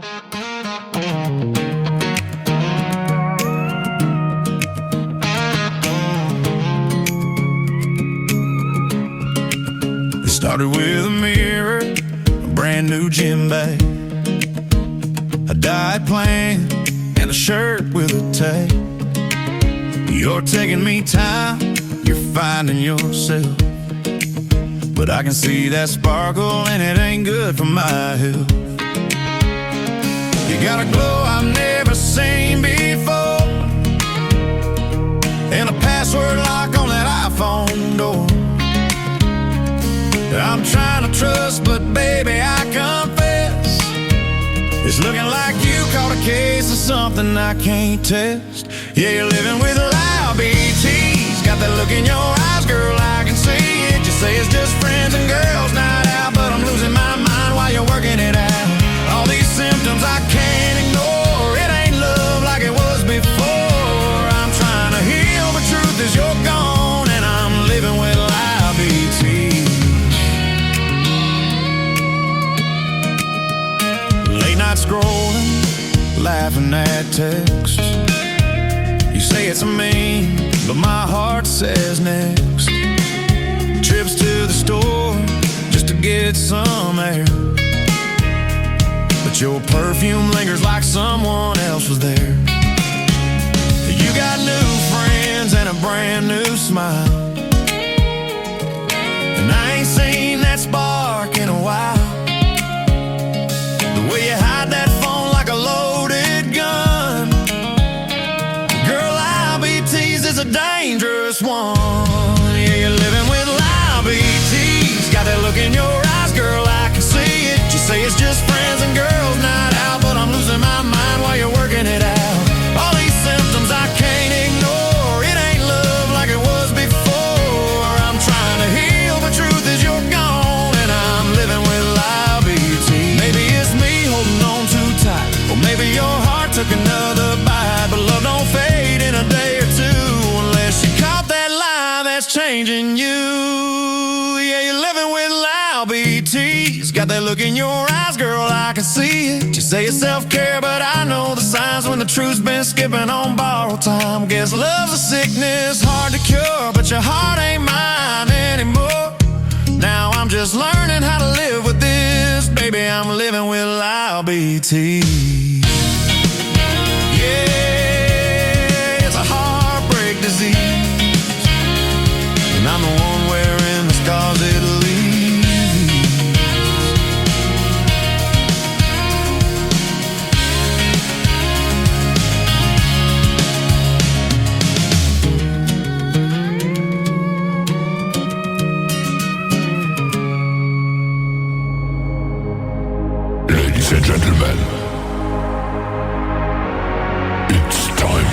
It started with a mirror, a brand new gym bag, a diet plan, and a shirt with a tag. You're taking me time, you're finding yourself, but I can see that sparkle and it ain't good for my health. You got a glow I've never seen before, and a password lock on that iPhone door. I'm trying to trust, but baby, I confess, it's looking like you caught a case of something I can't test. Yeah, you're living with loud BTs, got that look in your eyes, girl, I can see it. You say it's just friends and girls night out, but I'm losing my mind while you're working it out. All these symptoms I can't ignore, it ain't love like it was before. I'm trying to heal, but truth is you're gone, and I'm living with loud BTs. Late night scrolling, laughing at texts. You say it's a meme, but my heart says next. Trips to the store just to get some air, but your perfume lingers like someone else was there. You got new friends and a brand new smile, and I ain't seen that spark in a while. The way you hide that phone like a loaded gun, girl, IBTs is a dangerous one. Yeah, you're living with loud BTs, got that look in your eyes, girl, I can see it. You say it's just friends and girls night out, but I'm losing my mind while you're working it out. All these symptoms I can't ignore, it ain't love like it was before. I'm trying to heal, but truth is you're gone, and I'm living with loud BTs. Maybe it's me holding on too tight, or maybe your heart took another bite, but love don't fade in a day or two unless you caught that line that's changing you. Yeah, you're living with loud BTs, got that look in your eyes, girl, I can see it. You say it's self-care, but I know the signs when the truth's been skipping on borrowed time. Guess love's a sickness hard to cure, but your heart ain't mine anymore. Now I'm just learning how to live with this, baby, I'm living with loud BTs. Yeah, it's a heartbreak disease, and I'm the one wearing the scars it leaves. Ladies and gentlemen, it's time.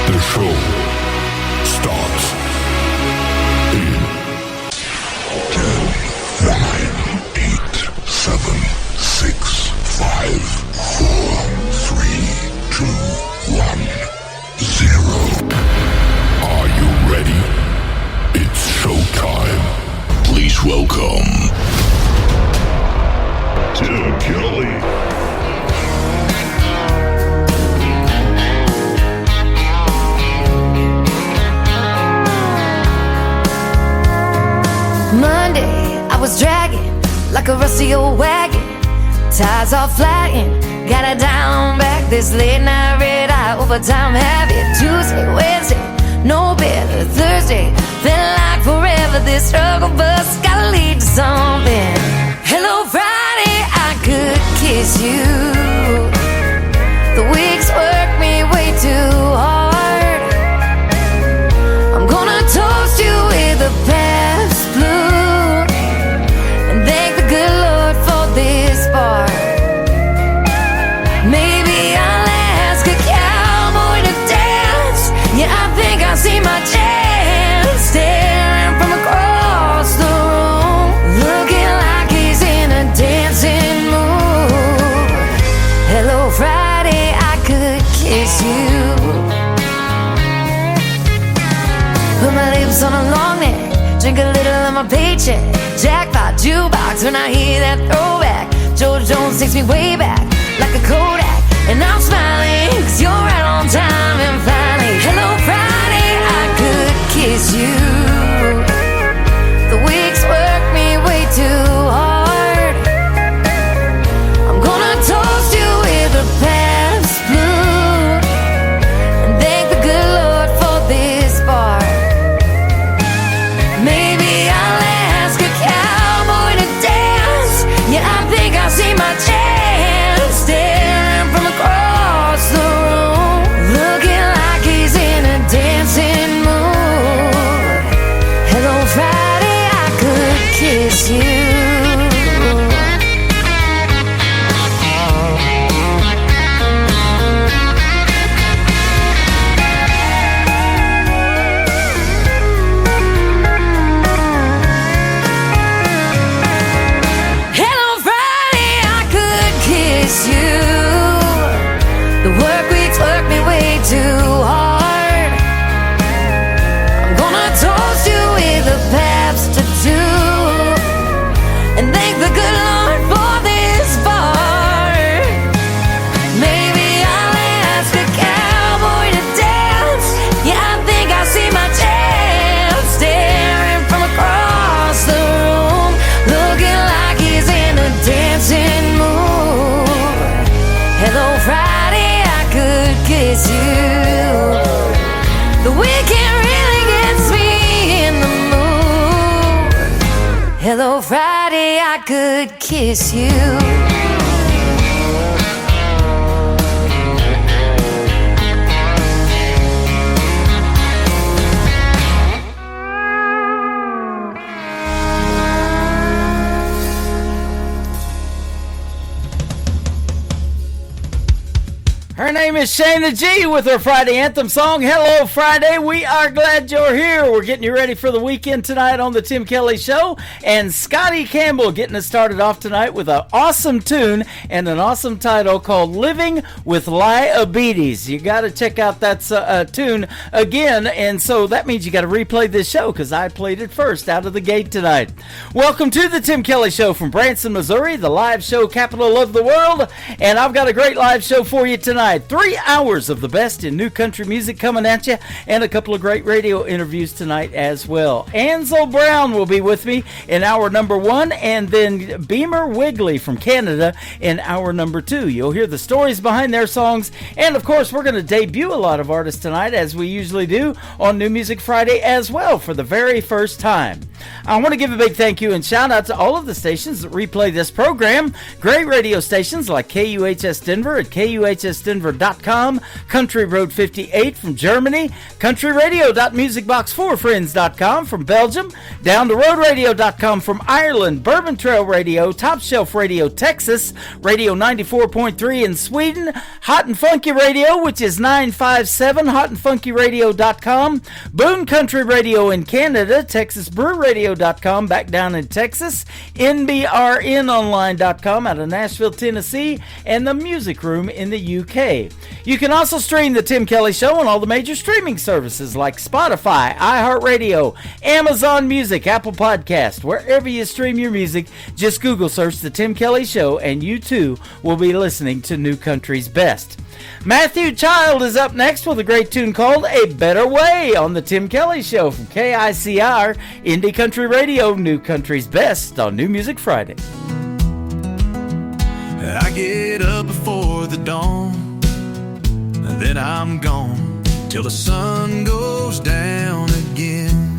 The show starts in 10, 9, 8, 7, 6, 5, 4, 3, 2, 1, 0. Are you ready? It's showtime. Please welcome Tim Kelly. Monday, I was dragging like a rusty old wagon, tires all flying, got it down back. This late night red eye overtime habit. Tuesday, Wednesday, no better. Thursday, felt like forever. This struggle bus gotta lead to something. Hello Friday, I could kiss you. The weeks work me way too hard. I'm gonna toast you with a past blue and thank the good Lord for this bar. Maybe I'll ask a cowboy to dance. Yeah, I think I see my chance, staring from across the room, looking like he's in a dancing mood. Hello Friday, I could kiss you. Put my lips on a long neck, drink a little of my paycheck. Jackpot jukebox when I hear that throwback. George Jones takes me way back. like a Kodak. And I'm smiling, 'cause you're right on time. And finally, hello Friday, I could kiss you. The weeks work me way too hard. I'm gonna toast you with a Pabst Blue and thank the good Lord for this bar. Maybe I'll ask a cowboy to dance. Yeah, I think I see my chance, staring from across the room, looking like he's in a dancing mood. Hello Friday, I could kiss you. Hello Friday, I could kiss you. The work weeks work me way too hard. I'm gonna toast you with a Pabst tattoo and thank the good Lord for this bar. Maybe I'll ask a cowboy to dance. Yeah, I think I see my chance, staring from across the room, looking like he's in a dancing mood. Hello Friday, I could kiss you. The weekend really gets me in the mood. Hello Friday, I could kiss you. Her name is Shayna G with her Friday anthem song, Hello Friday. We are glad you're here. We're getting you ready for the weekend tonight on the Tim Kelly Show. And Scotty Campbell getting us started off tonight with an awesome tune and an awesome title called Living with Diabetes. You got to check out that tune again. And so that means you got to replay this show because I played it first out of the gate tonight. Welcome to the Tim Kelly Show from Branson, Missouri, the live show capital of the world. And I've got a great live show for you tonight. 3 hours of the best in new country music coming at you, and a couple of great radio interviews tonight as well. Ansel Brown will be with me in hour number 1, and then Beamer Wigley from Canada in hour number 2. You'll hear the stories behind their songs, and of course we're going to debut a lot of artists tonight, as we usually do on New Music Friday as well, for the very first time. I want to give a big thank you and shout out to all of the stations that replay this program. Great radio stations like KUHS Denver at KUHSdenver.com, Country Road 58 from Germany, countryradio.musicbox4friends.com from Belgium, downtheroadradio.com from Ireland, Bourbon Trail Radio, Top Shelf Radio Texas, Radio 94.3 in Sweden, Hot and Funky Radio, which is 957, hotandfunkyradio.com, Boone Country Radio in Canada, TexasBrewRadio.com back down in Texas, NBRNonline.com out of Nashville, Tennessee, and the Music Room in the UK. You can also stream the Tim Kelly Show on all the major streaming services like Spotify, iHeartRadio, Amazon Music, Apple Podcast. Wherever you stream your music, just Google search the Tim Kelly Show and you too will be listening to New Country's Best. Matthew Child is up next with a great tune called A Better Way on the Tim Kelly Show from KICR, Indie Country Radio, New Country's Best on New Music Friday. I get up before the dawn, and then I'm gone till the sun goes down again.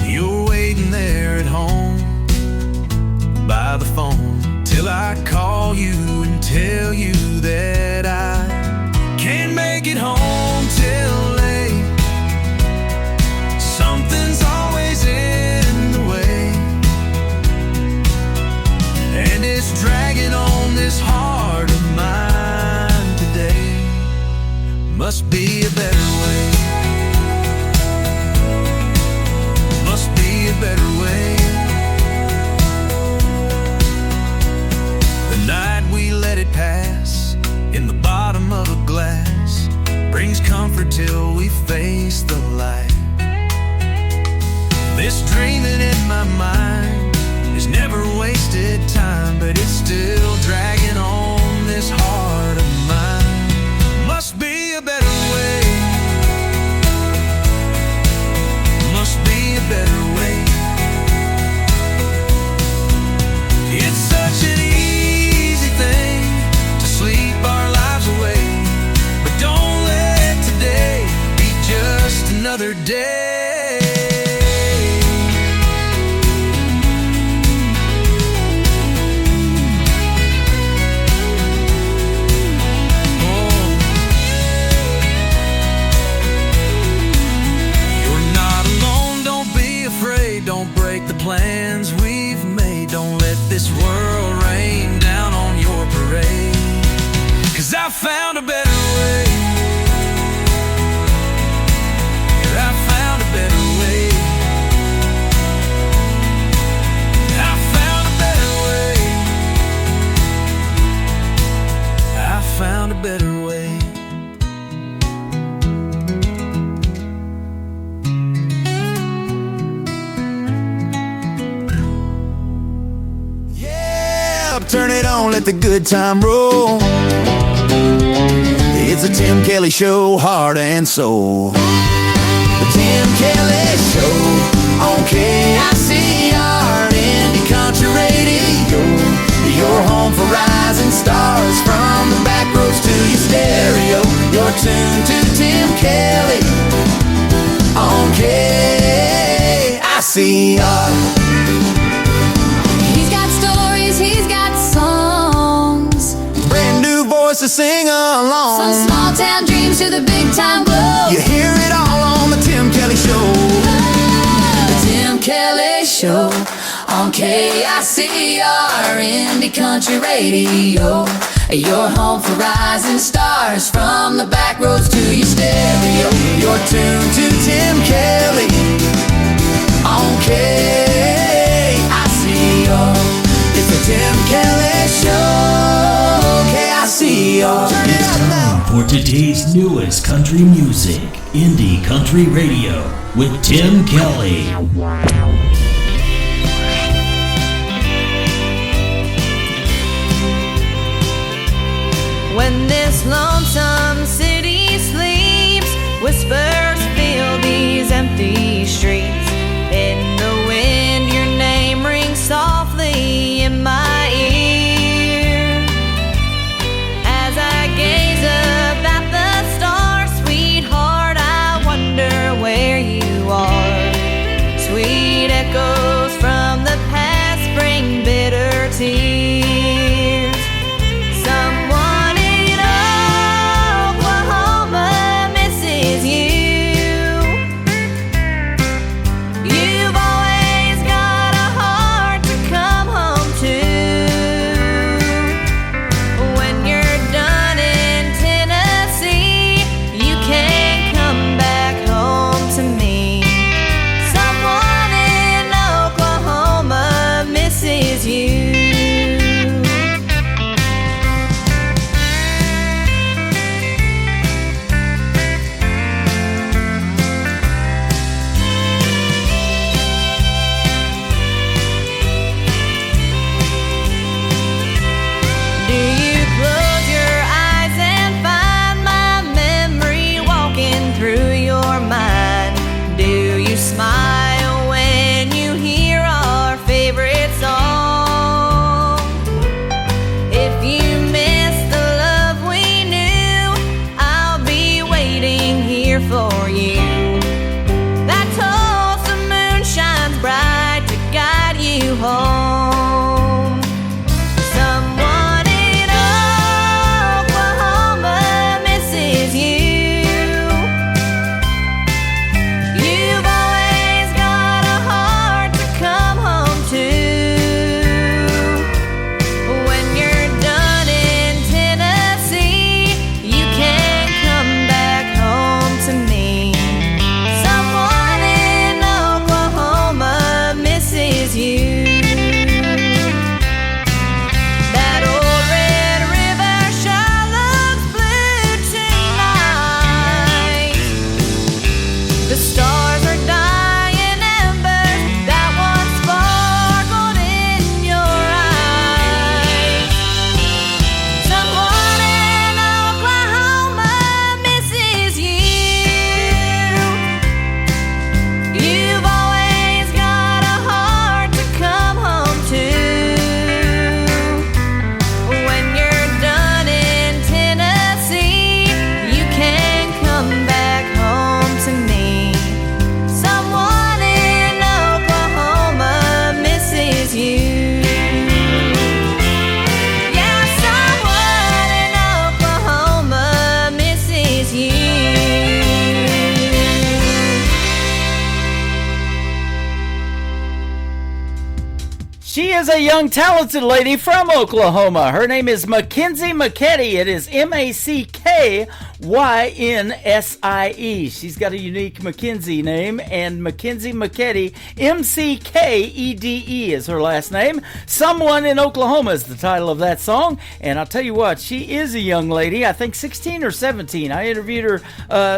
You're waiting there at home by the phone till I call you and tell you that I can't make it home till late. Something's always in the way, and it's dragging on this heart of mine today. Must be a better way. Must be a better way. The night we let it pass in the bottom of a glass brings comfort till we face the light. This dreaming in my mind is never wasted time, but it's still dragging on day. You're not alone, don't be afraid, don't break the plans we've made. Don't let this world rain down on your parade. 'Cause I found a better way. Yeah, I found a better way. I found a better way. I found a better way. Yeah, turn it on, let the good time roll. It's a Tim Kelly Show, heart and soul. The Tim Kelly Show on KICR, Indie Country Radio. Your home for rising stars, from the back roads to your stereo. You're tuned to Tim Kelly on KICR. He's got stories, he's got songs. Brand new voices sing along. From small town dreams to the big time glow. You hear it all on the Tim Kelly Show. The Tim Kelly Show on KICR, Indie Country Radio. Your home for rising stars, from the back roads to your stereo. You're tuned to Tim Kelly on KICR. It's the Tim Kelly Show, KICR. Turn it up now. For today's newest country music, Indie Country Radio with Tim Kelly. When this lonesome city sleeps, whispers fill these empty streets. In the wind, your name rings softly in my ear. As I gaze up at the stars, sweetheart, I wonder where you are. Sweet echo is a young, talented lady from Oklahoma. Her name is Mackenzie McKetty. It is Mackynnsie. She's got a unique Mackenzie name, and Mackenzie McKetty, Mckede is her last name. Someone in Oklahoma is the title of that song, and I'll tell you what, she is a young lady, I think 16 or 17. I interviewed her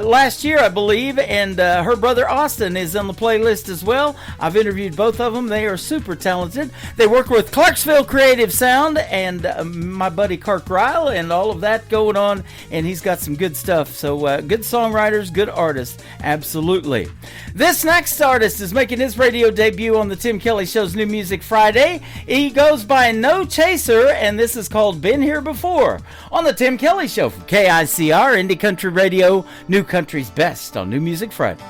last year, I believe, and her brother Austin is on the playlist as well. I've interviewed both of them. They are super talented. They work with Clarksville Creative Sound and my buddy Kirk Ryle and all of that going on, and he's got some good stuff. So good songwriters, good artists, absolutely. This next artist is making his radio debut on the Tim Kelly Show's New Music Friday. He goes by No Chaser, and this is called Been Here Before on the Tim Kelly Show from KICR, Indie Country Radio, New Country's Best on New Music Friday.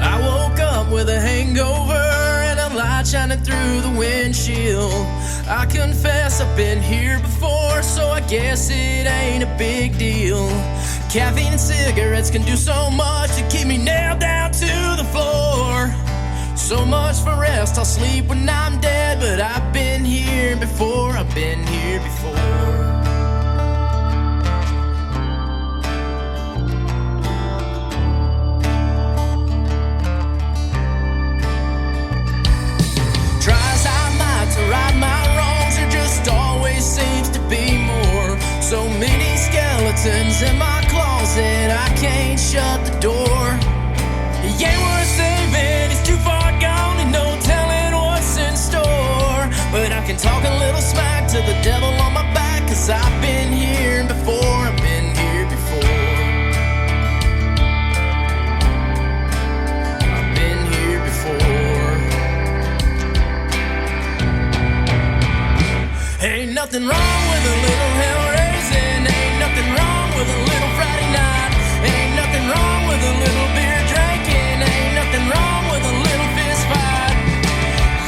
I woke up with a hangover and a light shining through the windshield. I confess I've been here before, so I guess it ain't a big deal. Caffeine and cigarettes can do so much to keep me nailed down to the floor. So much for rest, I'll sleep when I'm dead, but I've been here before, I've been here before. Right my wrongs, there just always seems to be more. So many skeletons in my closet, I can't shut the door. He ain't worth saving, he's too far gone and no telling what's in store. But I can talk a little smack to the devil on my back, 'cause I've been here before, I've been here before. I've been here before. Ain't nothing wrong with a little hell raising. Ain't nothing wrong with a little Friday night. Ain't nothing wrong with a little beer drinking. Ain't nothing wrong with a little fist fight.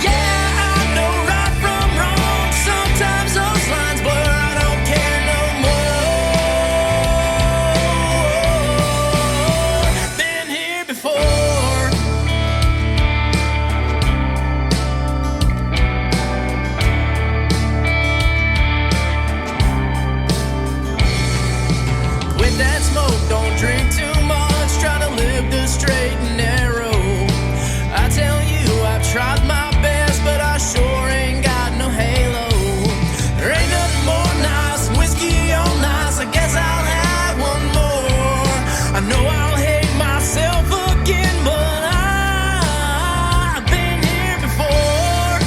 Yeah, I know right from wrong. Sometimes those lines blur. I don't care no more. Been here before. That smoke, don't drink too much, try to live the straight and narrow. I tell you, I've tried my best, but I sure ain't got no halo. There ain't nothing more nice than whiskey on ice. I guess I'll have one more. I know I'll hate myself again, but I've been here before.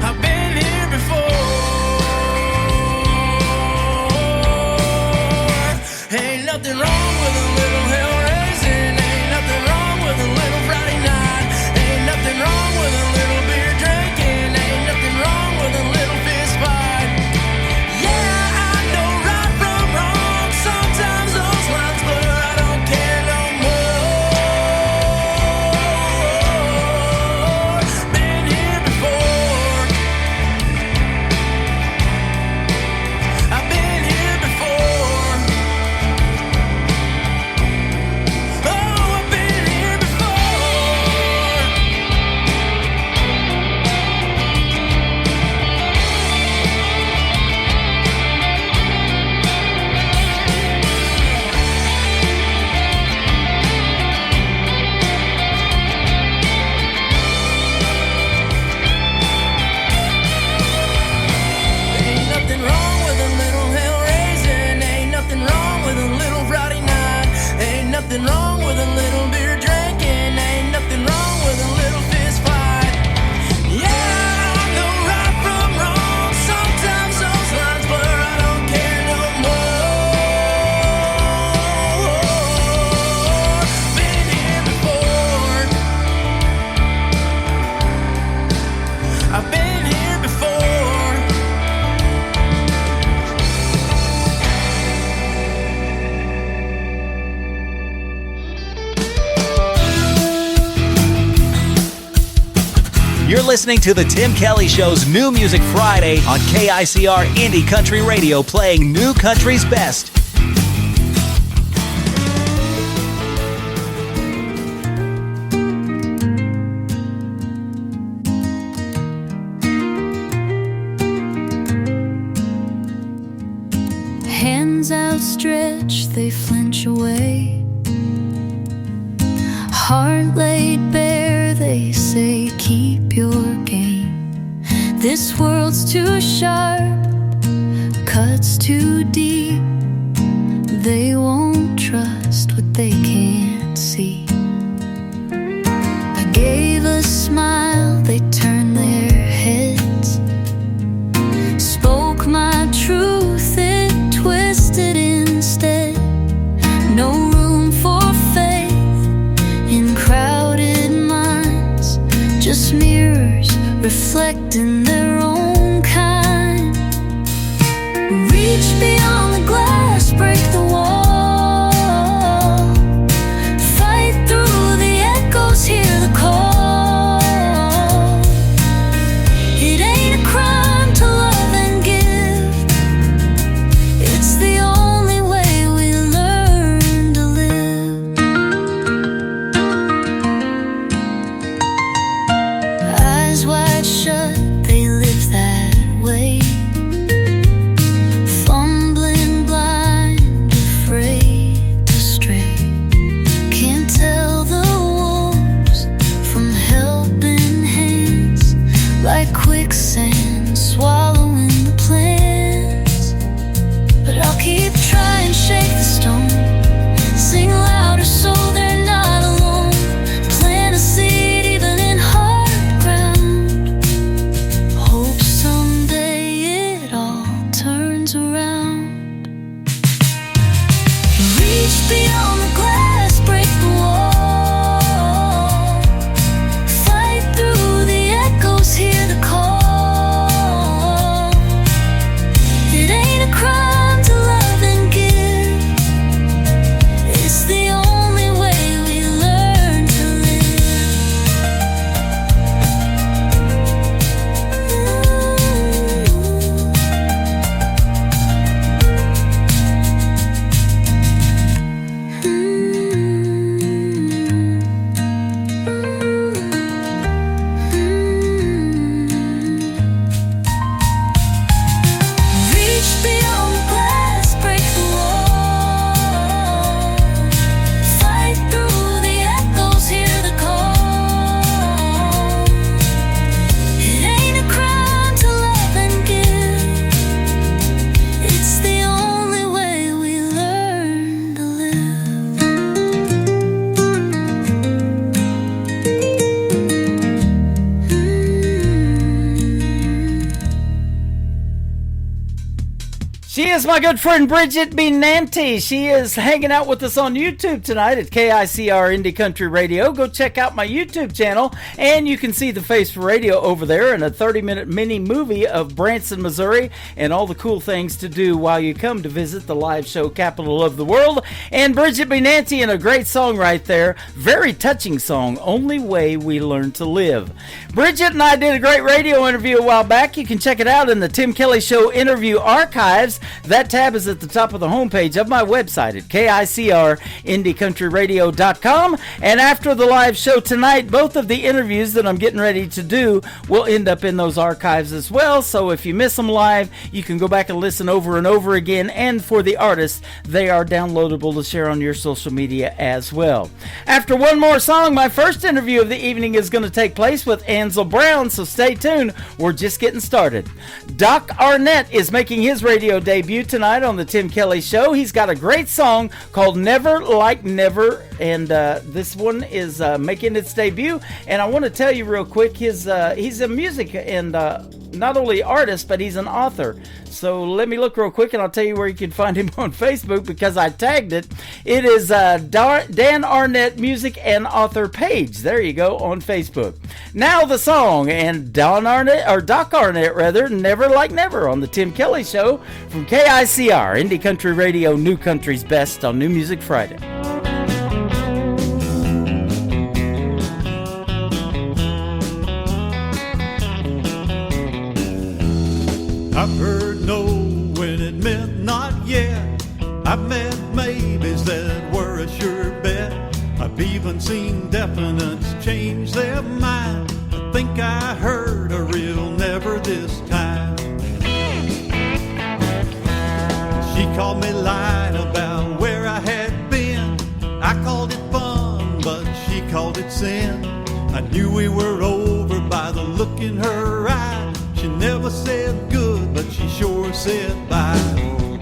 I've been here before. Ain't nothing wrong with a little hell raising. Ain't nothing wrong with a little Friday night. Ain't nothing wrong with a little beer drinking. Ain't nothing wrong with a little fist fight. Yeah, I know right from wrong. Sometimes those lines blur. I don't care no more. Been here before. I've been here before. Oh, I've been here before. Ain't nothing wrong with a little hell raising. Ain't nothing wrong with a little Friday night. Ain't nothing wrong with a little beer drinking. Ain't nothing wrong with a little fist fight. Yeah, I know right from wrong. Sometimes those lines blur. I don't care no more. Been here before. I've been here before. You're listening to the Tim Kelly Show's New Music Friday on KICR Indie Country Radio, playing New Country's Best. stretch, they flinch away. Heart laid bare, they say, keep your game. This world's too sharp, cuts too deep. They won't trust what they can't see. I gave a smile, they turned their heads. Spoke my truth, it twisted instead. No room for faith in crowded minds, just mirrors reflecting their own kind. Reach beyond the glass, break the wall, fight through the echoes, hear the call. It ain't a crime to love and give, it's the only way we learn to live. Eyes wide shut, they live that way. Fumbling blind, afraid to stray. Can't tell the wolves from helping hands, like quicksand swallowing the plans. But I'll keep trying, shake the stone, sing louder so they're not alone. Plant a seed even in hard ground. Hope someday it all turns around. Reach beyond the glass, break the wall, fight through the echoes, hear the call. It ain't a crime to love and give, it's the only way we learn to live. Reach beyond the glass, break the wall, fight through the echoes, hear the call. It ain't a crime to love and give, it's the only way we learn to live. She is my good friend Bridget B. Nanty. She is hanging out with us on YouTube tonight at KICR Indie Country Radio. Go check out my YouTube channel, and you can see the face for radio over there and a 30-minute mini movie of Branson, Missouri, and all the cool things to do while you come to visit the live show capital of the world. And Bridget B. Nanty, and a great song right there, very touching song, Only Way We Learn to Live. Bridget and I did a great radio interview a while back. You can check it out in the Tim Kelly Show interview archives. That tab is at the top of the homepage of my website at KICRIndieCountryRadio.com. And after the live show tonight, both of the interviews that I'm getting ready to do will end up in those archives as well. So if you miss them live, you can go back and listen over and over again. And for the artists, they are downloadable to share on your social media as well. After one more song, my first interview of the evening is going to take place with Ansel Brown, so stay tuned. We're just getting started. Doc Arnett is making his radio debut tonight on the Tim Kelly Show. He's got a great song called Never Like Never, and this one is making its debut. And I want to tell you real quick, he's a music and not only artist, but he's an author. So let me look real quick and I'll tell you where you can find him on Facebook because I tagged it. It is Dan Arnett Music and Author page. There you go on Facebook. Now the song, and Doc Arnett rather, Never Like Never on the Tim Kelly Show from KICR, Indie Country Radio, New Country's Best on New Music Friday. I've heard no when it meant not yet. I've met maybes that were a sure bet. I've even seen definites change their mind. I think I heard a real never this time. She called me lying about where I had been. I called it fun, but she called it sin. I knew we were over by the look in her eye. She never said good, but she sure said bye.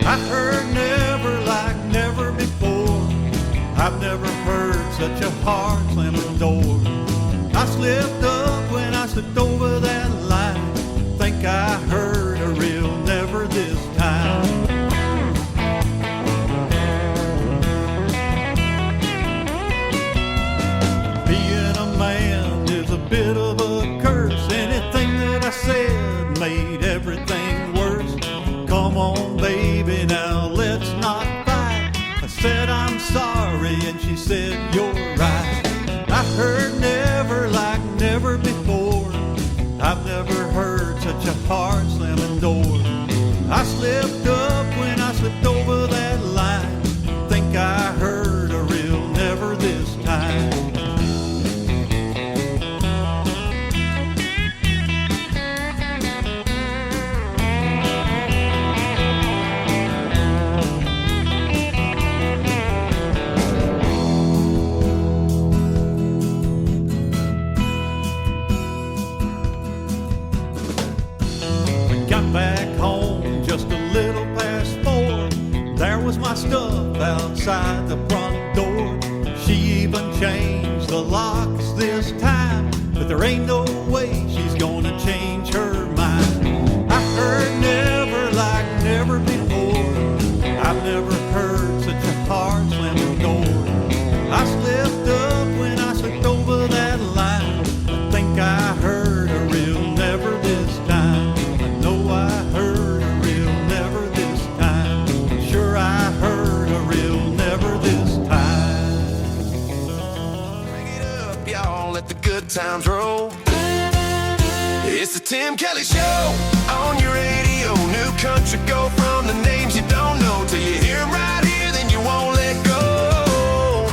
I heard never like never before. I've never heard such a hard slamming door. I slipped up when I slipped over that line. Think I heard a real never this time. Being a man is a bit of a curse. Anything that I said made everything worse. Come on, baby, now let's not fight. I said I'm sorry and she said you're right. I heard never like never before. I've never heard such a hard slamming door. I slipped up when I slipped over that line. Think I heard a real never this time. Back home just a little past 4. There was my stuff outside the front door. She even changed the locks this time, but there ain't no way she's gonna change her mind. I heard never like never before. I've never heard such a hard slamming door. I slipped up when I slipped over that line. I think I heard a real never this time. I heard a real never this time. Sure, I heard a real never this time. Bring it up, y'all, let the good times roll. It's the Tim Kelly Show on your radio. New country, go from the names you don't know till you hear 'em right here, then you won't let go.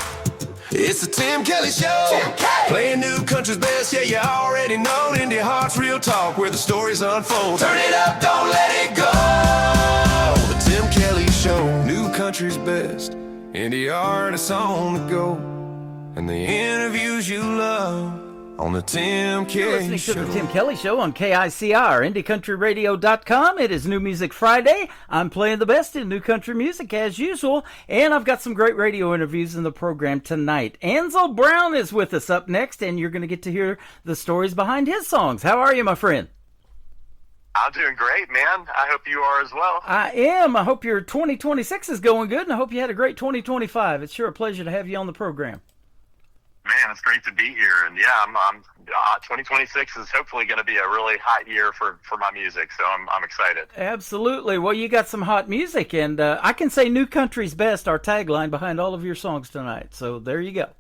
It's the Tim Kelly Show. Tim Kelly. Playing new country's best, yeah, you already know. Indie Heart's real talk, where the stories unfold. Turn it up, don't let it go. The Tim Kelly Show, new country's best. Indie artists on the go, and the interviews you love on the Tim You're Kelly listening Show. to the Tim Kelly Show on KICR, IndieCountryRadio.com. It is New Music Friday. I'm playing the best in new country music as usual, and I've got some great radio interviews in the program tonight. Ansel Brown is with us up next, and you're going to get to hear the stories behind his songs. How are you, my friend? I'm doing great, man. I hope you are as well. I am. I hope your 2026 is going good, and I hope you had a great 2025. It's sure a pleasure to have you on the program. Man, it's great to be here, and yeah, I'm 2026 is hopefully going to be a really hot year for my music, so I'm excited. Absolutely. Well, you got some hot music, and I can say "New Country's Best," our tagline behind all of your songs tonight. So there you go.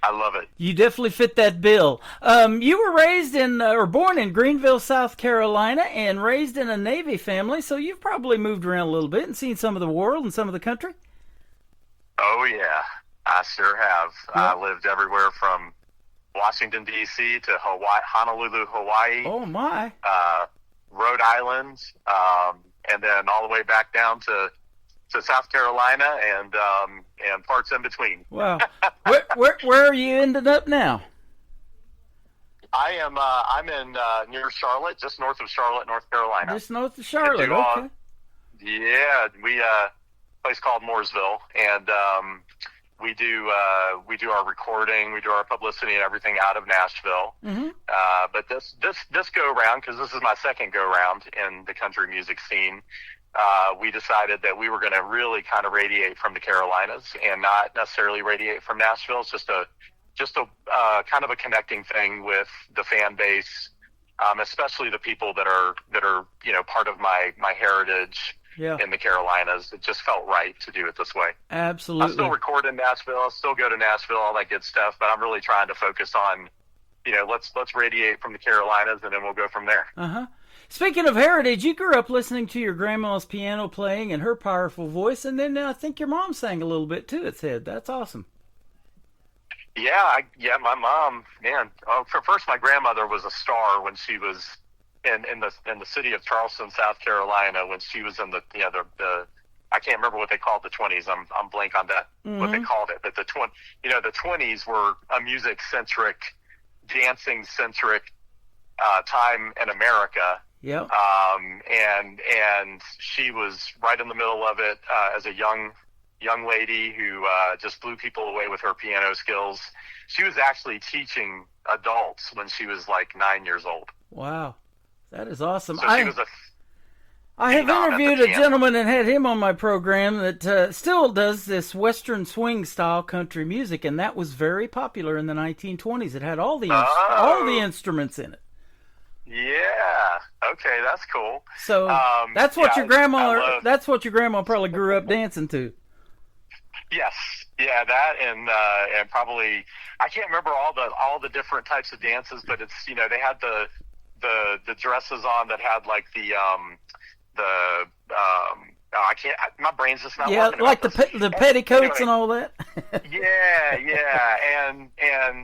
I love it. You definitely fit that bill. You were raised in or born in Greenville, South Carolina, and raised in a Navy family, so you've probably moved around a little bit and seen some of the world and some of the country. Oh yeah, I sure have. Yeah. I lived everywhere from Washington D.C. to Honolulu, Hawaii. Oh my! Rhode Island, and then all the way back down to South Carolina and parts in between. Wow. Where are you ended up now? I'm in near Charlotte, just north of Charlotte, North Carolina. Just north of Charlotte. Okay. Yeah, we place called Mooresville, and we do our recording, we do our publicity and everything out of Nashville. Mm-hmm. But this go round, because this is my second go round in the country music scene, we decided that we were going to really kind of radiate from the Carolinas and not necessarily radiate from Nashville. It's just a kind of a connecting thing with the fan base, especially the people that are part of my heritage. Yeah. In the Carolinas. It just felt right to do it this way. Absolutely. I still record in Nashville. I still go to Nashville, all that good stuff, but I'm really trying to focus on, let's radiate from the Carolinas, and then we'll go from there. Uh-huh. Speaking of heritage, you grew up listening to your grandma's piano playing and her powerful voice, and then I think your mom sang a little bit too, it said. That's awesome. Yeah, my mom, man. First, my grandmother was a star when she was in the city of Charleston, South Carolina, when she was in the I can't remember what they called the 20s. I'm blank on that what they called it, but the 20s were a music centric, dancing centric time in America. Yep. And she was right in the middle of it as a young lady who just blew people away with her piano skills. She was actually teaching adults when she was like 9 years old. Wow, that is awesome. So she was I have interviewed a gentleman and had him on my program that still does this Western swing style country music, and that was very popular in the 1920s. It had all the instruments in it. Yeah. Okay, that's cool. So that's what your grandma. That's what your grandma probably grew up dancing to. Yes. Yeah, that and probably I can't remember all the different types of dances, but it's they had the dresses on that had like I can't. My brain's just not working. Yeah, like the petticoats and all that. yeah, and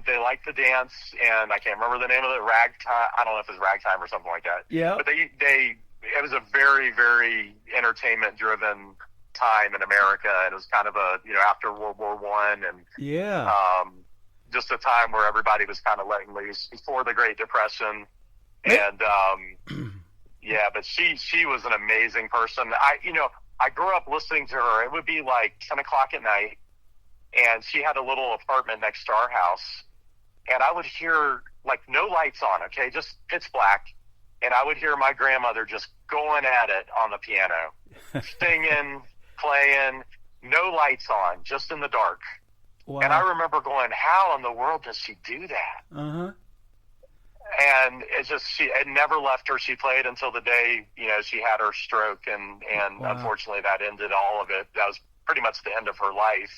they liked the dance, and I can't remember the name of it. Ragtime. I don't know if it's ragtime or something like that. Yeah. But it was a very, very entertainment driven time in America, and it was kind of a after World War I, and just a time where everybody was kind of letting loose before the Great Depression, and. Yeah, but she was an amazing person. I grew up listening to her. It would be like 10 o'clock at night, and she had a little apartment next to our house, and I would hear, like, no lights on, okay, just pitch black, and I would hear my grandmother just going at it on the piano, singing, playing, no lights on, just in the dark. Wow. And I remember going, how in the world does she do that? Uh-huh. And it's just it never left her. She played until the day she had her stroke, and wow. Unfortunately that ended all of it. That was pretty much the end of her life.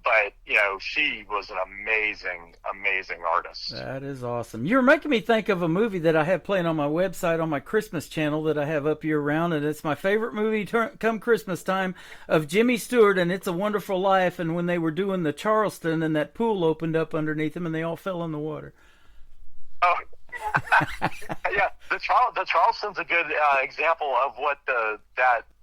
But she was an amazing artist. That is awesome. You're making me think of a movie that I have playing on my website on my Christmas channel that I have up year round, and it's my favorite movie come Christmas time of Jimmy Stewart and It's a Wonderful Life. And when they were doing the Charleston, and that pool opened up underneath them, and they all fell in the water. Oh, yeah. The Charleston's a good example of what the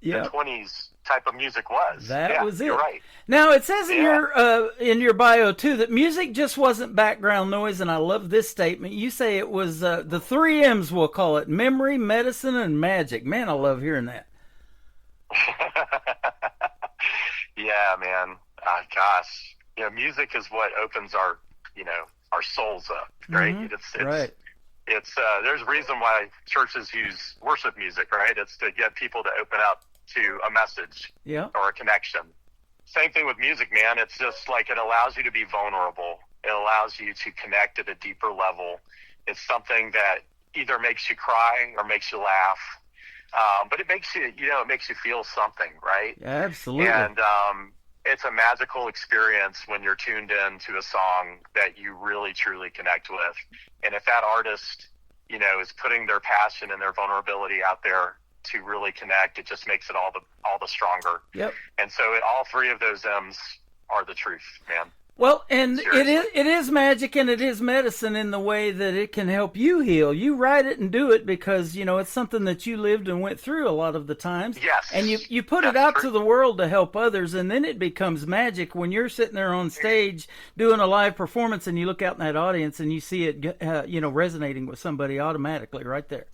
20s type of music was. That was it. You're right. Now it says in your bio too that music just wasn't background noise, and I love this statement. You say it was the 3 M's, we'll call it: memory, medicine, and magic. Man, I love hearing that. Yeah, man. Gosh, music is what opens our souls up, right? Mm-hmm. Right. It's there's a reason why churches use worship music, right? It's to get people to open up to a message or a connection. Same thing with music, man. It's just like it allows you to be vulnerable. It allows you to connect at a deeper level. It's something that either makes you cry or makes you laugh. But it makes you, it makes you feel something, right? Yeah, absolutely. And it's a magical experience when you're tuned in to a song that you really, truly connect with. And if that artist, is putting their passion and their vulnerability out there to really connect, it just makes it all the stronger. Yep. And so all 3 of those M's are the truth, man. Well, and it is magic, and it is medicine in the way that it can help you heal. You write it and do it because, it's something that you lived and went through a lot of the times. Yes. And you put it out to the world to help others, and then it becomes magic when you're sitting there on stage doing a live performance and you look out in that audience and you see it, resonating with somebody automatically right there.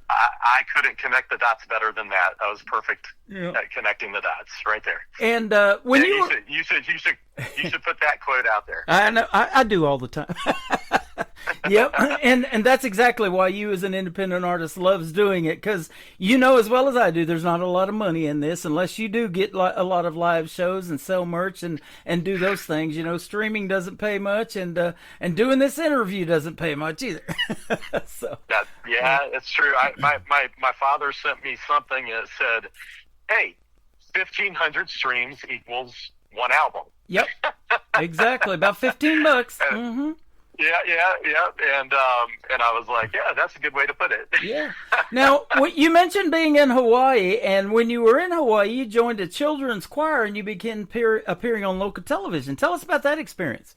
I couldn't connect the dots better than that. That was perfect at connecting the dots right there. And when you should put that quote out there. I know I do all the time. Yep, and that's exactly why you as an independent artist loves doing it, because as well as I do, there's not a lot of money in this unless you do get a lot of live shows and sell merch and do those things. Streaming doesn't pay much, and doing this interview doesn't pay much either. So it's true. My father sent me something that said, "Hey, 1,500 streams equals 1 album." Yep, exactly, about $15. Mm-hmm. Yeah, and I was like, that's a good way to put it. Yeah. Now, you mentioned being in Hawaii, and when you were in Hawaii, you joined a children's choir and you began appearing on local television. Tell us about that experience.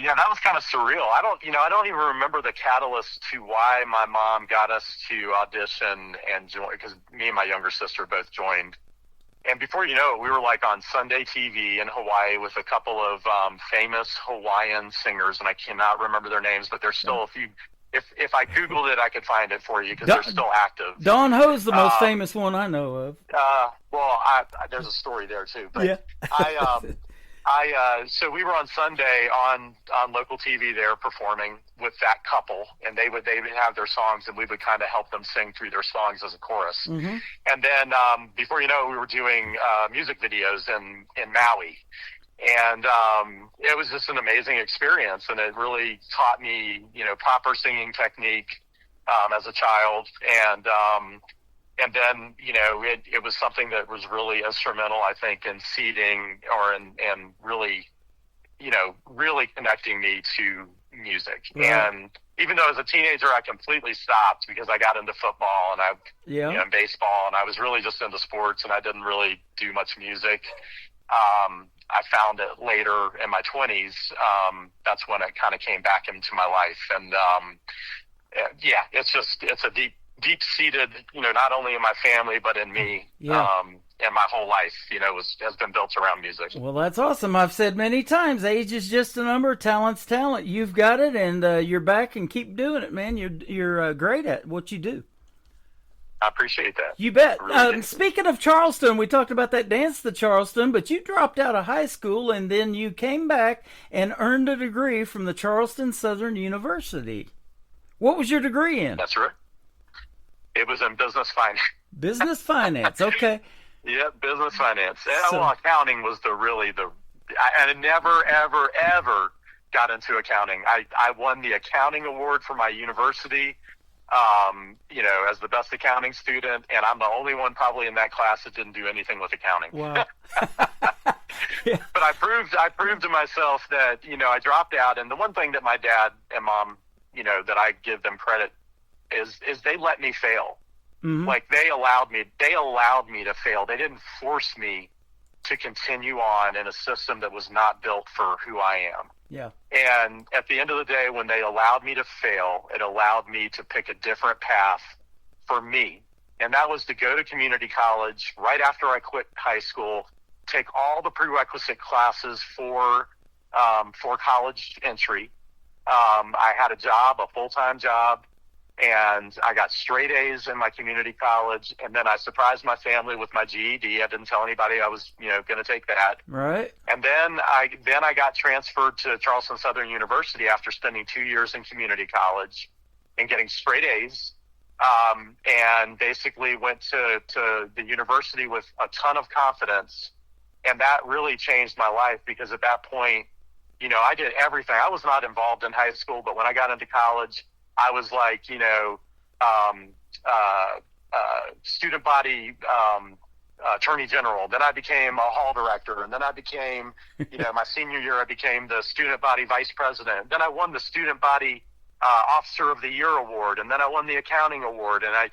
Yeah, that was kind of surreal. I don't even remember the catalyst to why my mom got us to audition and join, because me and my younger sister both joined. And before you know it, we were like on Sunday TV in Hawaii with a couple of famous Hawaiian singers, and I cannot remember their names, but there's still a few. If I Googled it, I could find it for you because they're still active. Don Ho's the most famous one I know of. Well, there's a story there too. But yeah. So we were on Sunday on local TV there performing with that couple, and they would have their songs, and we would kind of help them sing through their songs as a chorus. Mm-hmm. And then before you know it, we were doing music videos in Maui. And it was just an amazing experience, and it really taught me, proper singing technique as a child. And then, it was something that was really instrumental, I think, in seeding and really, really connecting me to music. Yeah. And even though as a teenager I completely stopped because I got into football and and baseball, and I was really just into sports, and I didn't really do much music. I found it later in my 20s. That's when it kind of came back into my life. And it's a deep-seated, not only in my family, but in me. And my whole life, has been built around music. Well, that's awesome. I've said many times, age is just a number, talent's talent. You've got it, and you're back, and keep doing it, man. You're great at what you do. I appreciate that. You bet. Really Speaking of Charleston, we talked about that dance to Charleston, but you dropped out of high school, and then you came back and earned a degree from the Charleston Southern University. What was your degree in? That's right. It was in business finance. Business finance, okay. Yeah, business finance. Accounting was I never, ever, ever got into accounting. I won the accounting award for my university, as the best accounting student, and I'm the only one probably in that class that didn't do anything with accounting. Wow. Yeah. But I proved to myself that, I dropped out, and the one thing that my dad and mom, that I give them credit is they let me fail. Mm-hmm. Like they allowed me to fail. They didn't force me to continue on in a system that was not built for who I am. Yeah. And at the end of the day, when they allowed me to fail, it allowed me to pick a different path for me. And that was to go to community college right after I quit high school, take all the prerequisite classes for college entry. I had a job, a full-time job, and I got straight A's in my community college, and then I surprised my family with my GED. I didn't tell anybody I was, going to take that. Right. And then I got transferred to Charleston Southern University after spending 2 years in community college and getting straight A's, and basically went to the university with a ton of confidence, and that really changed my life because at that point, I did everything. I was not involved in high school, but when I got into college, I was like, student body attorney general. Then I became a hall director. And then I became, my senior year, I became the student body vice president. Then I won the student body officer of the year award. And then I won the accounting award. And I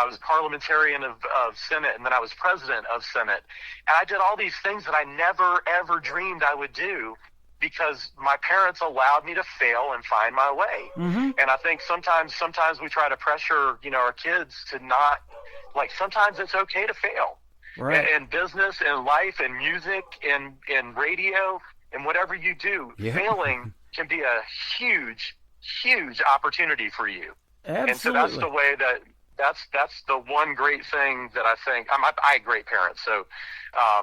was parliamentarian of Senate. And then I was president of Senate. And I did all these things that I never, ever dreamed I would do, because my parents allowed me to fail and find my way. Mm-hmm. And I think sometimes we try to pressure, our kids to not, sometimes it's okay to fail. Right. In business, in life, in music, in radio, in whatever you do, failing can be a huge, huge opportunity for you. Absolutely. And so that's the way that's the one great thing that I think. I had great parents, so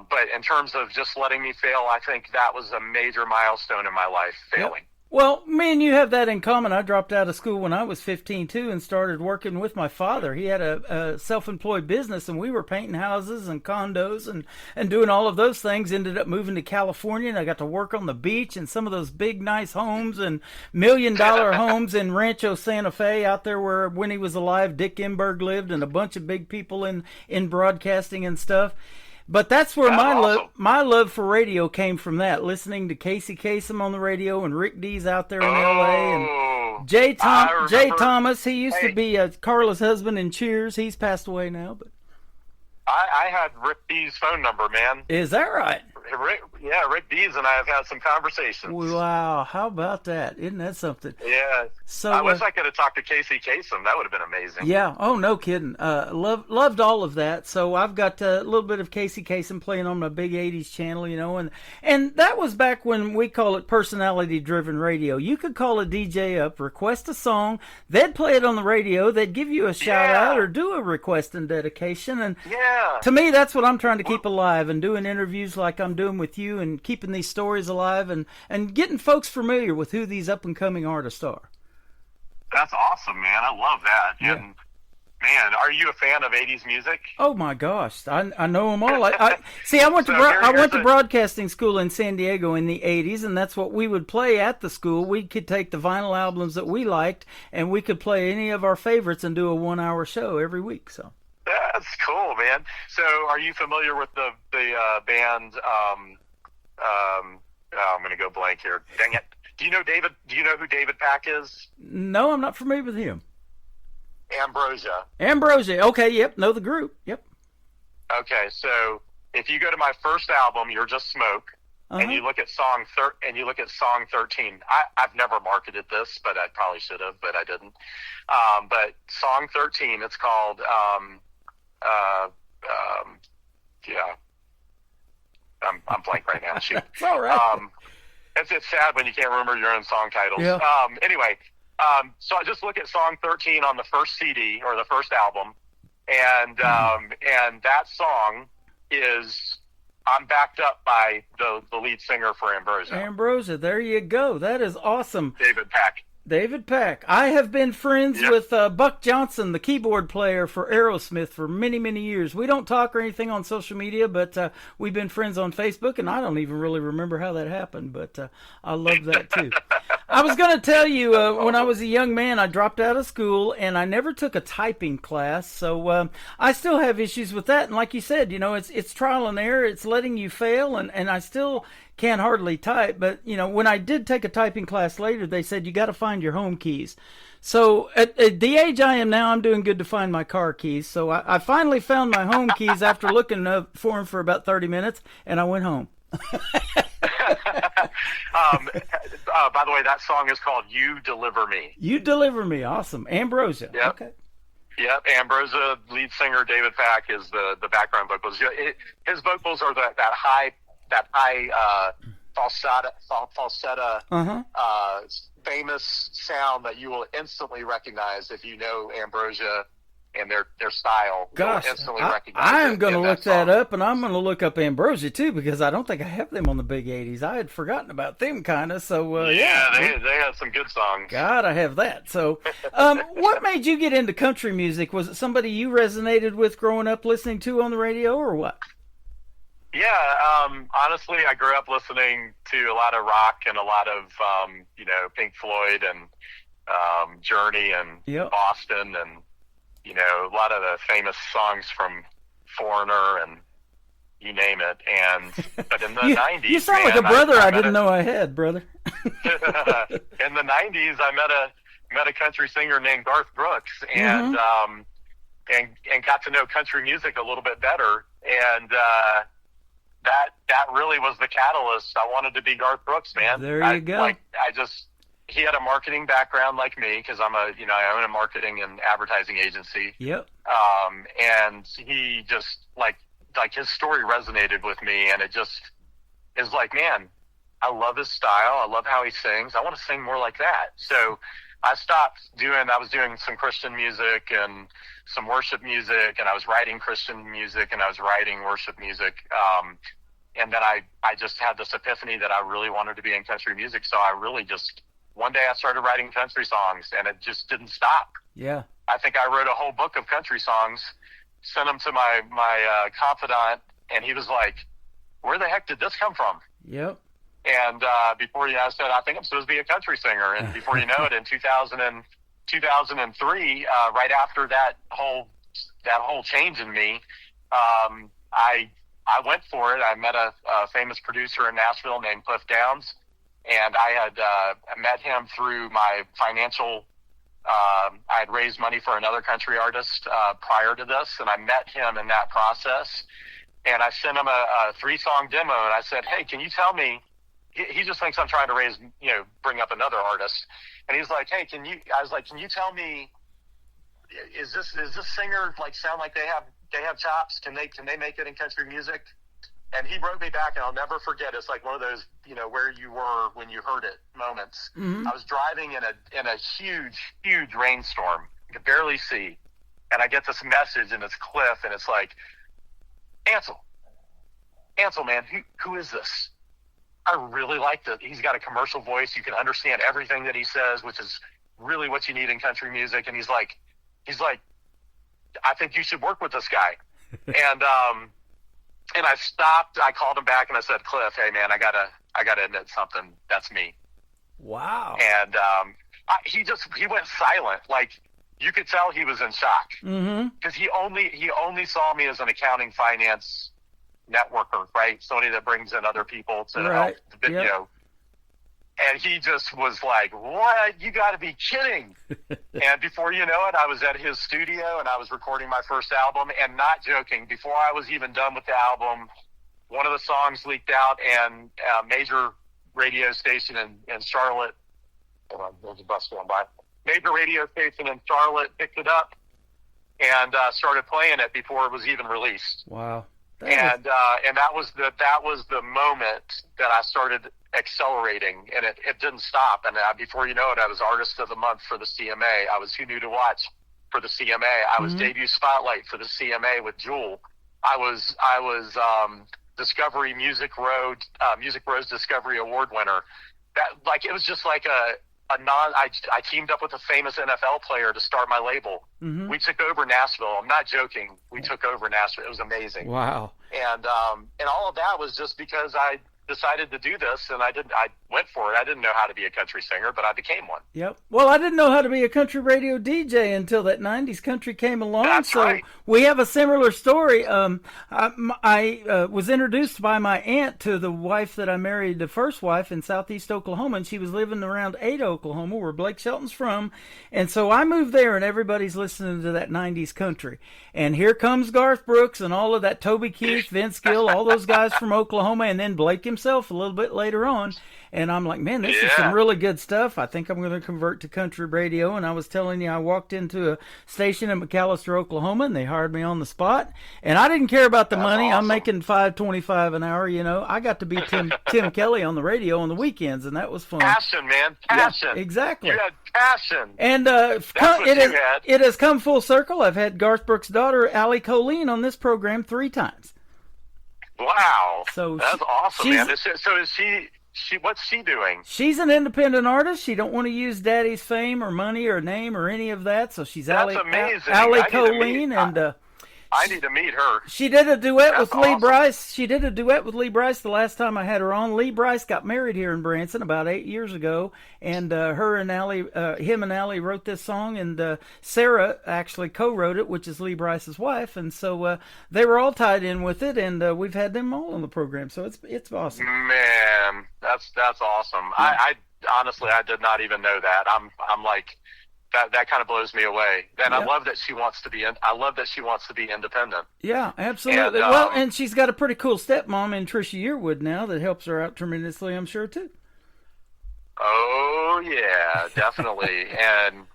but in terms of just letting me fail, I think that was a major milestone in my life, failing. Yep. Well, me and you have that in common. I dropped out of school when I was 15 too, and started working with my father. He had a self-employed business, and we were painting houses and condos and doing all of those things. Ended up moving to California, and I got to work on the beach and some of those big, nice homes and $1 million homes in Rancho Santa Fe, out there where, when he was alive, Dick Enberg lived, and a bunch of big people in broadcasting and stuff. But that's where my love for radio came from, that, listening to Casey Kasem on the radio and Rick Dees out there in L.A. and Jay Thomas. He used to be Carla's husband in Cheers. He's passed away now. But I had Rick Dees' phone number, man. Is that right? Rick Dees and I have had some conversations. Wow, how about that? Isn't that something? Yeah. So I wish I could have talked to Casey Kasem. That would have been amazing. Yeah. Oh, no kidding. Loved all of that. So I've got a little bit of Casey Kasem playing on my big 80s channel, and that was back when we call it personality-driven radio. You could call a DJ up, request a song, they'd play it on the radio, they'd give you a shout-out or do a request and dedication, and to me, that's what I'm trying to keep alive, and doing interviews like I'm doing with you, and keeping these stories alive, and getting folks familiar with who these up-and-coming artists are. That's awesome, man. I love that. Yeah. And, man, are you a fan of 80s music? Oh, my gosh. I know them all. I went to broadcasting school in San Diego in the 80s, and that's what we would play at the school. We could take the vinyl albums that we liked, and we could play any of our favorites and do a 1-hour show every week. So that's cool, man. So are you familiar with the band, I'm going to go blank here. Dang it. Do you know who David Pack is? No, I'm not familiar with him. Ambrosia. Okay, yep. Know the group. Yep. Okay, so if you go to my first album, You're Just Smoke, and you look at song 13. I've never marketed this, but I probably should have, but I didn't. But song 13, it's called I'm blank right now. Shoot. It's all right. It's sad when you can't remember your own song titles. Yeah. Anyway, so I just look at song 13 on the first CD or the first album, and that song is, I'm backed up by the lead singer for Ambrosia. Ambrosia, there you go. That is awesome. David Pack. I have been friends with Buck Johnson, the keyboard player for Aerosmith, for many, many years. We don't talk or anything on social media, but we've been friends on Facebook, and I don't even really remember how that happened, but I love that too. I was going to tell you, when I was a young man, I dropped out of school, and I never took a typing class, so I still have issues with that. And like you said, it's trial and error. It's letting you fail, and I still can't hardly type. But, when I did take a typing class later, they said you got to find your home keys. So at the age I am now, I'm doing good to find my car keys. So I finally found my home keys after looking for them for about 30 minutes, and I went home. By the way, that song is called You Deliver Me. You Deliver Me. Awesome. Ambrosia. Yep. Okay. Yep. Ambrosia, lead singer David Pack is the background vocals. His vocals are that high falsetto, famous sound that you will instantly recognize if you know Ambrosia and their style. Gosh, Instantly recognize I am going to look that song. up, and I'm going to look up Ambrosia too, because I don't think I have them on the big 80s. I had forgotten about them kind of. So they had some good songs. God, I have that. So, what made you get into country music? Was it somebody you resonated with growing up listening to on the radio, or what? Yeah, honestly, I grew up listening to a lot of rock and a lot of Pink Floyd and Journey and Boston and a lot of the famous songs from Foreigner and you name it. But in the 90s, you sound like a brother I didn't know I had, brother. In the 90s, I met a country singer named Garth Brooks, and got to know country music a little bit better, and that really was the catalyst. I wanted to be Garth Brooks, man. There you go. He had a marketing background like me, because I own a marketing and advertising agency. Yep. And he just like his story resonated with me, and it just is like, man, I love his style. I love how he sings. I want to sing more like that. So I was doing some Christian music and some worship music, and I was writing Christian music and I was writing worship music. And then I just had this epiphany that I really wanted to be in country music. So I really one day I started writing country songs, and it just didn't stop. Yeah. I think I wrote a whole book of country songs, sent them to my confidant, and he was like, where the heck did this come from? Yep. And before I said, I think I'm supposed to be a country singer. And before you know it, in 2003, right after that whole change in me, I went for it. I met a famous producer in Nashville named Cliff Downs, and I had met him through my financial. I had raised money for another country artist prior to this, and I met him in that process. and I sent him a 3-song demo, and I said, hey, can you tell me, he just thinks I'm trying to bring up another artist. And he's like, hey, I was like, can you tell me, is this singer like sound like they have chops? Can they make it in country music? And he wrote me back, and I'll never forget. It's like one of those, where you were when you heard it moments. Mm-hmm. I was driving in a huge rainstorm. You could barely see. And I get this message, and it's Cliff, and it's like, Ansel, man, who is this? I really liked it. He's got a commercial voice. You can understand everything that he says, which is really what you need in country music. And he's like, I think you should work with this guy. And I stopped. I called him back and I said, Cliff, hey man, I gotta admit something. That's me. Wow. And he went silent. Like you could tell he was in shock because he only saw me as an accounting finance networker, right? Somebody that brings in other people to help the video. Yep. And he just was like, what? You got to be kidding. And before you know it, I was at his studio and I was recording my first album. And not joking, before I was even done with the album, one of the songs leaked out, and a major radio station in Charlotte, hold on, there's a bus going by, major radio station in Charlotte picked it up and started playing it before it was even released. Wow. And that was the moment that I started accelerating, and it didn't stop. And before you know it, I was Artist of the Month for the CMA. I was Who Knew to Watch for the CMA. I was Debut Spotlight for the CMA with Jewel. I was Discovery Music Row's Discovery Award winner. That, like, it was just like I teamed up with a famous NFL player to start my label. Mm-hmm. We took over Nashville. I'm not joking. We took over Nashville. It was amazing. Wow. And all of that was just because I decided to do this, and I went for it. I didn't know how to be a country singer, but I became one. Yep. Well, I didn't know how to be a country radio DJ until that 90s country came along. That's right. We have a similar story. I was introduced by my aunt to the wife that I married, the first wife, in southeast Oklahoma, and she was living around Ada, Oklahoma, where Blake Shelton's from. And so I moved there, and everybody's listening to that 90s country. And here comes Garth Brooks and all of that, Toby Keith, Vince Gill, all those guys from Oklahoma, and then Blake himself a little bit later on. And I'm like, man, this is some really good stuff. I think I'm going to convert to country radio. And I was telling you, I walked into a station in McAllister, Oklahoma, and they hired me on the spot. And I didn't care about the money. Awesome. I'm making $5.25 an hour. I got to be Tim Kelly on the radio on the weekends, and that was fun. Passion, man, passion. Yeah, exactly. You had passion. And it has come full circle. I've had Garth Brooks' daughter, Allie Colleen, on this program 3 times. Wow. So that's awesome, man. So is she? What's she doing? She's an independent artist. She don't want to use Daddy's fame or money or name or any of that. So she's Allie Colleen, and I need to meet her. She did a duet with Lee Brice. She did a duet with Lee Brice the last time I had her on. Lee Brice got married here in Branson about 8 years ago, and him and Allie wrote this song, and Sarah actually co-wrote it, which is Lee Brice's wife, and so they were all tied in with it, and we've had them all on the program, so it's awesome. Man, that's awesome. Yeah. I honestly did not even know that. I'm like. That kind of blows me away. And I love that she wants to be independent. Yeah, absolutely. And, and she's got a pretty cool stepmom in Trisha Yearwood now that helps her out tremendously, I'm sure, too. Oh, yeah, definitely. And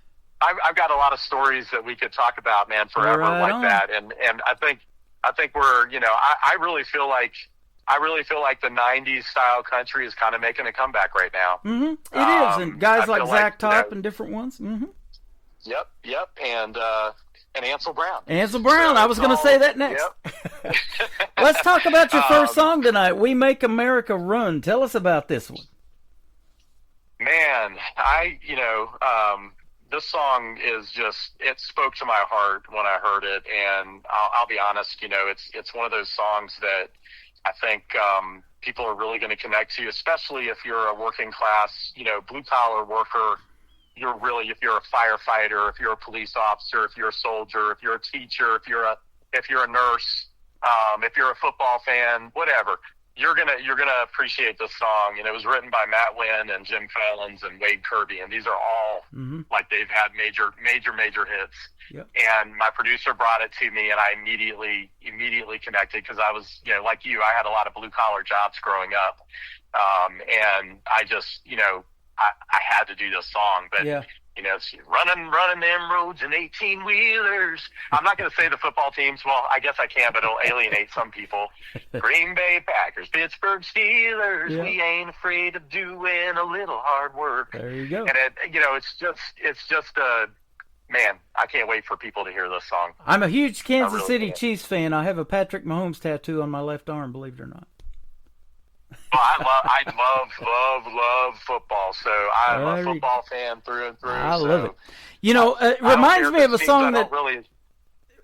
I've got a lot of stories that we could talk about, man, forever that. And I think we're, I really feel like the 90s style country is kind of making a comeback right now. Mm-hmm. It is. And guys like Zach Top and different ones. Mm-hmm. Yep, and Ansel Brown. Ansel Brown, so I was going to say that next. Yep. Let's talk about your first song tonight, We Make America Run. Tell us about this one. Man, this song is just, it spoke to my heart when I heard it, and I'll be honest, it's one of those songs that I think people are really going to connect to, especially if you're a working class, blue-collar worker. If you're a firefighter, if you're a police officer, if you're a soldier, if you're a teacher, if you're a nurse, if you're a football fan, whatever, you're gonna appreciate this song. And it was written by Matt Wynn and Jim Fallons and Wade Kirby, and these are all like they've had major hits. Yep. And my producer brought it to me, and I immediately connected because I was, like you, I had a lot of blue collar jobs growing up, and I just, I had to do this song, but. Yeah. It's running them roads in 18-wheelers. I'm not going to say the football teams. Well, I guess I can, but it'll alienate some people. Green Bay Packers, Pittsburgh Steelers. Yeah. We ain't afraid of doing a little hard work. There you go. And it's just man, I can't wait for people to hear this song. I'm a huge Kansas really City can. Chiefs fan. I have a Patrick Mahomes tattoo on my left arm, believe it or not. Well, I love football, so I'm a football fan through and through. I love it. It reminds me of a song that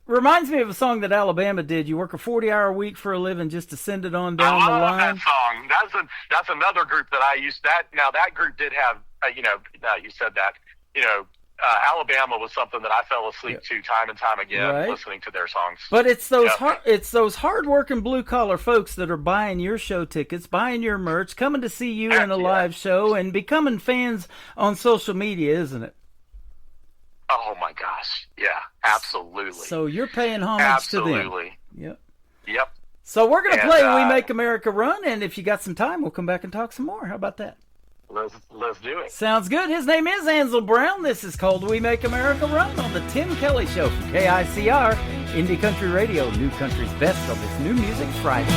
reminds me of a song that Alabama did. You work a 40-hour week for a living just to send it on down the line. I love that song. That's another group that I used. That group did have. You said that. Alabama was something that I fell asleep to time and time again, listening to their songs. But it's those hard-working blue-collar folks that are buying your show tickets, buying your merch, coming to see you in a live show, and becoming fans on social media, isn't it? Oh my gosh, yeah, absolutely. So you're paying homage to them. Absolutely. Yep. So we're gonna play "We Make America Run," and if you got some time, we'll come back and talk some more. How about that? Let's do it. Sounds good. His name is Ansel Brown. This is called "We Make America Run" on the Tim Kelly Show from KICR, Indie Country Radio, New Country's best on this New Music Friday.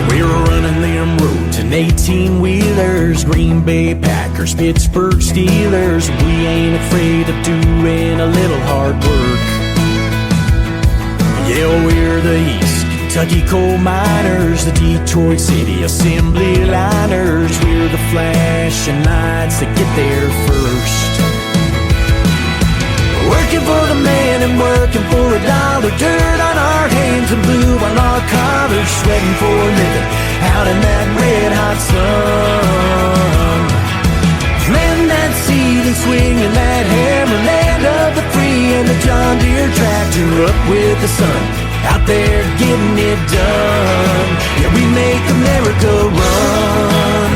We're running them roads in 18-wheelers, Green Bay Packers, Pittsburgh Steelers. We ain't afraid of doing a little hard work. Yeah, we're the East Kentucky coal miners, the Detroit City assembly liners. We're the flashing lights that get there first. Working for the man and working for a dollar. Dirt on our hands and blue on our collars. Sweating for a living out in that red hot sun. Planting that seed and swinging that hammer. Land of the free and the John Deere tractor. Up with the sun, out there getting it done. Yeah, we make America run.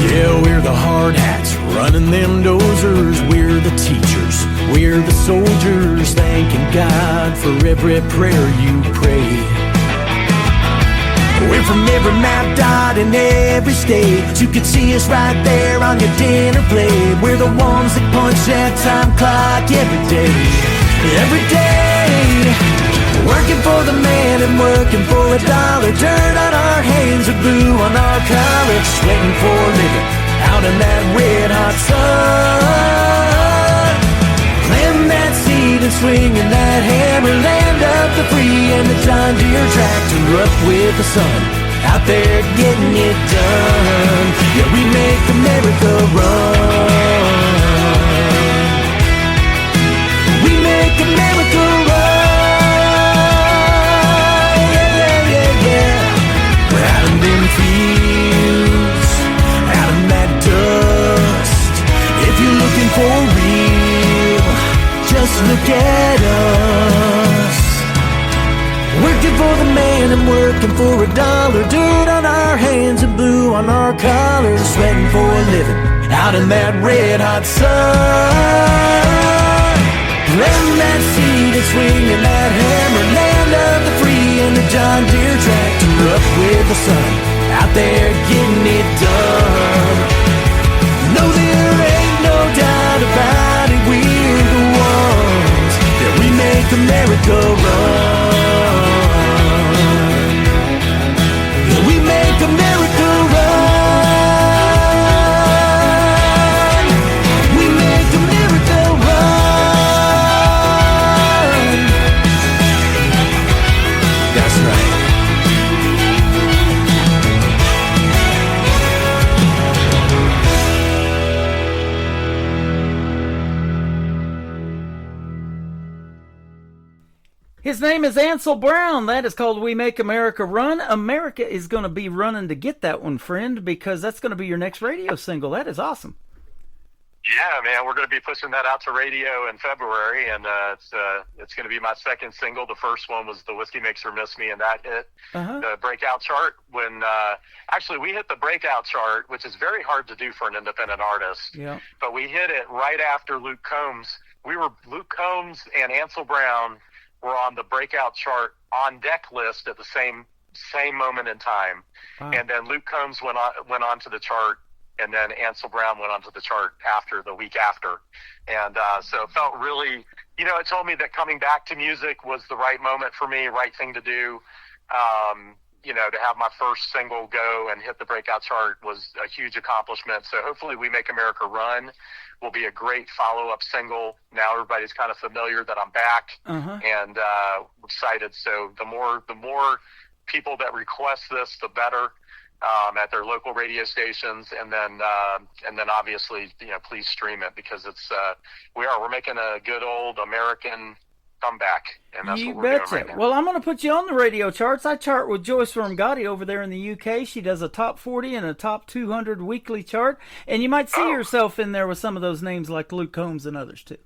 Yeah, we're the hard hats running them dozers. We're the teachers, we're the soldiers, thanking God for every prayer you pray. We're from every map dot in every state. You can see us right there on your dinner plate. We're the ones that punch that time clock every day. Every day. Working for the man and working for a dollar. Dirt on our hands and blue on our collars. Sweating for a living out in that red hot sun. Planting that seed and swinging that hammer. Land of the free and the John Deere tractor. Up with the sun, out there getting it done. Yeah, we make America run. We make America run. Yeah, yeah, yeah. We're out in them fields, out in that dust. If you're looking for real, just look at us. Working for the man and working for a dollar. Dirt on our hands and blue on our collars. Sweating for a living out in that red hot sun. Planting that seed and swinging that hammer. Land of the free and the John Deere tractor. Up with the sun, out there getting it done. No, there ain't no doubt about it. We're the ones that we make America run. We make America run. We make America run. That's right. His name is Ansel Brown. That is called We Make America Run. America is going to be running to get that one, friend, because that's going to be your next radio single. That is awesome. Yeah, man, we're going to be pushing that out to radio in February, and it's going to be my second single. The first one was The Whiskey Makes Her Miss Me, and that hit the breakout chart when actually we hit the breakout chart, which is very hard to do for an independent artist. Yeah. But we hit it right after Luke Combs. Luke Combs and Ansel Brown were on the breakout chart on deck list at the same moment in time. Wow. And then Luke Combs went on to the chart, and then Ansel Brown went onto the chart the week after. And so it felt really, it told me that coming back to music was the right moment for me, right thing to do. To have my first single go and hit the breakout chart was a huge accomplishment. So hopefully We Make America Run will be a great follow-up single. Now everybody's kind of familiar that I'm back and excited. So the more people that request this, the better. At their local radio stations, and then obviously, please stream it, because it's we're making a good old American comeback, and that's what we're doing right now. Well, I'm going to put you on the radio charts. I chart with Joyce Wormgotti over there in the UK. She does a top 40 and a top 200 weekly chart, and you might see yourself in there with some of those names like Luke Combs and others too.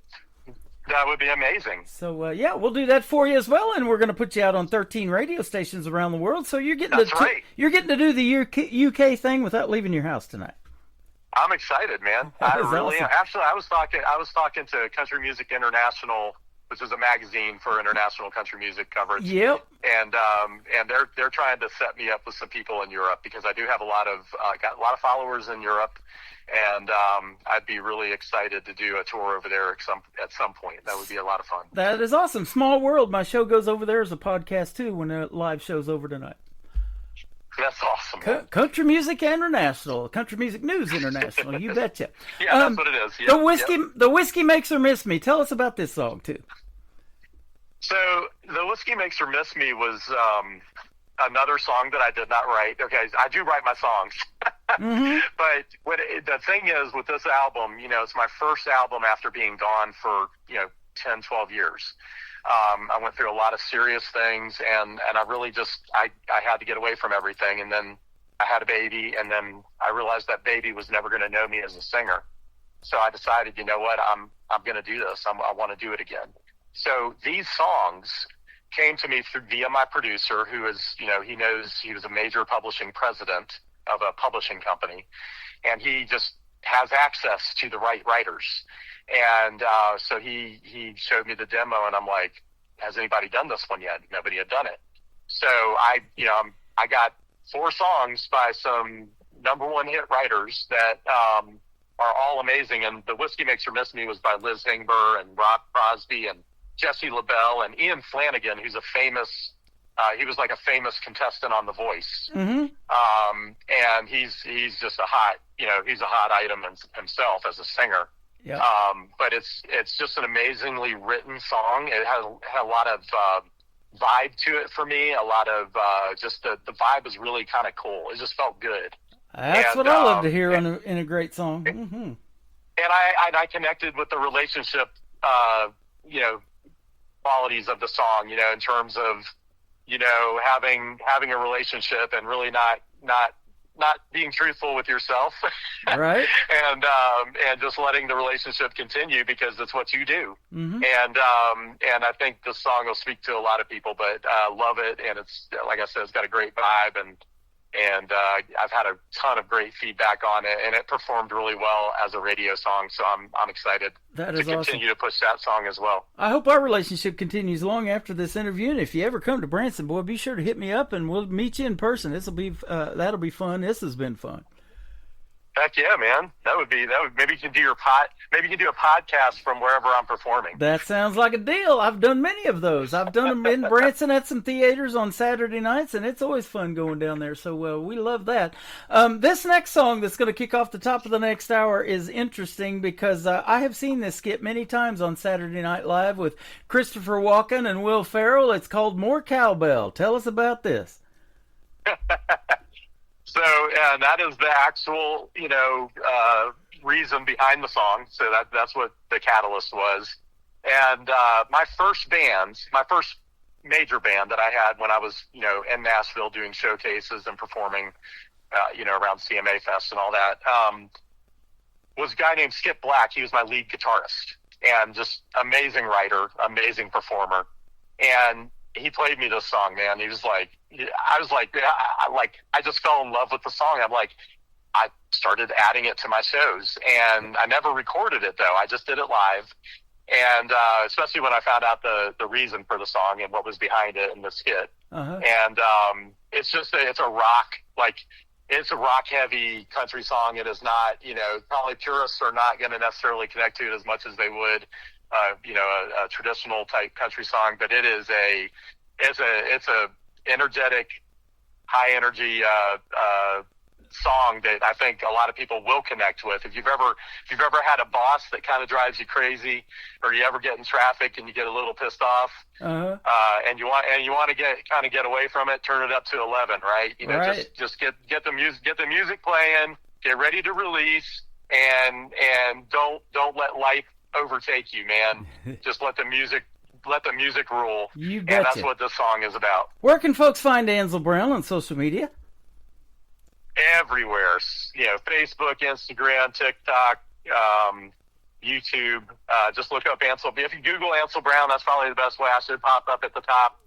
That would be amazing. So, we'll do that for you as well, and we're going to put you out on 13 radio stations around the world. So you're getting you're getting to do the UK thing without leaving your house tonight. I'm excited, man. I really am. Actually, I was talking to Country Music International, which is a magazine for international country music coverage. Yep. And they're trying to set me up with some people in Europe, because I do have got a lot of followers in Europe. And I'd be really excited to do a tour over there at some point. That would be a lot of fun. That is awesome. Small world. My show goes over there as a podcast, too, when the live show's over tonight. That's awesome. Country Music International. Country Music News International. You betcha. Yeah, that's what it is. Yep, The Whiskey Makes Her Miss Me. Tell us about this song, too. So The Whiskey Makes Her Miss Me was another song that I did not write. Okay, I do write my songs. But the thing is with this album, it's my first album after being gone for 10, 12 years. I went through a lot of serious things, and I really just I had to get away from everything. And then I had a baby, and then I realized that baby was never going to know me as a singer. So I decided, you know what, I'm going to do this. I want to do it again. So these songs came to me via my producer, who is, he knows he was a major publishing president of a publishing company, and he just has access to the right writers. And so he showed me the demo, and I'm like, has anybody done this one yet? Nobody had done it. So I got 4 songs by some #1 hit writers that are all amazing. And The Whiskey Makes Her Miss Me was by Liz Hingber and Rob Crosby and Jesse LaBelle and Ian Flanagan, who's a famous he was like a famous contestant on The Voice. And he's just a hot item himself as a singer. Yeah. But it's just an amazingly written song. It had a lot of vibe to it for me. A lot of just the vibe was really kind of cool. It just felt good. That's what I love to hear in a great song. And I connected with the relationship, qualities of the song, in terms of, having a relationship and really not being truthful with yourself. Right. And just letting the relationship continue because it's what you do. And I think this song will speak to a lot of people, but love it. And it's, like I said, it's got a great vibe, and I've had a ton of great feedback on it, and it performed really well as a radio song. So I'm excited to continue to push that song as well. I hope our relationship continues long after this interview. And if you ever come to Branson, boy, be sure to hit me up, and we'll meet you in person. That'll be fun. This has been fun. Heck yeah, man. That would maybe you can do a podcast from wherever I'm performing. That sounds like a deal. I've done many of those. I've done them in Branson at some theaters on Saturday nights, and it's always fun going down there. So we love that. This next song that's going to kick off the top of the next hour is interesting because I have seen this skit many times on Saturday Night Live with Christopher Walken and Will Ferrell. It's called More Cowbell. Tell us about this. So that is the actual, reason behind the song. So that's what the catalyst was. And my first major band that I had when I was, in Nashville doing showcases and performing, around CMA Fest and all that, was a guy named Skip Black. He was my lead guitarist and just amazing writer, amazing performer. And he played me this song, man. He was like, I just fell in love with the song. I started adding it to my shows, and I never recorded it though. I just did it live. And especially when I found out the reason for the song and what was behind it and the skit. Uh-huh. And it's a rock heavy country song. It is not, probably purists are not going to necessarily connect to it as much as they would, a traditional type country song, but it's a energetic, high energy, song that I think a lot of people will connect with. If you've ever had a boss that kind of drives you crazy, or you ever get in traffic and you get a little pissed off, uh-huh. And you want to get away from it, turn it up to 11, right? Right. Just get the music playing, get ready to release, and don't let life overtake you, man. Just let the music rule. You betcha. And that's what this song is about. Where can folks find Ansel Brown on social media? Everywhere, Facebook, Instagram, TikTok, YouTube. Just look up Ansel. If you Google Ansel Brown, that's probably the best way. I should pop up at the top.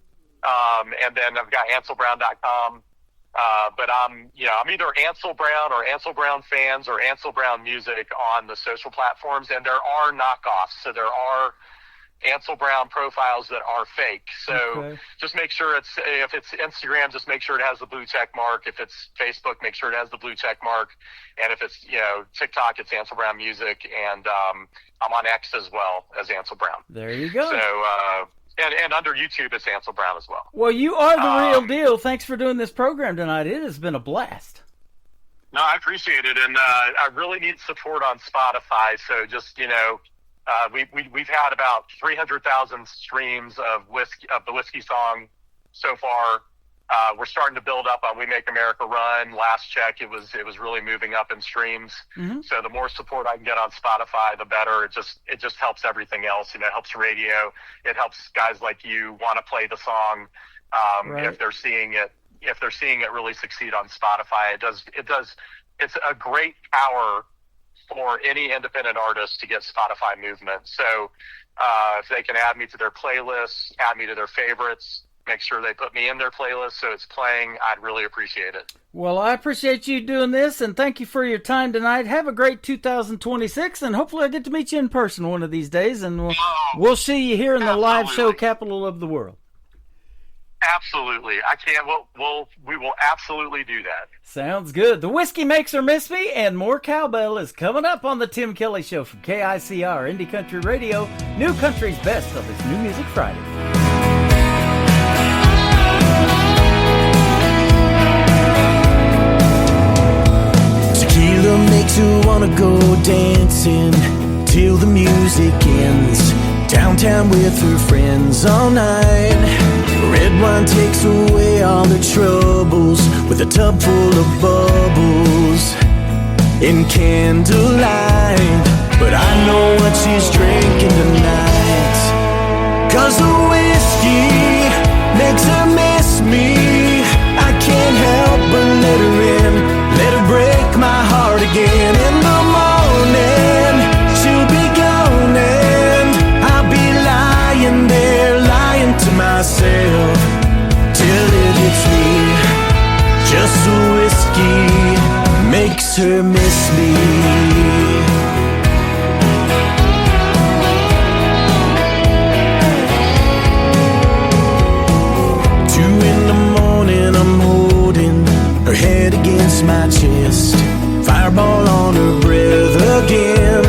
And then I've got AnselBrown.com. But I'm either Ansel Brown or Ansel Brown Fans or Ansel Brown Music on the social platforms, and there are knockoffs. So there are Ansel Brown profiles that are fake. So just make sure if it's Instagram, just make sure it has the blue check mark. If it's Facebook, make sure it has the blue check mark. And if it's, TikTok, it's Ansel Brown Music. And I'm on X as well as Ansel Brown. There you go. So, and under YouTube, it's Ansel Brown as well. Well, you are the real deal. Thanks for doing this program tonight. It has been a blast. No, I appreciate it. And I really need support on Spotify. So just, we've had about 300,000 streams of the Whiskey song so far. We're starting to build up on We Make America Run. Last check, it was really moving up in streams. Mm-hmm. So the more support I can get on Spotify, the better. It just helps everything else. It helps radio. It helps guys like you want to play the song. Right. If they're seeing it really succeed on Spotify, it does. It's a great power for any independent artist to get Spotify movement. So if they can add me to their playlists, add me to their favorites, make sure they put me in their playlist so it's playing, I'd really appreciate it. Well, I appreciate you doing this, and thank you for your time tonight. Have a great 2026, and hopefully I'll get to meet you in person one of these days, and we'll see you here in the live show capital of the world. Absolutely. I can't. We will absolutely do that. Sounds good. The Whiskey Makes Her Miss Me and more cowbell is coming up on the Tim Kelly Show from KICR Indie Country Radio, New Country's best of this New Music Friday. Tequila makes her wanna go dancing till the music ends. Downtown with her friends all night. Red wine takes away all her troubles with a tub full of bubbles in candlelight. But I know what she's drinking tonight, 'cause the whiskey makes her miss me. I can't help but let her in, let her break my heart again. In the morning she'll be gone and I'll be lying there, lying to myself till it hits me. Just the whiskey makes her miss me. Her head against my chest, fireball on her breath again.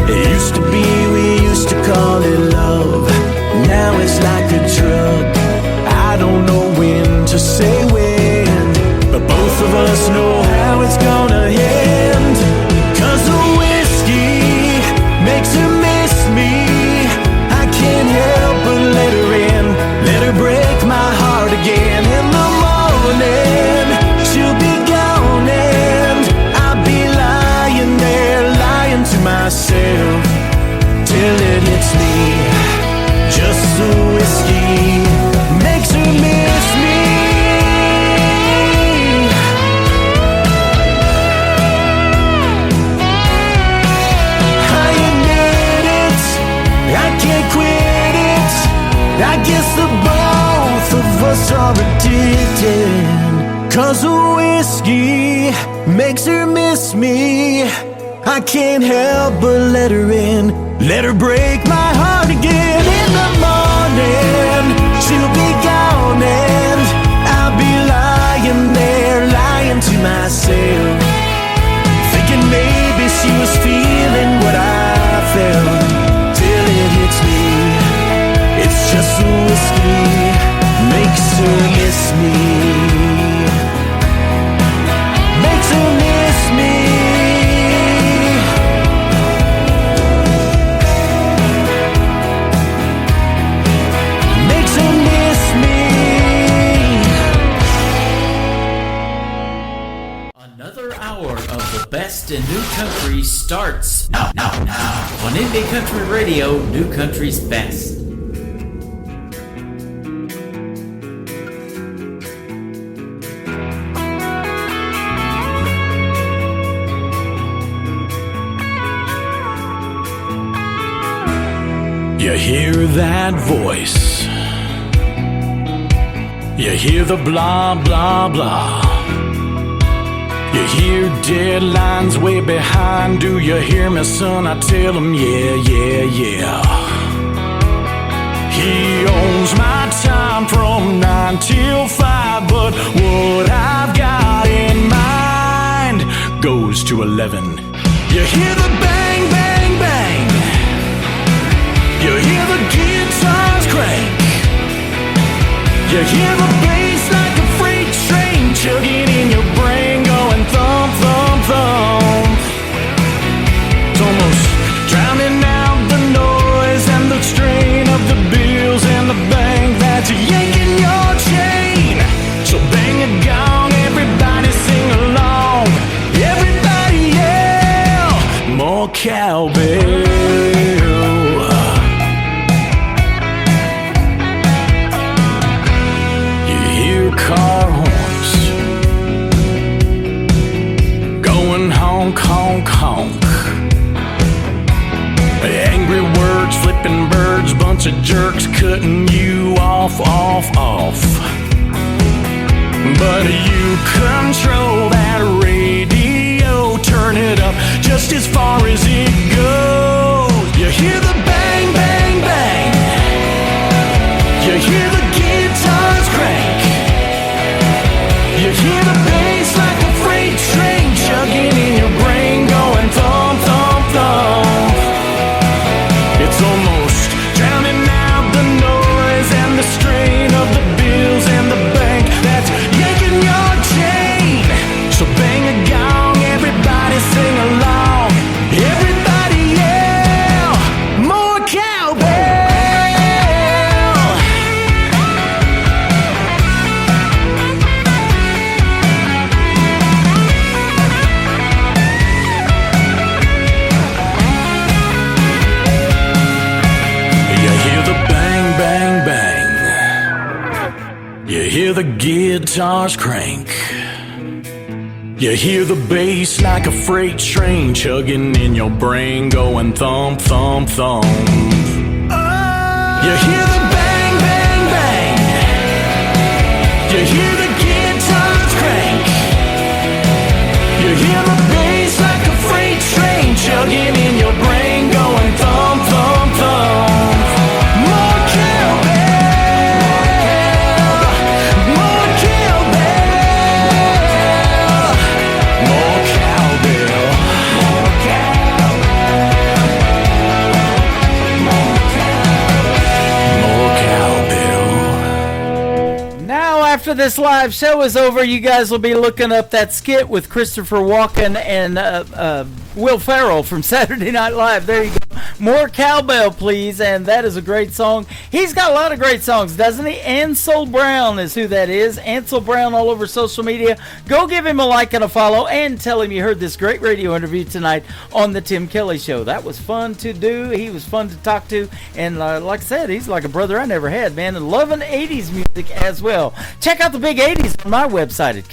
It used to be, we used to call it love. Now it's like a drug. I don't know when to say when, but both of us know how it's gonna end. 'Cause the whiskey makes her miss me. I can't help but let her in, let her break my heart again. In the morning she'll be gone and I'll be lying there, lying to myself till it hits me. Just the whiskey 'Cause the whiskey makes her miss me. I can't help but let her in, let her break my heart again. In the morning, she'll be gone and I'll be lying there, lying to myself, thinking maybe she was feeling what I felt. Till it hits me, it's just the whiskey makes her miss me. Makes her miss me. Makes her miss me. Another hour of the best in new country starts now on Indie Country Radio, New Country's best. You hear that voice, you hear the blah blah blah, you hear deadlines way behind. Do you hear me, son? I tell him, yeah, yeah, yeah. He owns my time from 9 till 5, but what I've got in mind goes to 11. You hear the bang, bang, bang. You hear the guitars crank. You hear the bass like a freight train chugging in your brain, going thump, thump, thump. It's almost drowning out the noise and the strain of the bills and the bank that's yanking your chain. So bang a gong, everybody sing along, everybody yell, more cowbell. Car horns going honk, honk, honk. Angry words, flipping birds, bunch of jerks cutting you off, off, off. But you control that radio, turn it up just as far as it goes. You hear the bang, bang, bang. You hear the guitars crank. You hear the bass like a freight train chugging in your brain, going thump, thump, thump. It's almost drowning out the noise and the strain of the bills and the bank that's yanking your chain. So bang a gong, everybody sing along, everybody yell, more cowbell. You hear the guitars crank. You hear the bass like a freight train chugging in your brain, going thump, thump, thump. You hear the bang, bang, bang. You hear the guitars crank. You hear the bass like a freight train chugging in your brain, going thump, thump, thump. More cowbell. After this live show is over, you guys will be looking up that skit with Christopher Walken and Will Ferrell from Saturday Night Live. There you go. More cowbell, please. And that is a great song. He's got a lot of great songs, doesn't he? Ansel Brown is who that is. Ansel Brown all over social media. Go give him a like and a follow and tell him you heard this great radio interview tonight on the Tim Kelly Show. That was fun to do. He was fun to talk to. And like I said, he's like a brother I never had, man. And loving 80s music as well. Check out the big 80s on my website at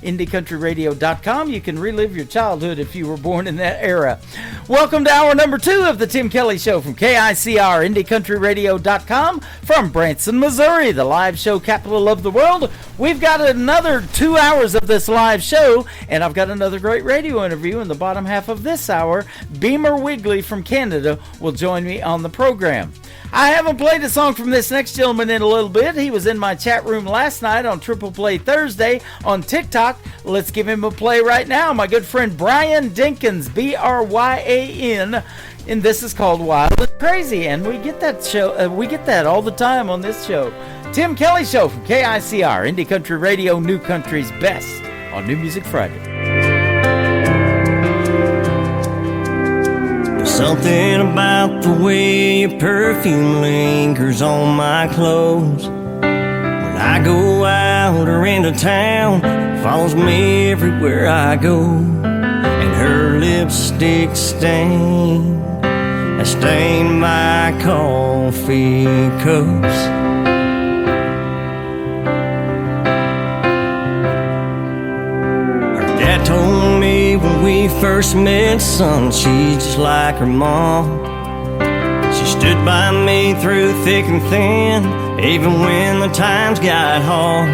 KICRIndieCountryRadio.com. You can relive your childhood if you were born in that era. Welcome to hour number number 2 of the Tim Kelly Show from KICR, IndieCountryRadio.com, from Branson, Missouri, the live show capital of the world. We've got another 2 hours of this live show, and I've got another great radio interview in the bottom half of this hour. Beamer Wigley from Canada will join me on the program. I haven't played a song from this next gentleman in a little bit. He was in my chat room last night on Triple Play Thursday on TikTok. Let's give him a play right now. My good friend Brian Dinkins, Bryan, and this is called Wild and Crazy. And we get that show. We get that all the time on this show. Tim Kelly Show from KICR, Indie Country Radio, New Country's best on New Music Friday. Something about the way your perfume lingers on my clothes. When I go out or into town, it follows me everywhere I go. And her lipstick stain has stained my coffee cups. Her dad told me when we first met, son, she's just like her mom. She stood by me through thick and thin, even when the times got hard.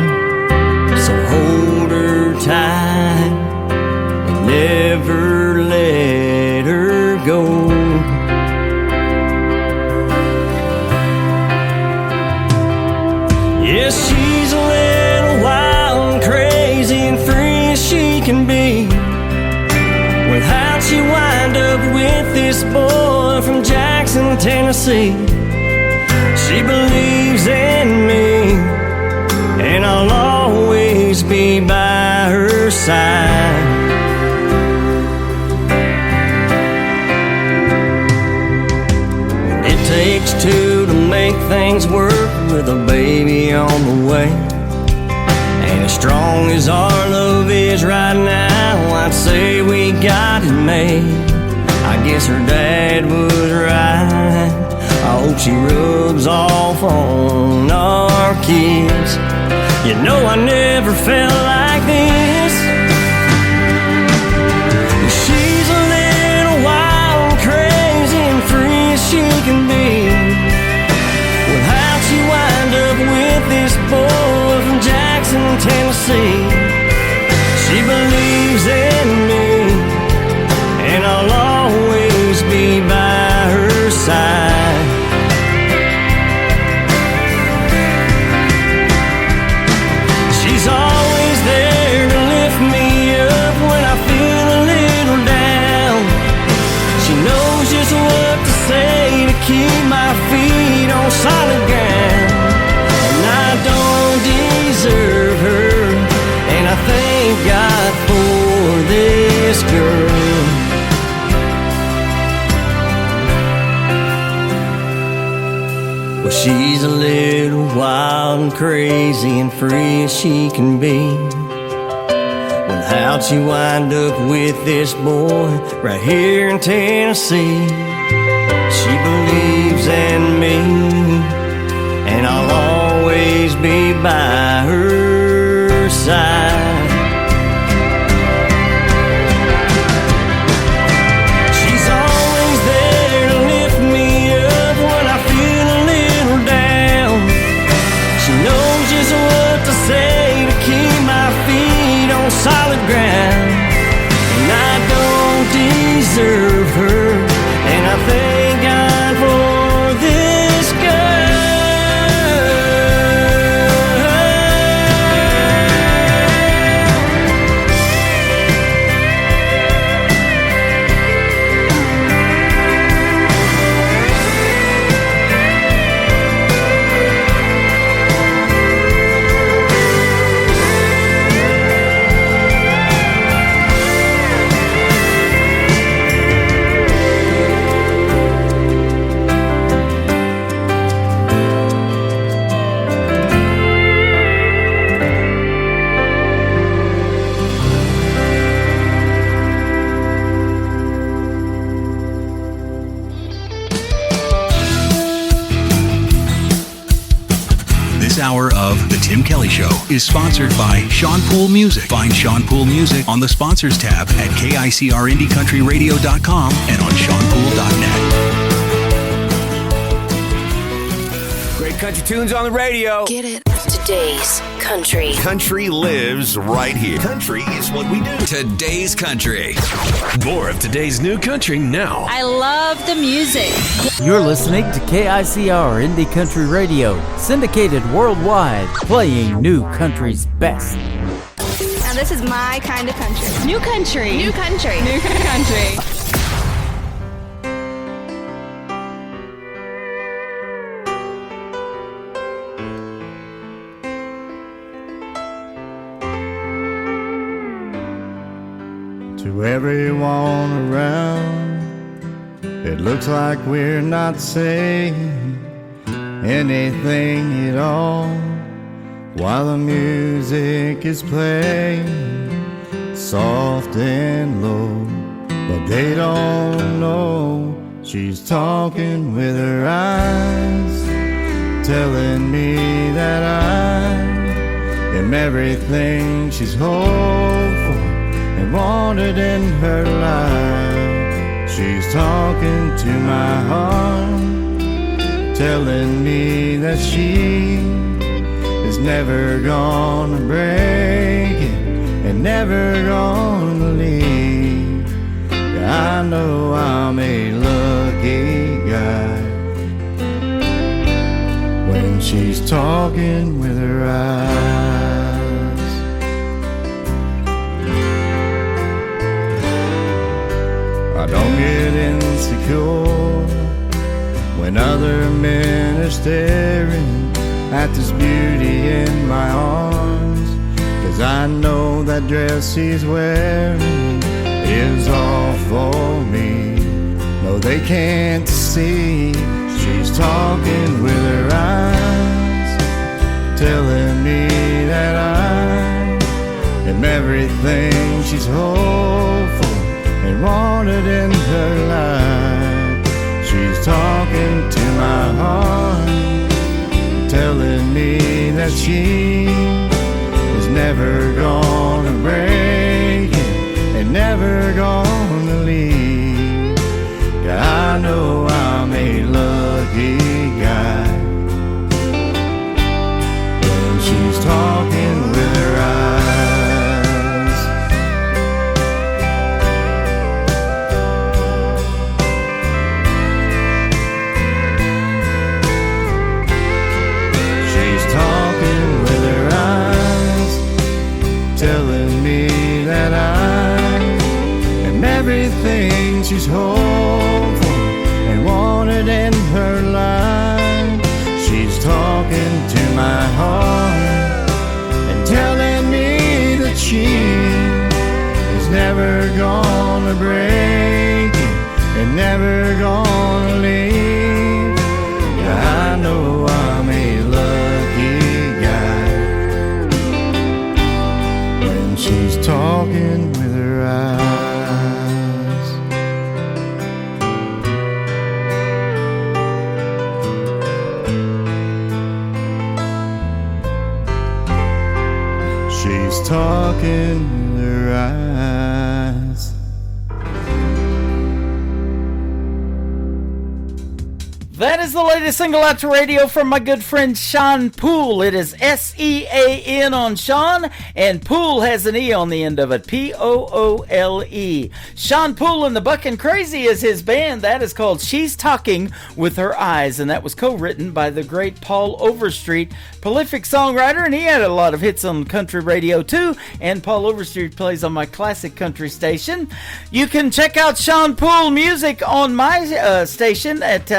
So hold her tight and never let her go. Yes, she's a little wild and crazy and free as she can be. Well, how'd she wind up with this boy from Jackson, Tennessee? She believes in me, and I'll always be by her side. It takes two to make things work with a baby on the way. And as strong as our love is right now, I'd say we got it made. I guess her dad was right. I hope she rubs off on our kids. You know I never felt like this. She's a little wild, crazy, and free as she can be. Well, how'd she wind up with this boy from Jackson, Tennessee? She believes in me, and I'll always be by her side. She's always there to lift me up when I feel a little down. She knows just what to say to keep my feet on solid ground. And I don't deserve her, and I thank God for this girl. Well, she's a little wild and crazy and free as she can be. Well, how'd she wind up with this boy right here in Tennessee? She believes in me, and I'll always be by her side. She's always there to lift me up when I feel a little down. She knows just what to say to keep my feet on solid ground. And I don't deserve her, and I thank God for This hour of The Tim Kelly Show is sponsored by Sean Poole Music. Find Sean Poole Music on the Sponsors tab at KICRIndieCountryRadio.com and on SeanPoole.net. Great country tunes on the radio. Get it. Today's country. Country lives right here. Country is what we do. Today's country. More of today's new country now. I love the music. You're listening to KICR Indie Country Radio, syndicated worldwide, playing new country's best. Now this is my kind of country. New country. New country. New country. To everyone around, it looks like we're not saying anything at all while the music is playing soft and low. But they don't know she's talking with her eyes, telling me that I am everything she's hoped for and wanted in her life. She's talking to my heart, telling me that she is never gonna break it and never gonna leave. Yeah, I know I'm a lucky guy when she's talking with her eyes. I don't get insecure when other men are staring at this beauty in my arms, 'cause I know that dress she's wearing is all for me. No, they can't see she's talking with her eyes, telling me that I am everything she's hoped for and wanted in her life. She's talking to my heart, telling me that she is never gonna break it and never gonna leave. Yeah, I know I'm a lucky guy when she's talking with her eyes. Telling me that I am everything she's hoped for and wanted in her life. She's talking to my heart and telling me that she is never gonna break it and never gonna leave. Yeah, I know I'm a lucky guy when she's talking with her eyes. She's talking with her eyes. That is the latest single out to radio from my good friend Sean Poole. It is S-E-A-N on Sean, and Poole has an E on the end of it, P-O-O-L-E. Sean Poole and the Buckin' Crazy is his band. That is called She's Talking with Her Eyes, and that was co-written by the great Paul Overstreet, prolific songwriter, and he had a lot of hits on country radio too, and Paul Overstreet plays on my classic country station. You can check out Sean Poole music on my station at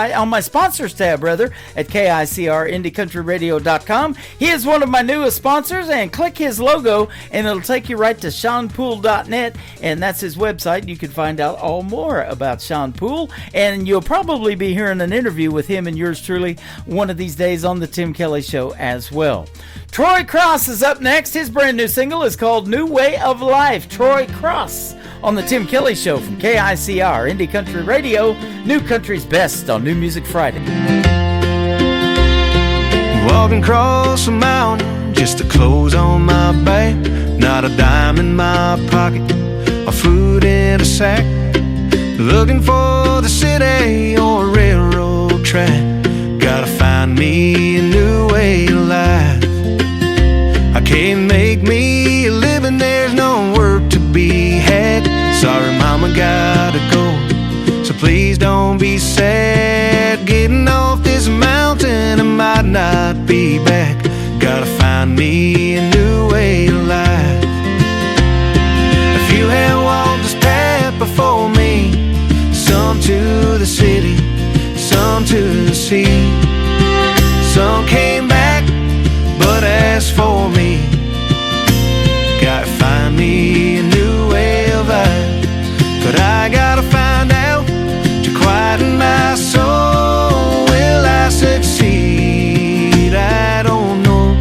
on my sponsors tab rather at KICRIndieCountryRadio.com. He is one of my newest sponsors, and click his logo and it'll take you right to SeanPoole.net, and that's his website. You can find out all more about Sean Poole, and you'll probably be hearing an interview with him and yours truly one of these days on the Tim Kelly Show as well. Troy Cross is up next. His brand new single is called New Way of Life. Troy Cross on the Tim Kelly Show from KICR Indie Country Radio, New Country's Best on New Music Friday. Walking across a mountain just to clothes on my back. Not a dime in my pocket, or food in a sack. Looking for the city or a railroad track. Gotta find me a new way of life. I can't make me a living, there's no work to be had. Sorry mama, gotta go, so please don't be sad. Getting off this mountain, I might not be back. Gotta find me a new way of life. A few had walked this path before me, some to the city, some to the sea. Some came back, but as for me, gotta find me a new way of life. But I gotta find out to quieten my soul. Will I succeed? I don't know.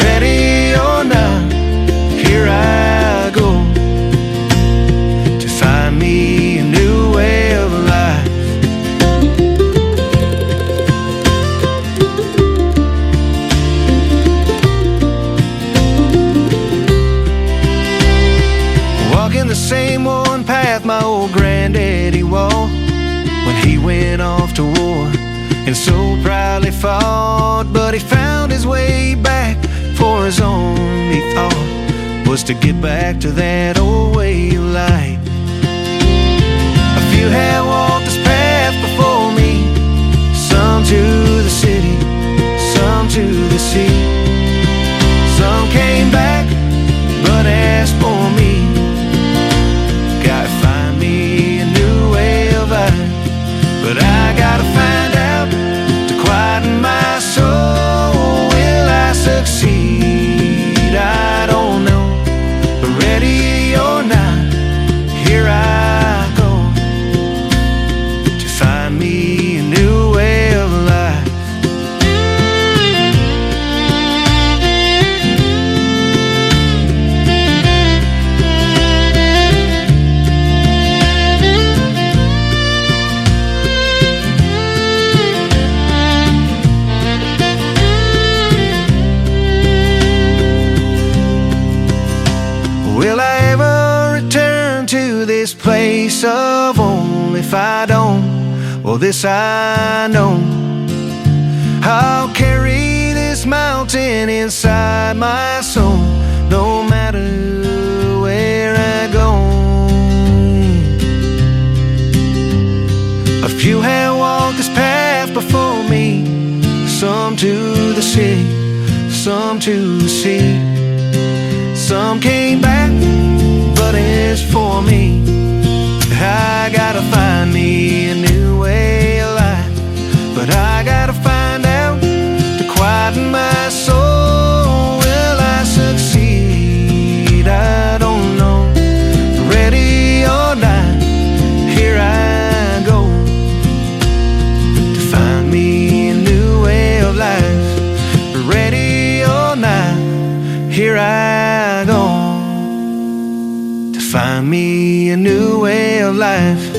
Ready or not, here I go to find me a new way of life. Walking the same one path my old granddaddy walked when he went off to war and so proudly fought. But he found his way back, for his only thought was to get back to that old way of life. A few had walked this path before me, some to the city, some to the sea. Some came back, but as for me, gotta find me a new way of life. But I gotta find out to quieten my soul. Will I succeed? I don't know. But ready or not, here I go to find me a new way of life. Will I ever return to this place of home? If I don't, well this I know, I'll carry this mountain inside my soul, no matter where I go. A few have walked this path before me, some to the city, some to the sea. Some came back, but as for me, I gotta find me a new way of life. But I gotta find out to quieten my soul. Will I succeed? I don't know. Ready or not, here I go to find me a new way of life. Ready or not, here I go to find me a new way of life.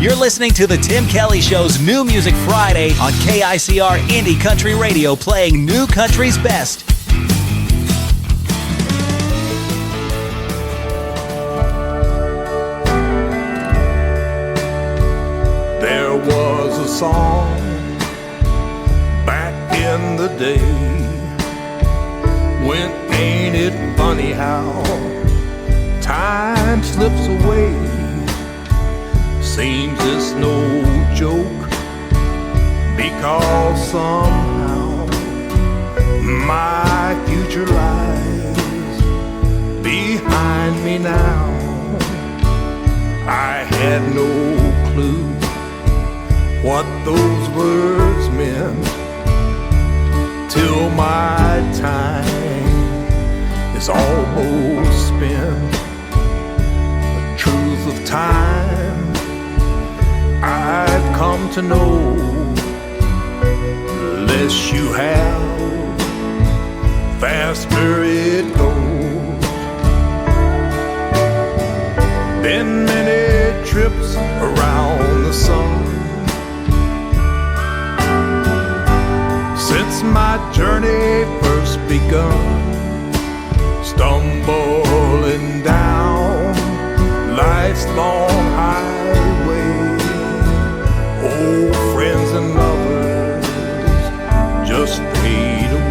You're listening to The Tim Kelly Show's New Music Friday on KICR Indie Country Radio, playing New Country's best. There was a song back in the day, when ain't it funny how time slips away. Seems it's no joke, because somehow my future lies behind me now. I had no clue what those words meant, till my time is almost spent. The truth of time I've come to know, the less you have, faster it goes. Been many trips around the sun. Since my journey first begun, stumbling down life's long highway, old friends and lovers just fade away.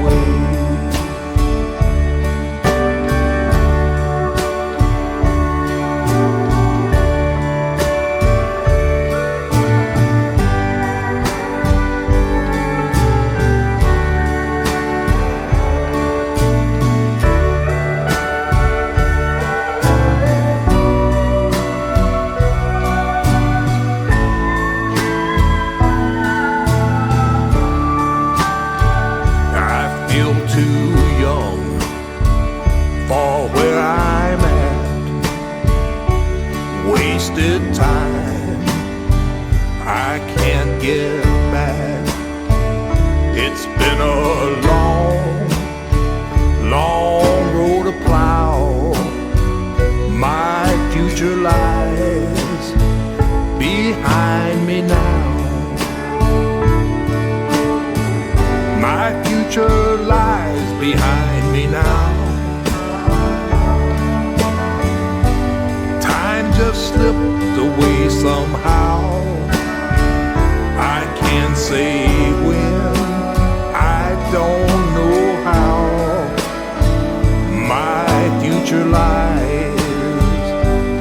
Time I can't get back. It's been a long, long road to plow. My future lies behind me now. My future lies behind me now. Just slipped away somehow. I can't say when, I don't know how. My future lies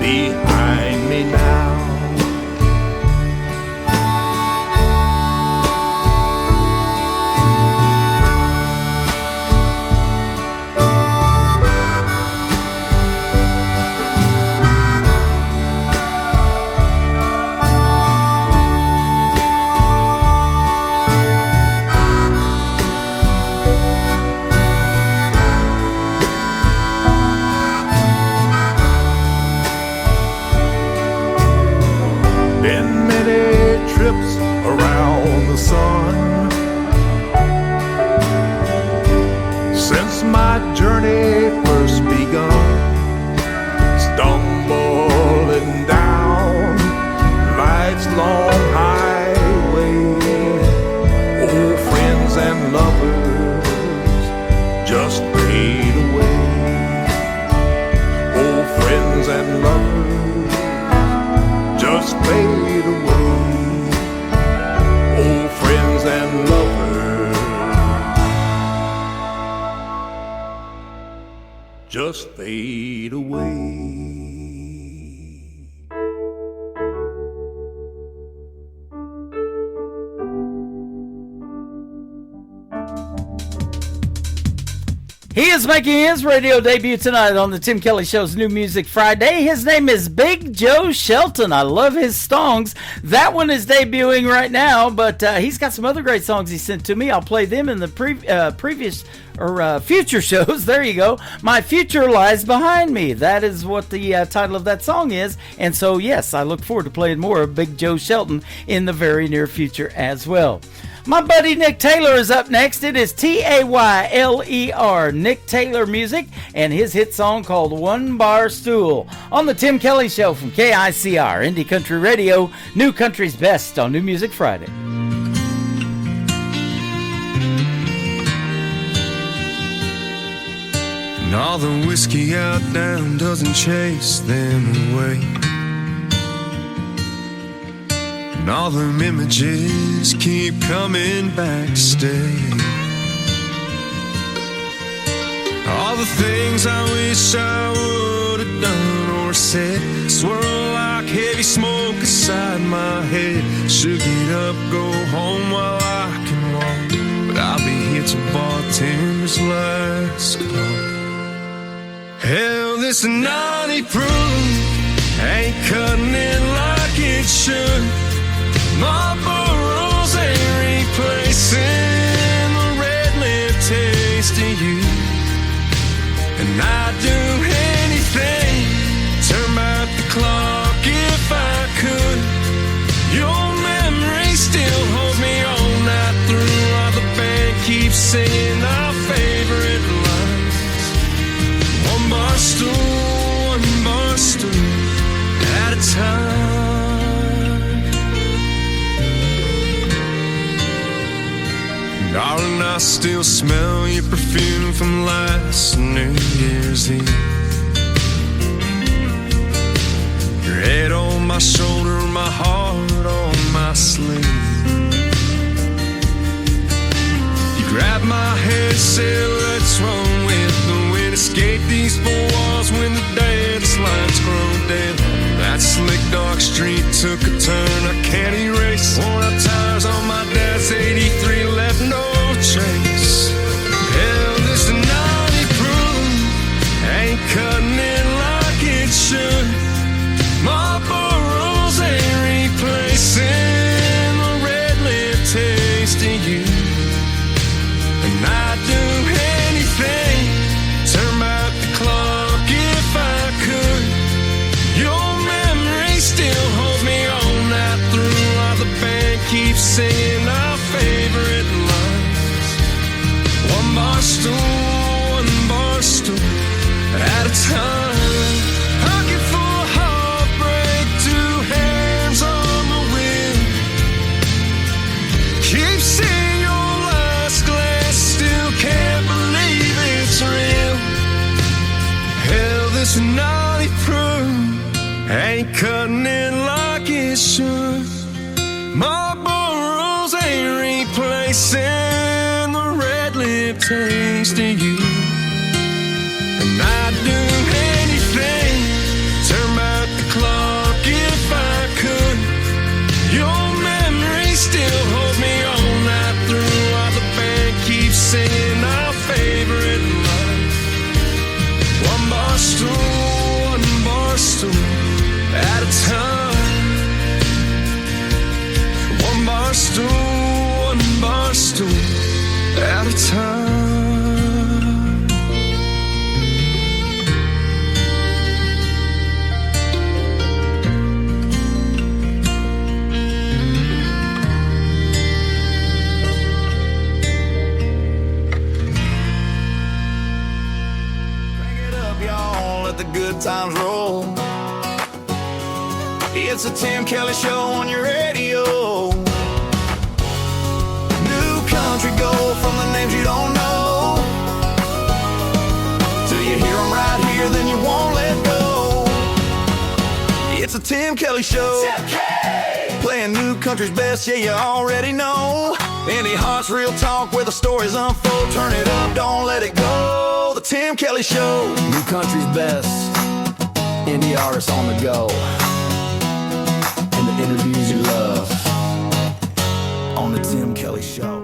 behind me now. Trips around the sun. Since my journey first begun, stumbling down life's long highway, old friends and lovers just fade away. Old friends and lovers just fade away. Old friends and lovers just fade away. He is making his radio debut tonight on the Tim Kelly Show's New Music Friday. His name is Big Joe Shelton. I love his songs. That one is debuting right now, but he's got some other great songs he sent to me. I'll play them in the previous or future shows. There you go. My Future Lies Behind Me. That is what the title of that song is. And so, yes, I look forward to playing more of Big Joe Shelton in the very near future as well. My buddy Nick Taylor is up next. It is Tayler, Nick Taylor Music, and his hit song called One Bar Stool on the Tim Kelly Show from KICR, Indie Country Radio, New Country's Best on New Music Friday. And all the whiskey out down doesn't chase them away. And all them images keep coming back to stay. All the things I wish I would have done or said swirl like heavy smoke inside my head. Should get up, go home while I can walk, but I'll be here till bartender's last call. Hell, this naughty proof ain't cutting it like it should. Marlboro's ain't replacing the red lip taste of you. And I'd do anything, turn back the clock if I could. Your memory still holds me all night through, while the band keeps singing our favorite lines. One bar stool at a time. I still smell your perfume from last New Year's Eve. Your head on my shoulder, my heart on my sleeve. You grabbed my head, said let's run with the wind. Escape these four walls when the dance lines grow dim. That slick dark street took a turn I can't erase. Worn out tires on my dad's 83 left no trace. Hell, this 90 proof ain't cutting it like it should. Marlboro's ain't replacing the red lip taste of you. And I'd do anything, turn back the clock if I could. Your memory still holds me on that through while the band keeps singing our favorite lines. One bar stool at a time. Pocket full of heartbreak, two hands on the wheel. Keep seeing your last glass, still can't believe it's real. Hell, this 90 proof ain't cutting it like it should. Marlboro's ain't replacing the red lip taste of you. And I'd do anything, turn back the clock if I could. Your memory still holds me on that through while the band keeps singing our favorite line. One bar stool at a time. One bar stool at a time. The good times roll. It's a Tim Kelly Show on your radio. New country gold from the names you don't know. Till you hear them right here, then you won't let go. It's a Tim Kelly Show. Tim K. Playing new country's best, yeah, you already know. Indie Hearts, real talk where the stories unfold. Turn it up, don't let it go. The Tim Kelly Show. New country's best, indie artists on the go, and the interviews you love on the Tim Kelly Show.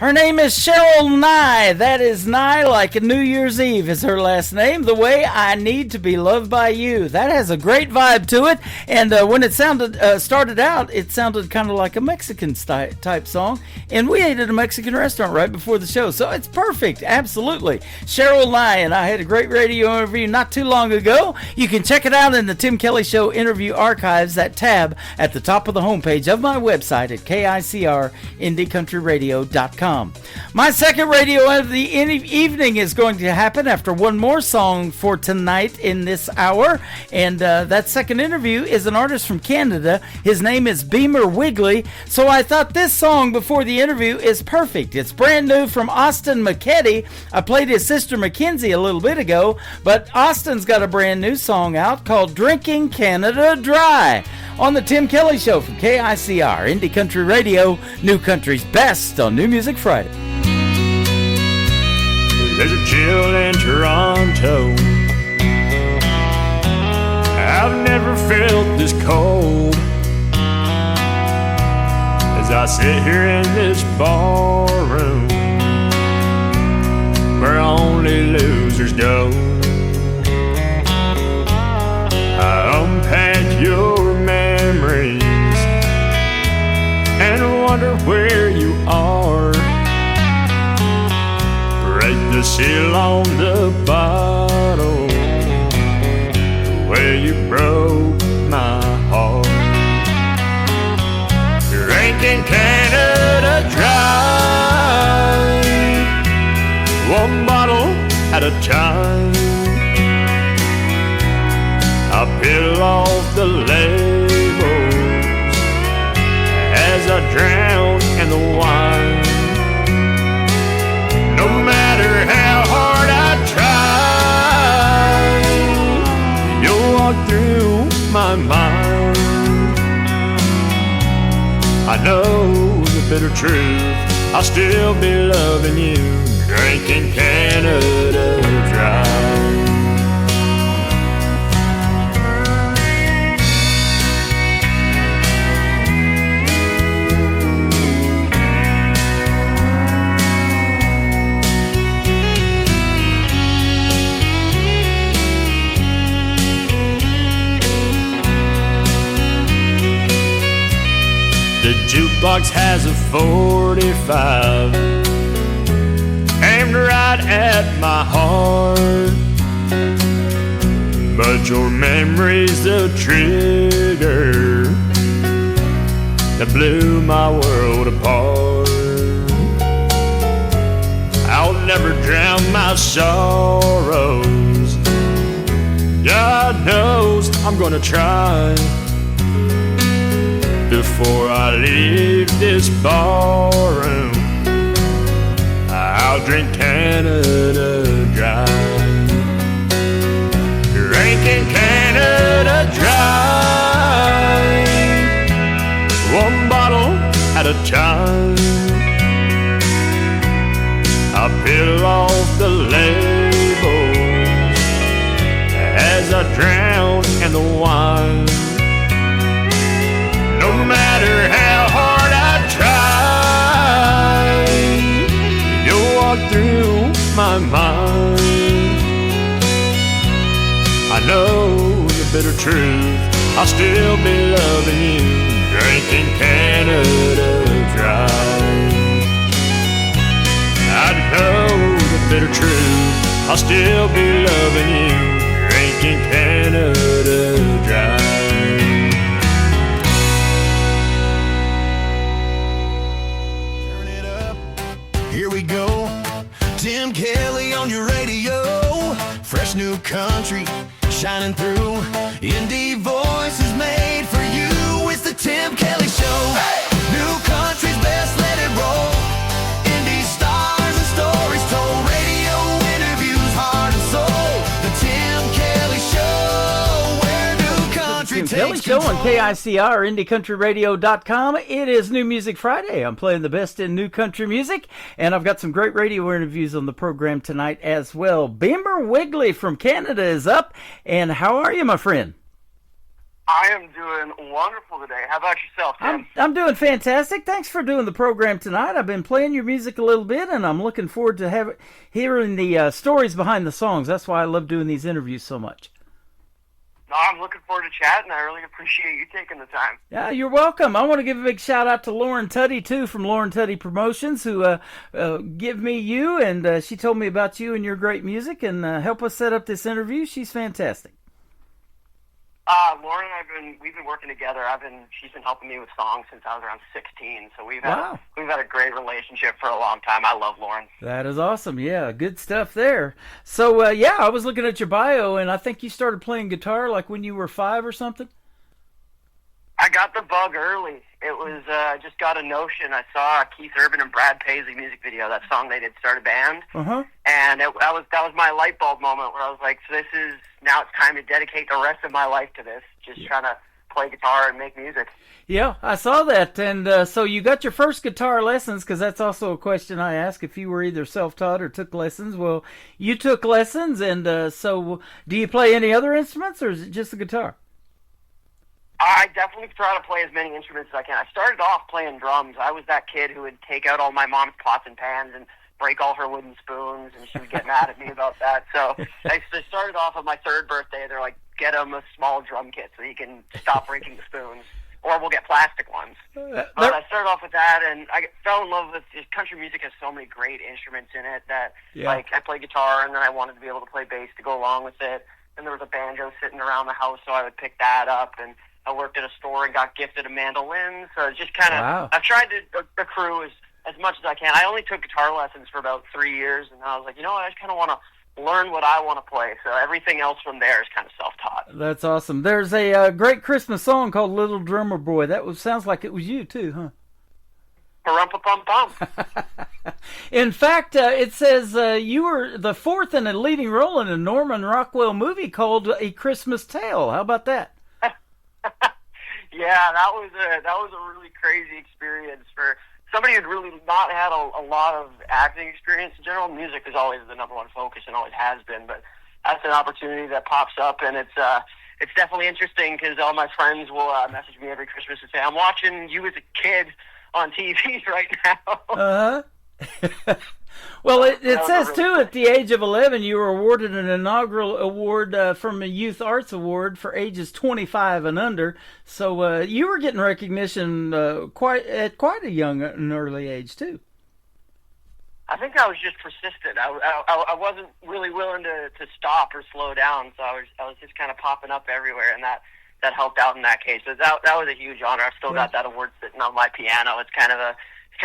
Her name is Cheryl Nye. That is Nye, like New Year's Eve is her last name. The Way I Need to Be Loved by You. That has a great vibe to it. And when it started out, it sounded kind of like a Mexican type song. And we ate at a Mexican restaurant right before the show. So it's perfect. Absolutely. Cheryl Nye and I had a great radio interview not too long ago. You can check it out in the Tim Kelly Show interview archives, that tab at the top of the homepage of my website at KICRIndieCountryRadio.com. My second radio of the evening is going to happen after one more song for tonight in this hour. And that second interview is an artist from Canada. His name is Beamer Wigley. So I thought this song before the interview is perfect. It's brand new from Austin McKetty. I played his sister Mackenzie a little bit ago, but Austin's got a brand new song out called Drinking Canada Dry on the Tim Kelly Show from KICR, Indie Country Radio, New Country's best on New Music Friday. There's a chill in Toronto. I've never felt this cold as I sit here in this barroom where only losers go. I unpack your memories and wonder where you are. Break the seal on the bottle where you broke my heart. Drinking Canada Dry, one bottle at a time. I peel off the labels as I drown in the wine. No matter how hard I try, you'll walk through my mind. I know the bitter truth, I'll still be loving you. Drinking Canada Dry. The jukebox has a 45 aimed right at my heart, but your memory's the trigger that blew my world apart. I'll never drown my sorrows. God knows I'm gonna try. Before I leave this barroom, I'll drink Canada Dry. Drinking Canada Dry, one bottle at a time. I peel off the labels as I drown in the wine. No matter how hard I try, you'll walk through my mind. I know the bitter truth, I'll still be loving you. Drinking Canada Dry. I know the bitter truth, I'll still be loving you. Drinking Canada Dry. Here we go, Tim Kelly on your radio. Fresh new country shining through. Indie voices made for you. It's the Tim Kelly Show. Hey! New country's best, let it roll. Indie stars and stories told. Radio interviews, heart and soul. The Tim Kelly Show, where new country Tim takes Kelly Show on control. KICR, IndieCountryRadio.com. It is New Music Friday. I'm playing the best in new country music, and I've got some great radio interviews on the program tonight as well. Beamer Wigley from Canada is up, and how are you, my friend? I am doing wonderful today. How about yourself, Tim? I'm doing fantastic. Thanks for doing the program tonight. I've been playing your music a little bit, and I'm looking forward to hearing the stories behind the songs. That's why I love doing these interviews so much. No, I'm looking forward to chatting. I really appreciate you taking the time. Yeah, you're welcome. I want to give a big shout out to Lauren Tuddy, too, from Lauren Tuddy Promotions, who give me you, and she told me about you and your great music, and help us set up this interview. She's fantastic. Lauren and we've been working together. She's been helping me with songs since I was around 16. So we've had a great relationship for a long time. I love Lauren. That is awesome. Yeah, good stuff there. So I was looking at your bio, and I think you started playing guitar like when you were 5 or something. I got the bug early. It was just got a notion. I saw Keith Urban and Brad Paisley music video. That song they did, Start a Band. And that was my light bulb moment where I was like, so now it's time to dedicate the rest of my life to this. Just trying to play guitar and make music. Yeah, I saw that. And so you got your first guitar lessons, because that's also a question I ask, if you were either self-taught or took lessons. Well, you took lessons, and so do you play any other instruments, or is it just the guitar? I definitely try to play as many instruments as I can. I started off playing drums. I was that kid who would take out all my mom's pots and pans and break all her wooden spoons, and she would get mad at me about that. So I started off on my 3rd birthday. They're like, get him a small drum kit so he can stop breaking the spoons, or we'll get plastic ones. But I started off with that, and I fell in love with country music. Has so many great instruments in it that, like, I play guitar, and then I wanted to be able to play bass to go along with it. And there was a banjo sitting around the house, so I would pick that up. And I worked at a store and got gifted a mandolin. So it's just kind of, I've tried to accrue as much as I can. I only took guitar lessons for about 3 years, and I was like, you know what, I just kind of want to learn what I want to play. So everything else from there is kind of self-taught. That's awesome. There's a great Christmas song called Little Drummer Boy. Sounds like it was you too, huh? Parumpa-pum-pum. In fact, it says you were the 4th in a leading role in a Norman Rockwell movie called A Christmas Tale. How about that? Yeah, that was a really crazy experience for somebody who'd really not had a lot of acting experience in general. Music is always the number one focus and always has been, but that's an opportunity that pops up, and it's definitely interesting because all my friends will message me every Christmas and say, I'm watching you as a kid on TV right now. Well, it says, too, at the age of 11, you were awarded an inaugural award from a Youth Arts Award for ages 25 and under. So you were getting recognition at quite a young and early age, too. I think I was just persistent. I wasn't really willing to stop or slow down, so I was just kind of popping up everywhere, and that helped out in that case. So that was a huge honor. I've still got that award sitting on my piano. It kind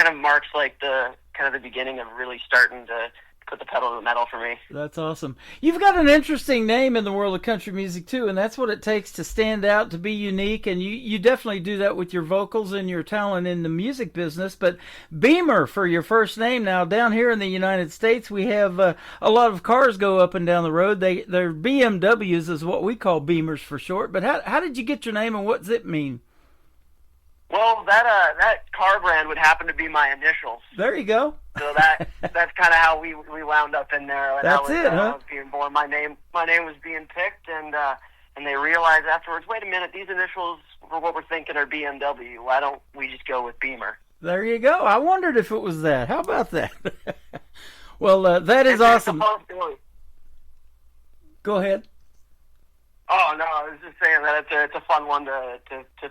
of marks like the beginning of really starting to put the pedal to the metal for me. That's awesome. You've got an interesting name in the world of country music too, and that's what it takes to stand out, to be unique, and you definitely do that with your vocals and your talent in the music business. But Beamer for your first name. Now, down here in the United States, we have a lot of cars go up and down the road. They're BMWs is what we call Beamers for short. But how did you get your name, and what does it mean? Well, that car brand would happen to be my initials. There you go. So that's kind of how we wound up in there. When that's I huh? was being born. My name was being picked, and they realized afterwards, wait a minute, these initials for what we're thinking are BMW. Why don't we just go with Beamer? There you go. I wondered if it was that. How about that? Well, that is awesome. Go ahead. Oh, no, I was just saying that it's a fun one to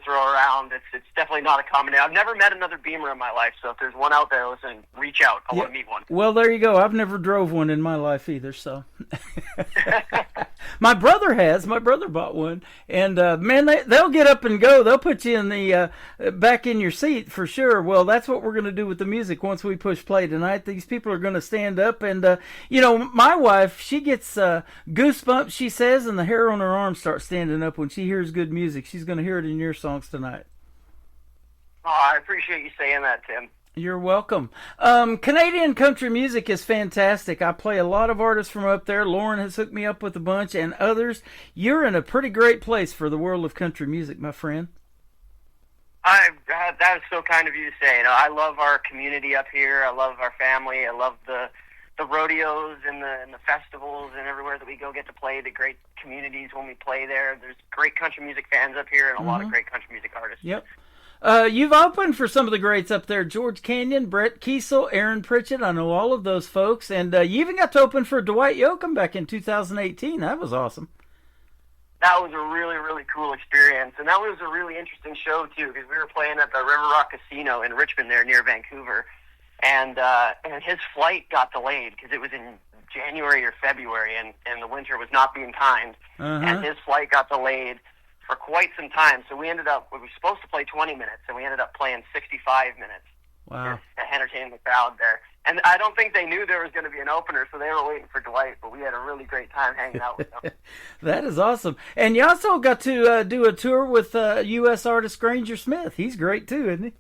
throw around. It's definitely not a common name. I've never met another Beamer in my life, so if there's one out there, listen, reach out. I want to meet one. Well, there you go. I've never drove one in my life either, so. My brother has. My brother bought one, and man, they'll get up and go. They'll put you in the back in your seat for sure. Well, that's what we're going to do with the music once we push play tonight. These people are going to stand up, and my wife, she gets goosebumps, she says, and the hair on her arm starts standing up when she hears good music. She's going to hear it in your songs tonight. Oh, I appreciate you saying that, Tim. You're welcome. Canadian country music is fantastic. I play a lot of artists from up there. Lauren has hooked me up with a bunch, and others. You're in a pretty great place for the world of country music, my friend. That is so kind of you to say. I love our community up here. I love our family. I love the the rodeos and the festivals and everywhere that we go get to play, the great communities when we play there. There's great country music fans up here and a lot of great country music artists. Yep. You've opened for some of the greats up there, George Canyon, Brett Kiesel, Aaron Pritchett. I know all of those folks. And you even got to open for Dwight Yoakam back in 2018. That was awesome. That was a really, really cool experience. And that was a really interesting show, too, because we were playing at the River Rock Casino in Richmond there near Vancouver. And his flight got delayed because it was in January or February, and the winter was not being kind. And his flight got delayed for quite some time. So we were supposed to play 20 minutes, and we ended up playing 65 minutes. Wow. To entertain the crowd there. And I don't think they knew there was going to be an opener, so they were waiting for Dwight, but we had a really great time hanging out with them. That is awesome. And you also got to do a tour with U.S. artist Granger Smith. He's great, too, isn't he?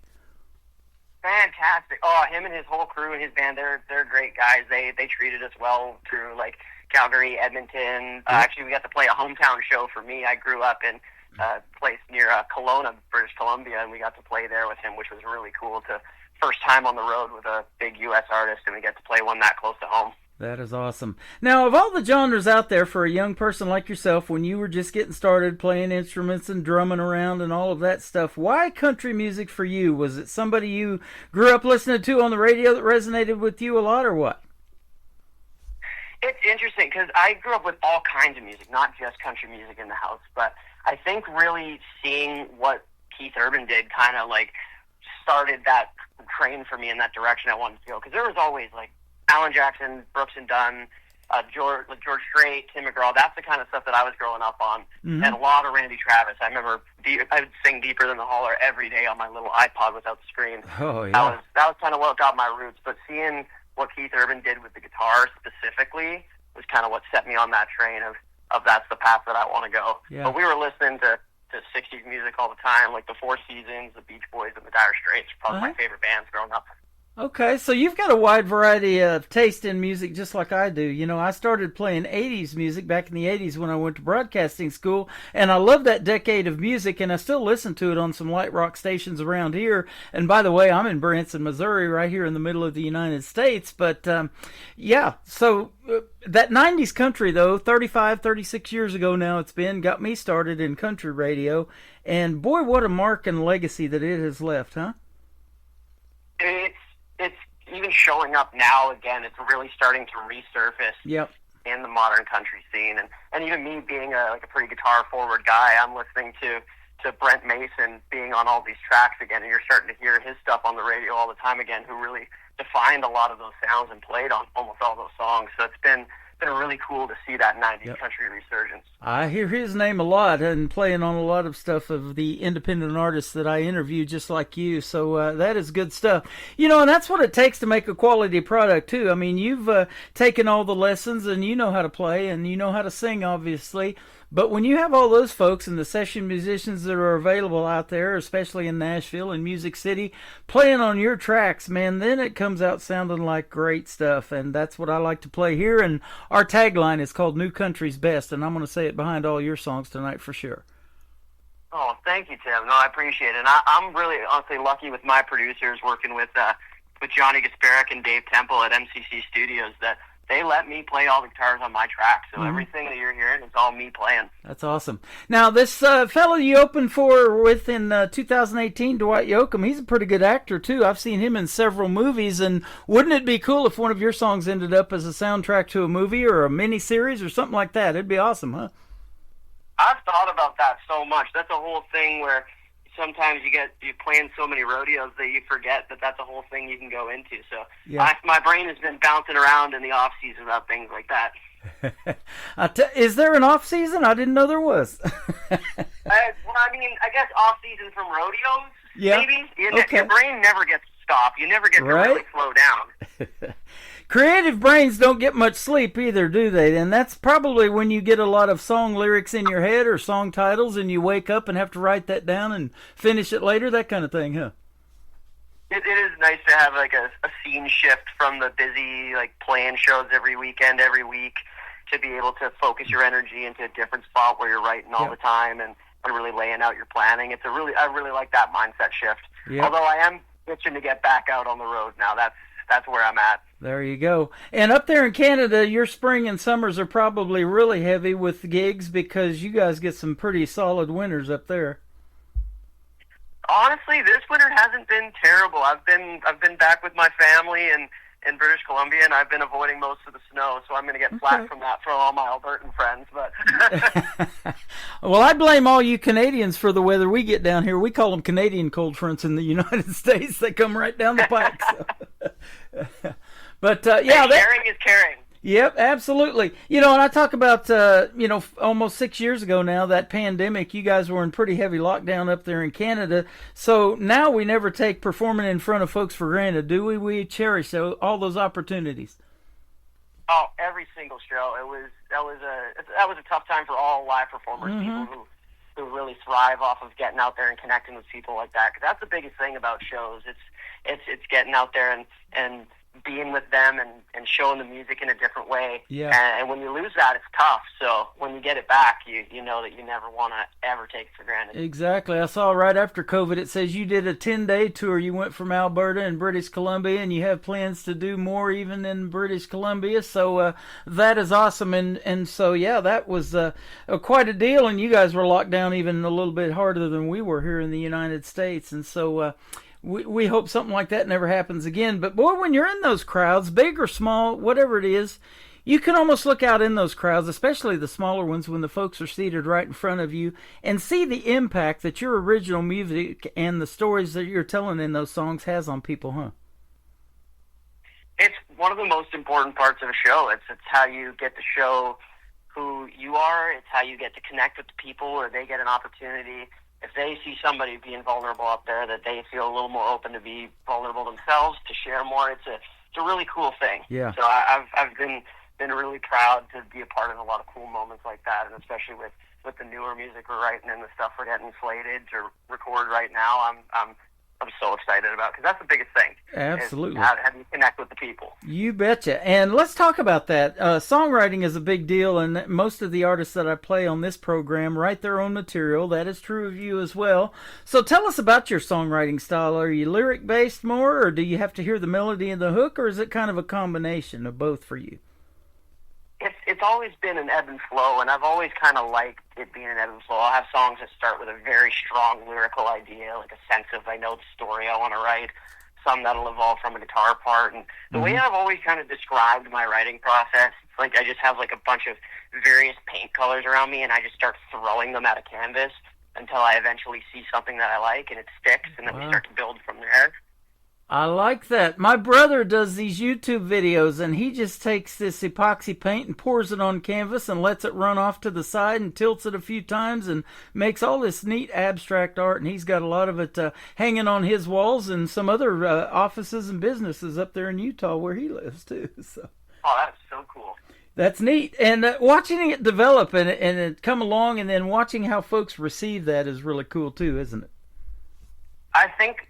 Fantastic. Oh, him and his whole crew and his band, they're great guys. They treated us well through, like, Calgary, Edmonton. Actually, we got to play a hometown show for me. I grew up in a place near Kelowna, British Columbia, and we got to play there with him, which was really cool. First time on the road with a big U.S. artist, and we get to play one that close to home. That is awesome. Now, of all the genres out there for a young person like yourself, when you were just getting started playing instruments and drumming around and all of that stuff, why country music for you? Was it somebody you grew up listening to on the radio that resonated with you a lot, or what? It's interesting because I grew up with all kinds of music, not just country music in the house, but I think really seeing what Keith Urban did kind of like started that train for me in that direction I wanted to go, because there was always like Alan Jackson, Brooks and Dunn, George Strait, Tim McGraw. That's the kind of stuff that I was growing up on, and a lot of Randy Travis. I remember I would sing Deeper Than the Holler every day on my little iPod without the screen. Oh yeah, that was kind of what got my roots. But seeing what Keith Urban did with the guitar specifically was kind of what set me on that train of that's the path that I want to go. Yeah. But we were listening to 60s music all the time, like the Four Seasons, the Beach Boys, and the Dire Straits. Probably my favorite bands growing up. Okay, so you've got a wide variety of taste in music just like I do. You know, I started playing 80s music back in the 80s when I went to broadcasting school, and I love that decade of music, and I still listen to it on some light rock stations around here. And by the way, I'm in Branson, Missouri, right here in the middle of the United States. But, yeah, so that 90s country, though, 36 years ago now it's been, got me started in country radio. And, boy, what a mark and legacy that it has left, huh? It's even showing up now again. It's really starting to resurface in the modern country scene. And even me being a pretty guitar-forward guy, I'm listening to Brent Mason being on all these tracks again, and you're starting to hear his stuff on the radio all the time again, who really defined a lot of those sounds and played on almost all those songs. So it's been really cool to see that 90s country resurgence. I hear his name a lot and playing on a lot of stuff of the independent artists that I interview just like you. So that is good stuff. You know, and that's what it takes to make a quality product too. I mean, you've taken all the lessons and you know how to play and you know how to sing, obviously. But when you have all those folks and the session musicians that are available out there, especially in Nashville and Music City, playing on your tracks, man, then it comes out sounding like great stuff. And that's what I like to play here. And our tagline is called New Country's Best. And I'm going to say it behind all your songs tonight for sure. Oh, thank you, Tim. No, I appreciate it. And I'm really, honestly, lucky with my producers working with Johnny Gasparic and Dave Temple at MCC Studios that they let me play all the guitars on my tracks. So everything that you're hearing is all me playing. That's awesome. Now, this fellow you opened for with in 2018, Dwight Yoakam, he's a pretty good actor, too. I've seen him in several movies, and wouldn't it be cool if one of your songs ended up as a soundtrack to a movie or a mini-series or something like that? It'd be awesome, huh? I've thought about that so much. That's a whole thing where sometimes you're playing so many rodeos that you forget that that's a whole thing you can go into. So my brain has been bouncing around in the off season about things like that. Is there an off season? I didn't know there was. Well, I mean, I guess off season from rodeos. Maybe your brain never gets to stop. You never get to really slow down. Creative brains don't get much sleep either, do they? And that's probably when you get a lot of song lyrics in your head or song titles and you wake up and have to write that down and finish it later, that kind of thing, huh? It is nice to have like a scene shift from the busy like playing shows every weekend, every week, to be able to focus your energy into a different spot where you're writing all the time and really laying out your planning. I really like that mindset shift. Although I am itching to get back out on the road now. that's where I'm at. There you go. And up there in Canada, your spring and summers are probably really heavy with gigs because you guys get some pretty solid winters up there. Honestly, this winter hasn't been terrible. I've been back with my family in British Columbia, and I've been avoiding most of the snow, so I'm going to get flack from that from all my Albertan friends. But well, I blame all you Canadians for the weather we get down here. We call them Canadian cold fronts in the United States. They come right down the pike. So. But yeah, sharing is caring. Yep, absolutely. You know, and I talk about, almost 6 years ago now, that pandemic, you guys were in pretty heavy lockdown up there in Canada. So now we never take performing in front of folks for granted, do we? We cherish all those opportunities. Oh, every single show. That was a tough time for all live performers, people who really thrive off of getting out there and connecting with people like that. Because that's the biggest thing about shows. It's getting out there and being with them and showing the music in a different way. Yeah. And when you lose that, it's tough. So when you get it back, you know that you never want to ever take it for granted. Exactly. I saw right after COVID, it says you did a 10-day tour. You went from Alberta and British Columbia, and you have plans to do more even in British Columbia. So that is awesome. And so, yeah, that was quite a deal. And you guys were locked down even a little bit harder than we were here in the United States. And so we hope something like that never happens again. But boy, when you're in those crowds, big or small, whatever it is, you can almost look out in those crowds, especially the smaller ones when the folks are seated right in front of you, and see the impact that your original music and the stories that you're telling in those songs has on people, huh? It's one of the most important parts of a show. It's how you get to show who you are. It's how you get to connect with the people, or they get an opportunity. If they see somebody being vulnerable up there, that they feel a little more open to be vulnerable themselves, to share more. It's a really cool thing. Yeah. So I've been really proud to be a part of a lot of cool moments like that, and especially with the newer music we're writing and the stuff we're getting slated to record right now. I'm so excited about, because that's the biggest thing. Absolutely. How do you connect with the people? You betcha. And let's talk about that. Songwriting is a big deal, and most of the artists that I play on this program write their own material. That is true of you as well. So tell us about your songwriting style. Are you lyric-based more, or do you have to hear the melody and the hook, or is it kind of a combination of both for you? It's always been an ebb and flow, and I've always kind of liked it being an ebb and flow. I'll have songs that start with a very strong lyrical idea, like a sense of, I know the story I want to write, some that'll evolve from a guitar part. And the way I've always kind of described my writing process, it's like I just have like a bunch of various paint colors around me, and I just start throwing them at a canvas until I eventually see something that I like, and it sticks, and then we start to build from there. I like that. My brother does these YouTube videos, and he just takes this epoxy paint and pours it on canvas and lets it run off to the side and tilts it a few times and makes all this neat abstract art. And he's got a lot of it hanging on his walls and some other offices and businesses up there in Utah where he lives too. So. Oh, that's so cool. That's neat. And watching it develop and it come along, and then watching how folks receive that is really cool too, isn't it? I think,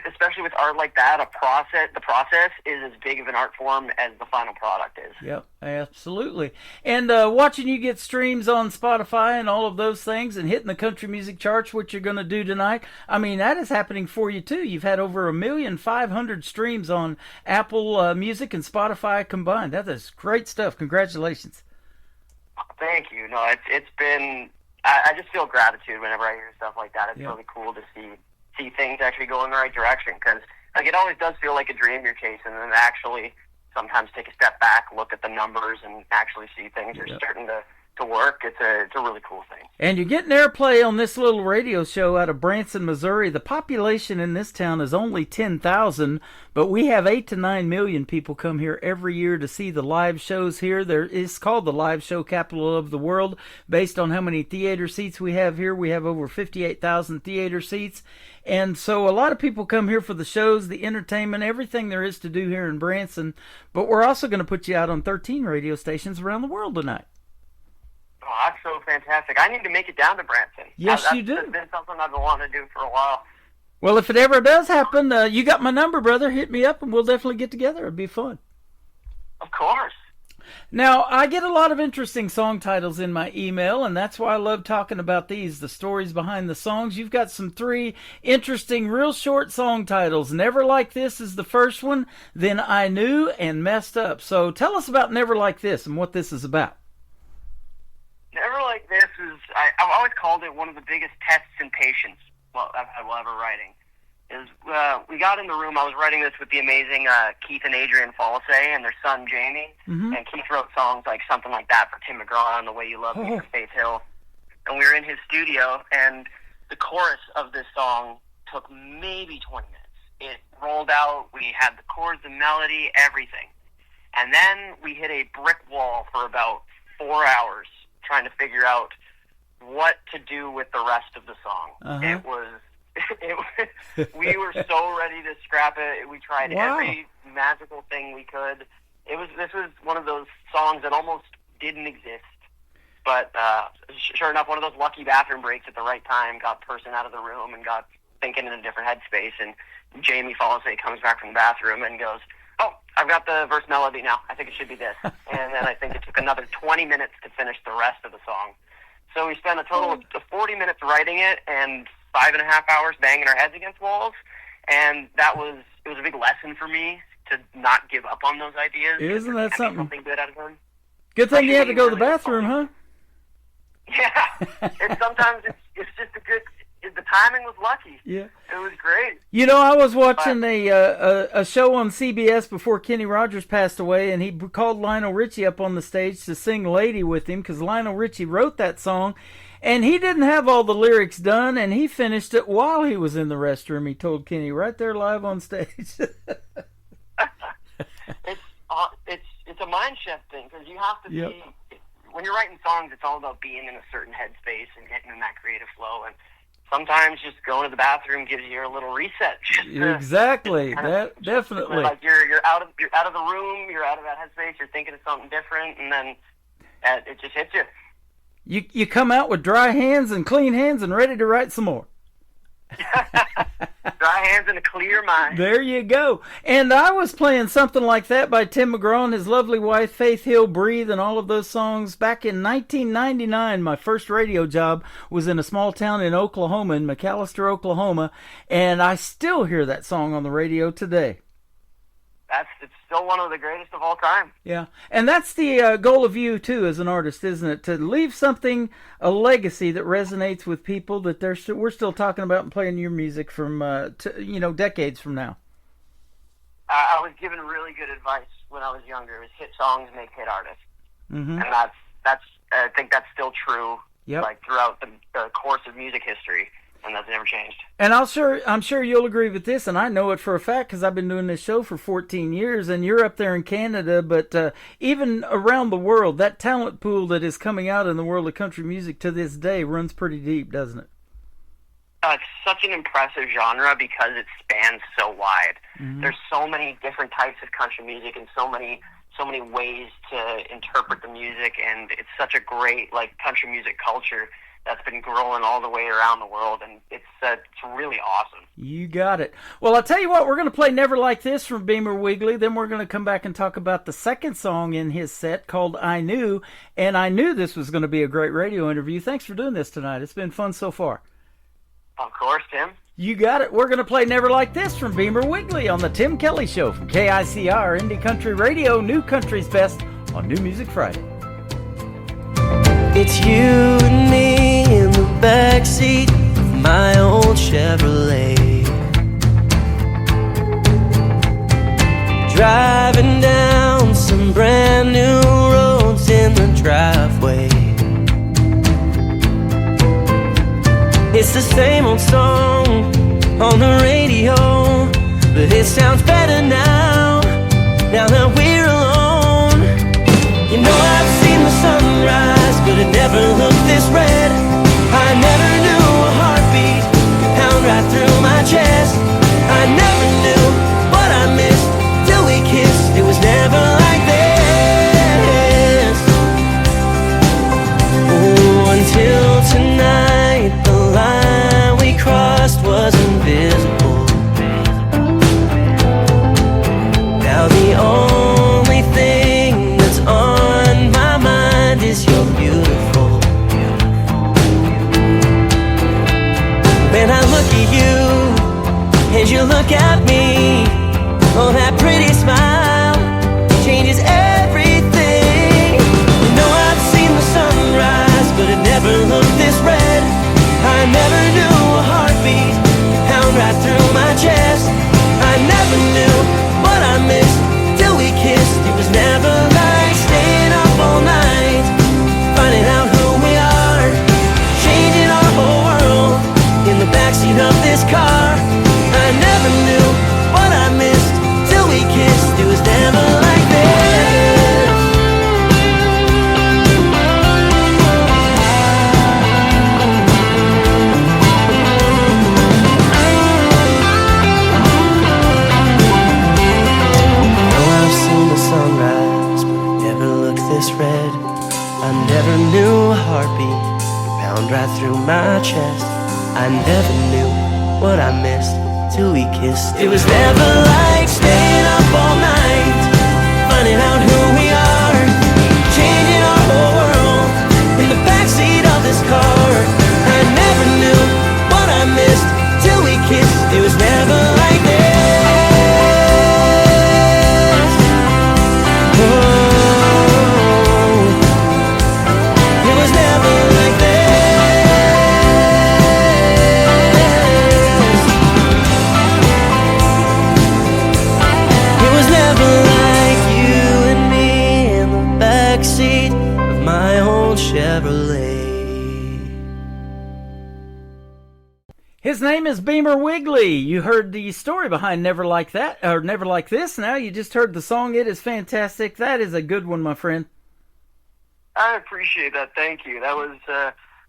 especially with art like that, the process is as big of an art form as the final product is. Yep, absolutely. And watching you get streams on Spotify and all of those things, and hitting the country music charts, which you're going to do tonight, I mean, that is happening for you too. You've had over 1,500,000 streams on Apple Music and Spotify combined. That is great stuff. Congratulations. Thank you. No, it's been. I just feel gratitude whenever I hear stuff like that. It's really cool to see things actually go in the right direction, because like it always does feel like a dream you're chasing, and then actually sometimes take a step back, look at the numbers, and actually see things are starting to work. It's a really cool thing. And you're getting airplay on this little radio show out of Branson, Missouri. The population in this town is only 10,000, but we have 8 to 9 million people come here every year to see the live shows here. It's called the Live Show Capital of the World, based on how many theater seats we have here. We have over 58,000 theater seats. And so a lot of people come here for the shows, the entertainment, everything there is to do here in Branson. But we're also going to put you out on 13 radio stations around the world tonight. Oh, that's so fantastic. I need to make it down to Branson. Yes, you do. That's been something I've been wanting to do for a while. Well, if it ever does happen, you got my number, brother. Hit me up, and we'll definitely get together. It'd be fun. Of course. Now, I get a lot of interesting song titles in my email, and that's why I love talking about these, the stories behind the songs. You've got some 3 interesting, real short song titles. Never Like This is the first one, then I Knew, and Messed Up. So tell us about Never Like This and what this is about. Never Like This is, I've always called it one of the biggest tests in patience I've had while ever writing. We got in the room, I was writing this with the amazing Keith and Adrian Follese and their son Jamie, and Keith wrote songs like something like that for Tim McGraw and The Way You Love Me for Faith Hill. And we were in his studio, and the chorus of this song took maybe 20 minutes. It rolled out, we had the chords, the melody, everything. And then we hit a brick wall for about 4 hours trying to figure out what to do with the rest of the song. We were so ready to scrap it. We tried every magical thing we could. This was one of those songs that almost didn't exist. But sure enough, one of those lucky bathroom breaks at the right time got the person out of the room and got thinking in a different headspace. And Jamie Follese comes back from the bathroom and goes, "Oh, I've got the verse melody now. I think it should be this." And then I think it took another 20 minutes to finish the rest of the song. So we spent a total of 40 minutes writing it and 5.5 hours banging our heads against walls. And it was a big lesson for me to not give up on those ideas. Isn't that something good out of them? Good thing you had to go to the bathroom, huh? Yeah. Sometimes it's just the timing was lucky. Yeah. It was great. You know, I was watching a show on CBS before Kenny Rogers passed away, and he called Lionel Richie up on the stage to sing Lady with him because Lionel Richie wrote that song, and he didn't have all the lyrics done, and he finished it while he was in the restroom. He told Kenny right there live on stage. It's a mind shift thing because you have to be, when you're writing songs, it's all about being in a certain headspace and getting in that creative flow, and sometimes just going to the bathroom gives you a little reset. Exactly. That definitely. Like you're out of the room, you're out of that headspace, you're thinking of something different, and then it just hits you. You come out with dry hands and clean hands and ready to write some more. Dry hands and a clear mind. There you go. And I was playing something like that by Tim McGraw and his lovely wife, Faith Hill, Breathe, and all of those songs. Back in 1999, my first radio job was in a small town in Oklahoma, in McAlester, Oklahoma, and I still hear that song on the radio today. It's still one of the greatest of all time. Yeah, and that's the goal of you, too, as an artist, isn't it? To leave something, a legacy that resonates with people that we're still talking about and playing your music from, decades from now. I was given really good advice when I was younger. It was hit songs make hit artists. Mm-hmm. And I think that's still true throughout the course of music history. And that's never changed. And I'm sure you'll agree with this, and I know it for a fact because I've been doing this show for 14 years, and you're up there in Canada, but even around the world, that talent pool that is coming out in the world of country music to this day runs pretty deep, doesn't it? It's such an impressive genre because it spans so wide. Mm-hmm. There's so many different types of country music and so many ways to interpret the music, and it's such a great country music culture that's been growing all the way around the world, and it's really awesome. You got it. Well, I'll tell you what, we're going to play Never Like This from Beamer Wiggly, then we're going to come back and talk about the second song in his set called I Knew, and I knew this was going to be a great radio interview. Thanks for doing this tonight. It's been fun so far. Of course, Tim. You got it. We're going to play Never Like This from Beamer Wiggly on the Tim Kelly Show from KICR Indie Country Radio, New Country's Best on New Music Friday. It's you and me in the backseat of my old Chevrolet, driving down some brand new roads in the driveway. It's the same old song on the radio, but it sounds better now that we're alone. You know I've seen the sunrise, but it never looked this red. I never knew a heartbeat could pound right through my chest. I never knew what I missed till we kissed. It was never like this. Oh, until tonight, the line we crossed was invisible. Now the only thing that's on right through my chest. I never knew what I missed till we kissed. It was never like staying up all night, finding out who we are, changing our whole world in the backseat of this car. I never knew what I missed till we kissed. It was never like this. Oh, it was never like this. It was never like you and me in the backseat of my old Chevrolet. His name is Beamer Wiggly. You heard the story behind Never Like That, or Never Like This. Now you just heard the song. It is fantastic. That is a good one, my friend. I appreciate that. Thank you. That was,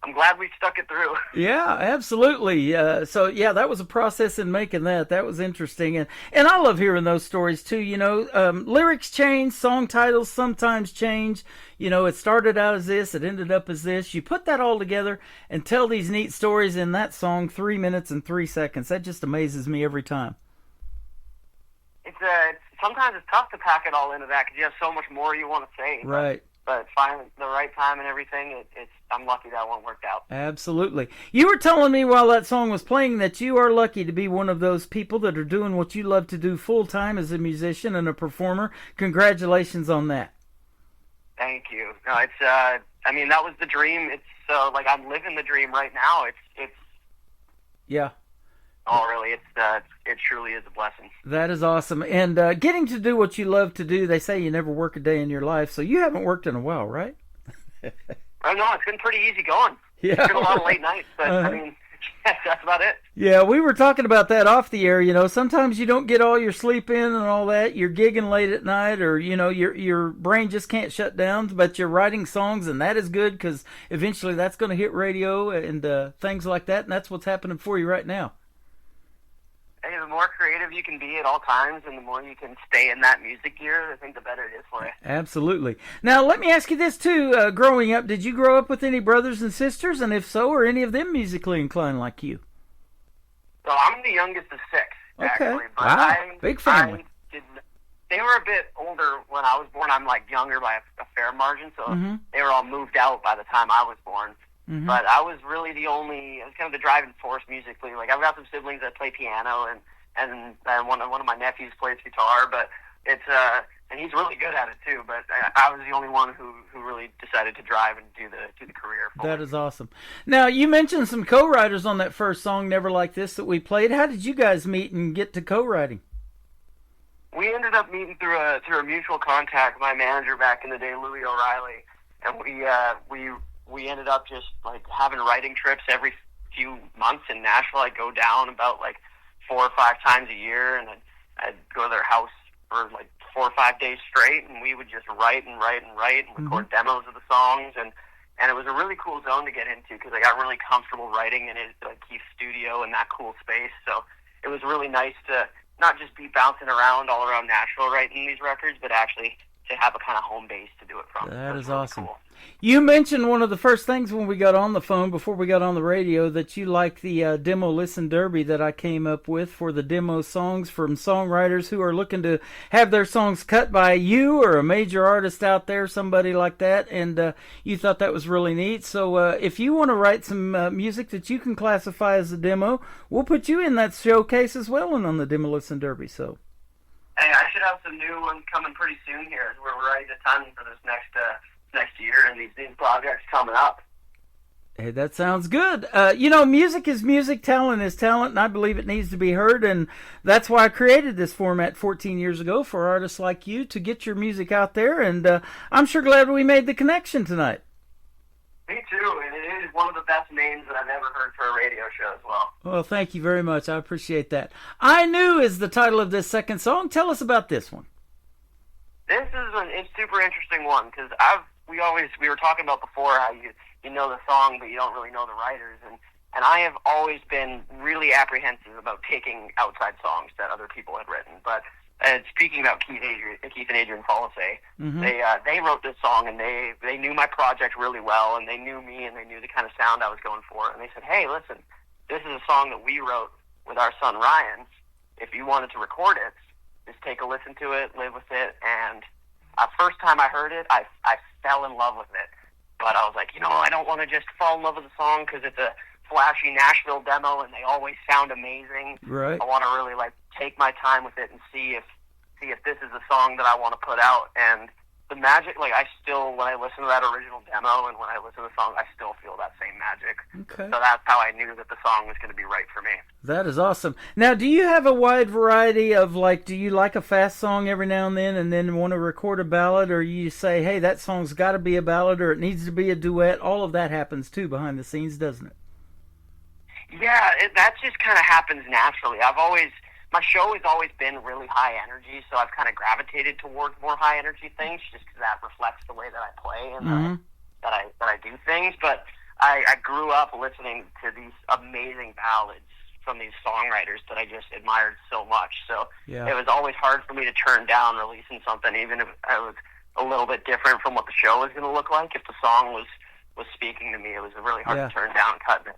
I'm glad we stuck it through. Yeah, absolutely. So, yeah, that was a process in making that. That was interesting. And I love hearing those stories, too. You know, lyrics change, song titles sometimes change. You know, it started out as this, it ended up as this. You put that all together and tell these neat stories in that song, 3 minutes and 3 seconds. That just amazes me every time. It's sometimes it's tough to pack it all into that because you have so much more you want to say. Right. But finding the right time and everything, I'm lucky that one worked out. Absolutely. You were telling me while that song was playing that you are lucky to be one of those people that are doing what you love to do full time as a musician and a performer. Congratulations on that. Thank you. No, it's I mean, that was the dream. It's like I'm living the dream right now. It's yeah. Oh, really? It truly is a blessing. That is awesome. And getting to do what you love to do, they say you never work a day in your life, so you haven't worked in a while, right? I know, it's been pretty easy going. Yeah. It's been a lot of late nights, but I mean, that's about it. Yeah, we were talking about that off the air. You know, sometimes you don't get all your sleep in and all that. You're gigging late at night, or, you know, your brain just can't shut down, but you're writing songs, and that is good because eventually that's going to hit radio and things like that, and that's what's happening for you right now. Hey, the more creative you can be at all times and the more you can stay in that music gear, I think the better it is for you. Absolutely. Now, let me ask you this, too. Growing up, did you grow up with any brothers and sisters? And if so, are any of them musically inclined like you? So I'm the youngest of six, actually. But Wow. Big family. They were a bit older when I was born. I'm, like, younger by a fair margin, so they were all moved out by the time I was born. Mm-hmm. But I was really I was kind of the driving force musically. Like, I've got some siblings that play piano, and one of my nephews plays guitar, but it's, and he's really good at it too, but I was the only one who really decided to drive and do the career for That is awesome. Now, you mentioned some co-writers on that first song, Never Like This, that we played. How did you guys meet and get to co-writing? We ended up meeting through a mutual contact, my manager back in the day, Louie O'Reilly, and we ended up just like having writing trips every few months in Nashville. I'd go down about like 4 or 5 times a year, and I'd go to their house for like 4 or 5 days straight, and we would just write and record demos of the songs, and it was a really cool zone to get into because I got really comfortable writing in his Keith's studio in that cool space. So it was really nice to not just be bouncing around all around Nashville writing these records, but actually to have a kind of home base to do it from. That is really awesome. Cool. You mentioned one of the first things when we got on the phone, before we got on the radio, that you like the Demo Listen Derby that I came up with for the demo songs from songwriters who are looking to have their songs cut by you or a major artist out there, somebody like that, and you thought that was really neat. So if you want to write some music that you can classify as a demo, we'll put you in that showcase as well and on the Demo Listen Derby. So. Hey, I should have some new ones coming pretty soon here. We're writing a ton for this next year, and these projects coming up. Hey, that sounds good. You know, music is music, talent is talent, and I believe it needs to be heard, and that's why I created this format 14 years ago for artists like you to get your music out there, and I'm sure glad we made the connection tonight. Me too, and it is one of the best names that I've ever heard for a radio show as well. Well, thank you very much. I appreciate that. I Knew is the title of this second song. Tell us about this one. This is a super interesting one because we were talking about before how you know the song but you don't really know the writers, and I have always been really apprehensive about taking outside songs that other people had written, but speaking about Keith and Adrian Followsay, Mhm. they wrote this song, and they knew my project really well, and they knew me, and they knew the kind of sound I was going for, and they said, hey, listen, this is a song that we wrote with our son Ryan. If you wanted to record it, just take a listen to it, live with it, and first time I heard it, I fell in love with it. But I was like, I don't want to just fall in love with the song because it's a flashy Nashville demo and they always sound amazing. Right. I want to really take my time with it and see if this is a song that I want to put out. And the magic, when I listen to that original demo and when I listen to the song, I still feel that same magic. Okay. So that's how I knew that the song was going to be right for me. That is awesome. Now, do you have a wide variety of, do you like a fast song every now and then want to record a ballad, or you say, hey, that song's got to be a ballad or it needs to be a duet? All of that happens, too, behind the scenes, doesn't it? Yeah, that just kind of happens naturally. My show has always been really high energy, so I've kind of gravitated towards more high energy things just because that reflects the way that I play and that I do things. But I grew up listening to these amazing ballads from these songwriters that I just admired so much. So Yeah. It was always hard for me to turn down releasing something, even if it was a little bit different from what the show was going to look like. If the song was speaking to me, it was really hard Yeah. to turn down cutting it.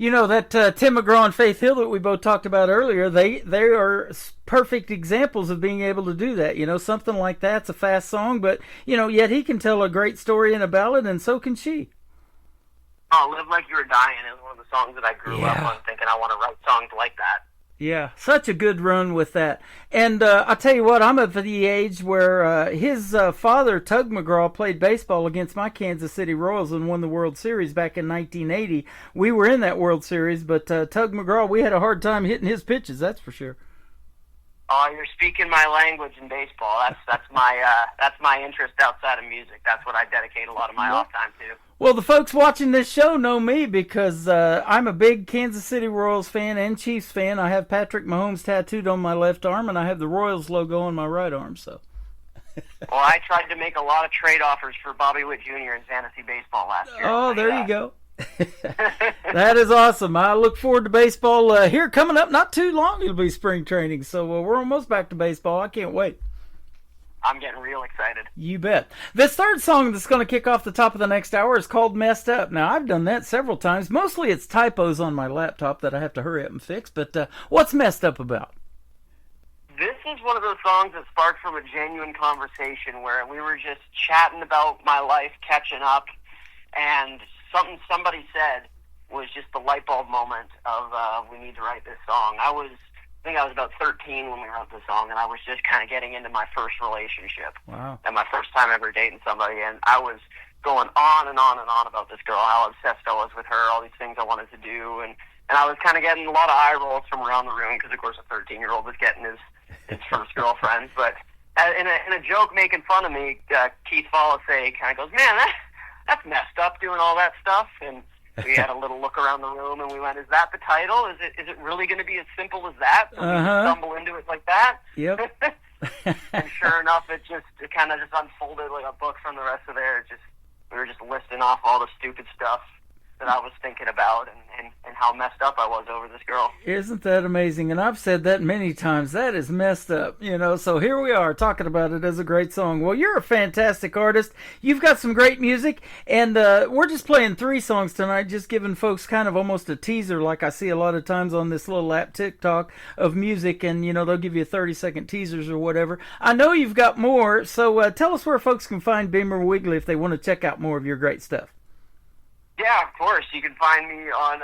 That Tim McGraw and Faith Hill that we both talked about earlier, they are perfect examples of being able to do that. Something like that's a fast song, but, yet he can tell a great story in a ballad, and so can she. Oh, Live Like You Were Dying is one of the songs that I grew up on thinking I want to write songs like that. Yeah, such a good run with that. And I'll tell you what, I'm at the age where his father, Tug McGraw, played baseball against my Kansas City Royals and won the World Series back in 1980. We were in that World Series, but Tug McGraw, we had a hard time hitting his pitches, that's for sure. Oh, you're speaking my language in baseball. That's my interest outside of music. That's what I dedicate a lot of my off time to. Well, the folks watching this show know me because I'm a big Kansas City Royals fan and Chiefs fan. I have Patrick Mahomes tattooed on my left arm, and I have the Royals logo on my right arm. So. Well, I tried to make a lot of trade offers for Bobby Witt Jr. in fantasy baseball last year. Oh, there you go. That is awesome. I look forward to baseball here coming up. Not too long, it'll be spring training. So we're almost back to baseball. I can't wait. I'm getting real excited. You bet. This third song that's going to kick off the top of the next hour is called Messed Up. Now, I've done that several times. Mostly it's typos on my laptop that I have to hurry up and fix. But what's Messed Up about? This is one of those songs that sparked from a genuine conversation where we were just chatting about my life, catching up, and something somebody said was just the light bulb moment of we need to write this song. I think I was about 13 when we wrote the song, and I was just kind of getting into my first relationship. Wow. And my first time ever dating somebody, and I was going on and on and on about this girl, how obsessed I was with her, all these things I wanted to do, and I was kind of getting a lot of eye rolls from around the room because, of course, a 13-year-old was getting his first girlfriend. But in a joke making fun of me, Keith Followsay kind of goes, man, that's messed up doing all that stuff, and we had a little look around the room, and we went, is that the title? Is it really going to be as simple as that? So we just stumble into it like that? Yep. And sure enough, it kind of just unfolded like a book from the rest of there. We were just listing off all the stupid stuff that I was thinking about and how messed up I was over this girl. Isn't that amazing? And I've said that many times. That is messed up, So here we are talking about it as a great song. Well, you're a fantastic artist. You've got some great music. And we're just playing 3 songs tonight, just giving folks kind of almost a teaser like I see a lot of times on this little app TikTok of music. And, they'll give you 30-second teasers or whatever. I know you've got more. So tell us where folks can find Beamer Wiggly if they want to check out more of your great stuff. Yeah, of course. You can find me on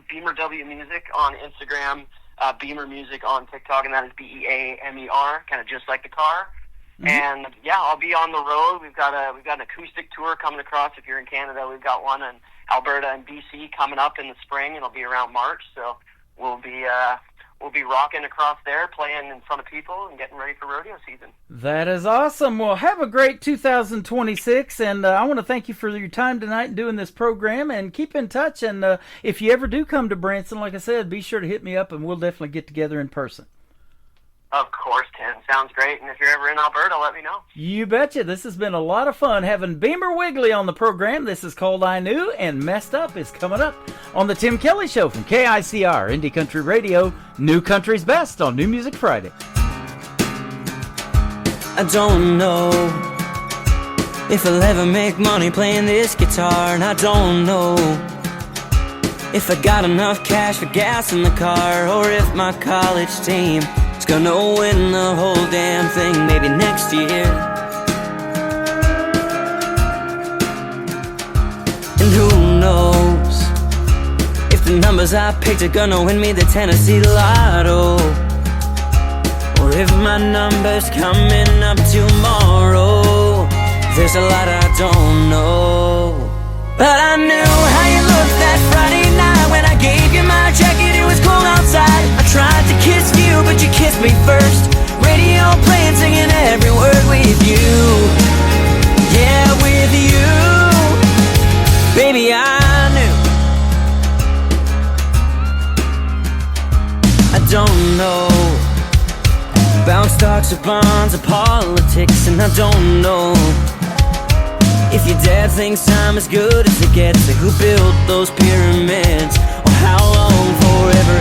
Beamer W Music on Instagram, Beamer Music on TikTok, and that is BEAMER, kind of just like the car. Mm-hmm. And yeah, I'll be on the road. We've got an acoustic tour coming across. If you're in Canada, we've got one in Alberta and BC coming up in the spring. It'll be around March, so we'll be rocking across there, playing in front of people, and getting ready for rodeo season. That is awesome. Well, have a great 2026, and I want to thank you for your time tonight and doing this program, and keep in touch. And if you ever do come to Branson, like I said, be sure to hit me up, and we'll definitely get together in person. Of course, Tim. Sounds great. And if you're ever in Alberta, let me know. You betcha. This has been a lot of fun having Beamer Wiggly on the program. This is called I Knew, and Messed Up is coming up on the Tim Kelly Show from KICR, Indie Country Radio, New Country's Best on New Music Friday. I don't know if I'll ever make money playing this guitar, and I don't know if I got enough cash for gas in the car, or if my college team is gonna win the whole damn thing maybe next year. And who knows if the numbers I picked are gonna win me the Tennessee Lotto, or if my number's coming up tomorrow. There's a lot I don't know, but I knew how you looked that Friday night when I gave you my jacket. It was cold outside. I tried to kiss you, but you kissed me first. Radio playing, singing every word with you. Yeah, with you. Baby, I knew. I don't know about stocks or bonds or politics, and I don't know if your dad thinks I'm as good as it gets, or who built those pyramids, or how long forever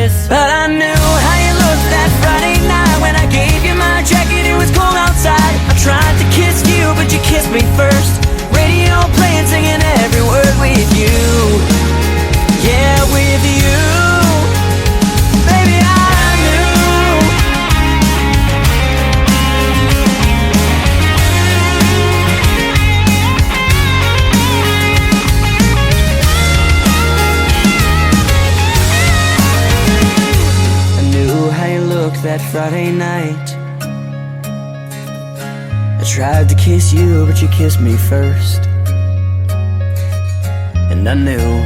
is. But I knew how you looked that Friday night when I gave you my jacket. It was cold outside. I tried to kiss you, but you kissed me first. Radio playing, singing every word with you. Yeah, with you. Baby, I knew. I knew how you looked that Friday night. I tried to kiss you, but you kissed me first. And I knew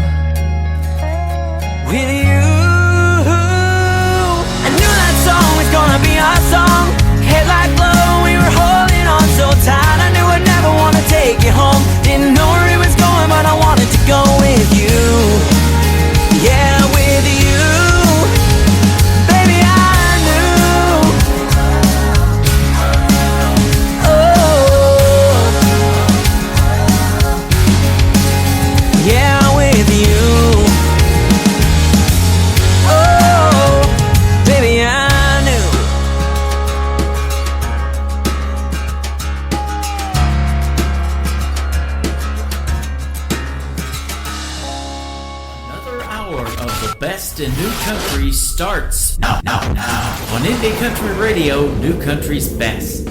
with you, I knew that song was gonna be our song. Headlight glow, we were holding on so tight. I knew I'd never wanna take you home. Didn't know where it was going, but I wanted to go with you. Yeah, with you. Baby, I knew. Yeah, with you. Oh, baby, I knew. Another hour of the best in new country starts now on Indie Country Radio, New Country's Best.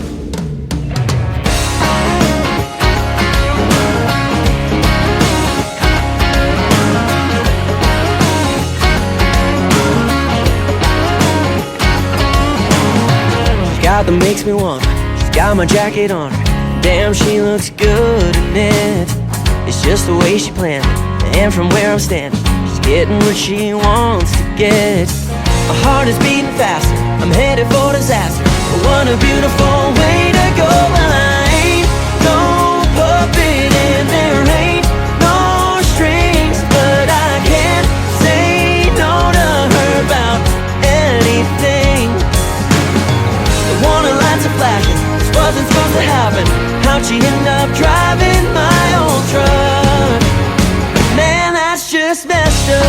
Got that makes me want her. She's got my jacket on her. Damn, she looks good in it. It's just the way she planned it, and from where I'm standing, she's getting what she wants to get. My heart is beating faster. I'm headed for disaster. But what a beautiful way to go. Well, I ain't no puppet and there ain't no strings, but I can't say no to her about anything. Warning lights are flashing. This wasn't supposed to happen. How'd she end up driving my old truck? Man, that's just messed up.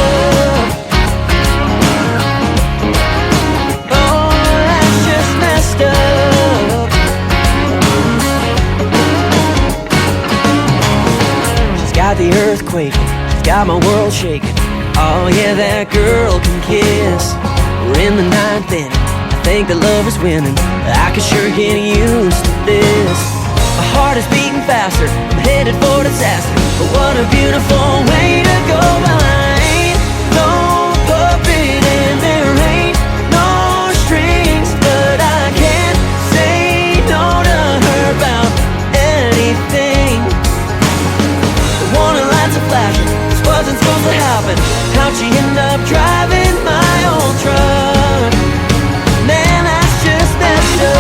Oh, that's just messed up. She's got the earth quaking. She's got my world shaking. Oh yeah, that girl can kiss. We're in the ninth inning. Think that love is winning. I could sure get used to this. My heart is beating faster. I'm headed for disaster. But what a beautiful way to go. Well, I ain't no puppet and there ain't no strings, but I can't say no to her about anything. The warning lights are flashing. This wasn't supposed to happen. How'd she end up driving my old truck? Man, that's just messed up.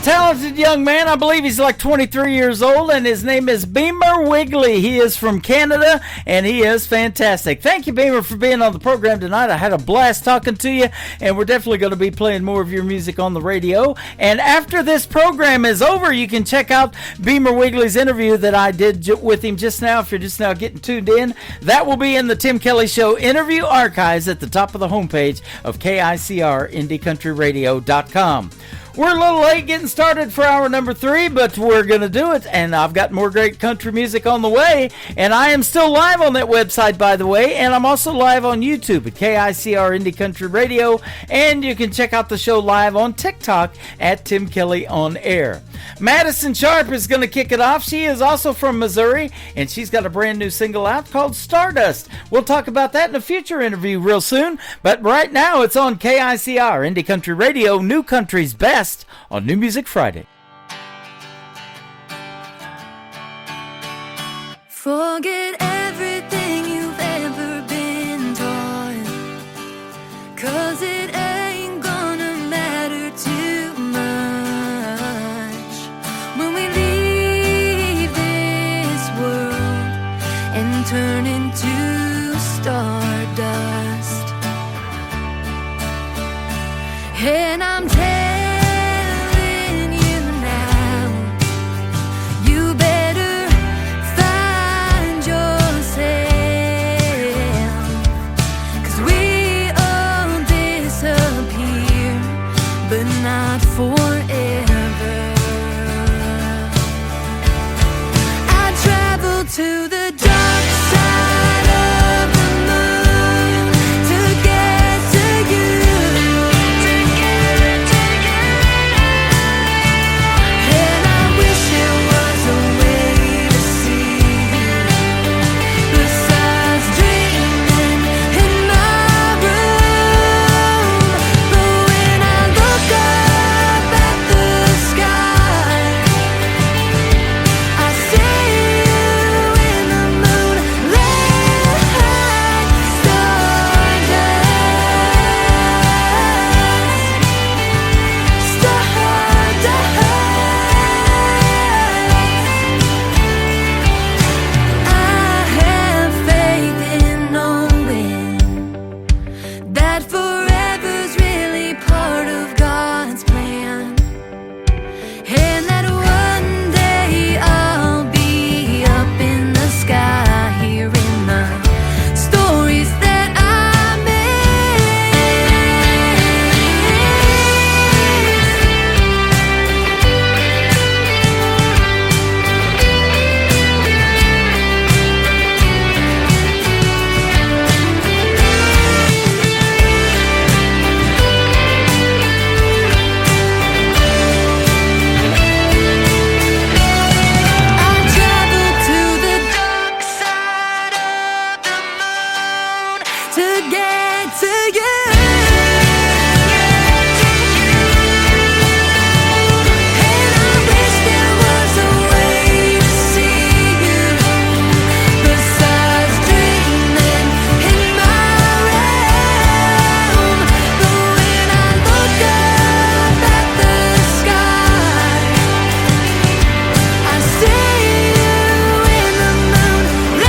talented young man. I believe he's like 23 years old, and his name is Beamer Wigley. He is from Canada, and he is fantastic. Thank you, Beamer, for being on the program tonight. I had a blast talking to you, and we're definitely going to be playing more of your music on the radio. And after this program is over, you can check out Beamer Wigley's interview that I did with him just now. If you're just now getting tuned in, that will be in the Tim Kelly Show interview archives at the top of the homepage of KICR-IndieCountryRadio.com. We're a little late getting started for hour number 3, but we're going to do it, and I've got more great country music on the way, and I am still live on that website, by the way, and I'm also live on YouTube at KICR Indie Country Radio, and you can check out the show live on TikTok at Tim Kelly On Air. Madison Sharp is going to kick it off. She is also from Missouri, and she's got a brand new single out called Stardust. We'll talk about that in a future interview real soon, but right now it's on KICR Indie Country Radio, New Country's Best, on New Music Friday. Forget everything you've ever been taught, 'cause it ain't gonna matter too much when we leave this world and turn into stardust. And I'm telling you now, you better find yourself, 'cause we all disappear, but not forever. I travel to the dark side of the moon to get to you. And I wish there was a way to see you besides dreaming in my room. But when I look up at the sky, I see you in the moonlight, stardust, I have faith in knowing that forever's really part of God's plan, and that one day I'll be up in the sky hearing the stories that I made. I travel to the dark side of the moon to get to you. And I wish there was a way to see you besides dreaming in my room. But when I look up at the sky, I see you in the moonlight,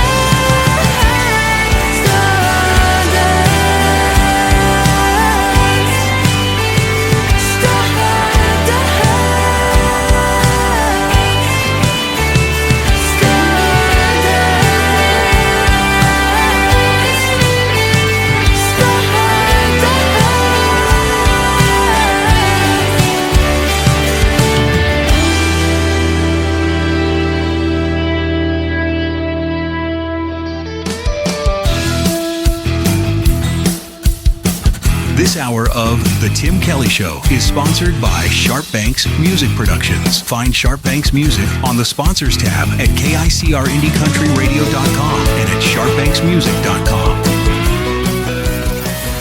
This hour of The Tim Kelly Show is sponsored by Sharp Banks Music Productions. Find Sharp Banks Music on the Sponsors tab at KICRIndieCountryRadio.com and at SharpBanksMusic.com.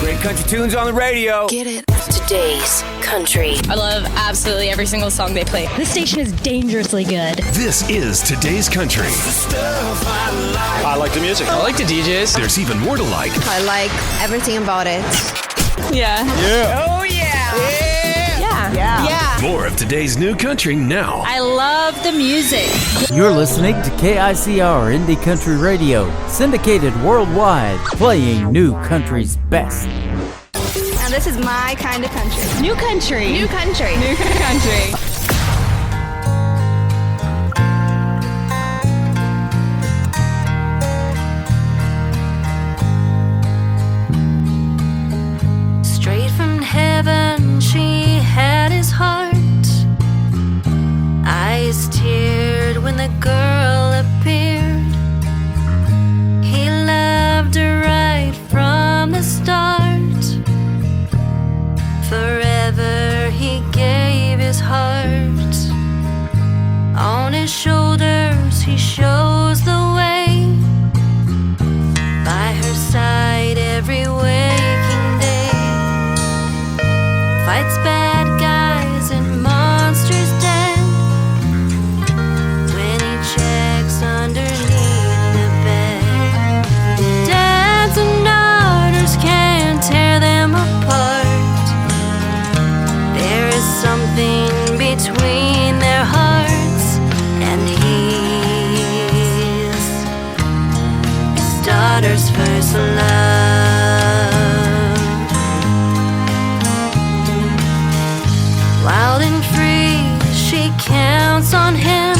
Great country tunes on the radio. Get it. Today's country. I love absolutely every single song they play. This station is dangerously good. This is Today's Country. I like the music. I like the DJs. There's even more to like. I like everything about it. Yeah. Yeah. Oh, yeah. Yeah. Yeah. More of today's new country now. I love the music. You're listening to KICR Indie Country Radio, syndicated worldwide, playing new country's best. Now this is my kind of country. New country. New country. New country. Straight from heaven, she had his heart. Eyes teared when the girl appeared. He loved her right from the start. Forever he gave his heart. On his shoulders he shows the way. By her side every waking day. Fights bad guys and monsters dead. When he checks underneath the bed. Dads and daughters can't tear them apart. There is something between their hearts, and he's his daughter's first love. Wild and free, she counts on him.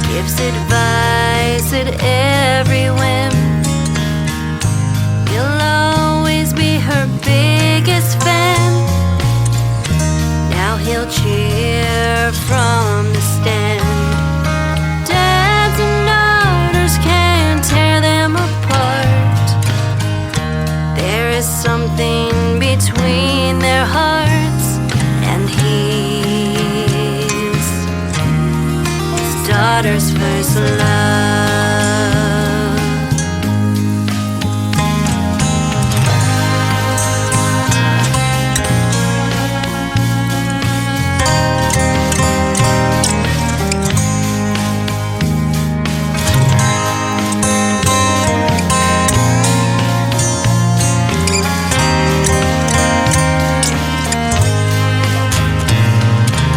Gives advice at every whim. He'll always be her biggest fan. Now he'll cheer from the stand. Dads and daughters can't tear them apart. There is something between their hearts, and he's his daughter's first love.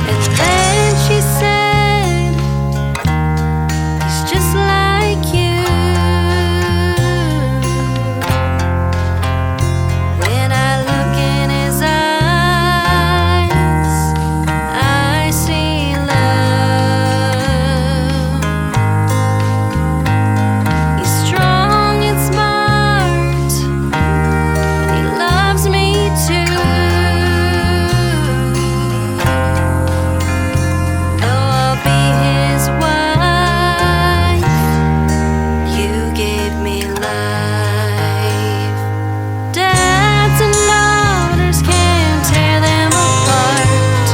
And then she said, he's just like you. When I look in his eyes, I see love. He's strong and smart, and he loves me too. Though I'll be his wife, you gave me life. Dads and daughters can't tear them apart.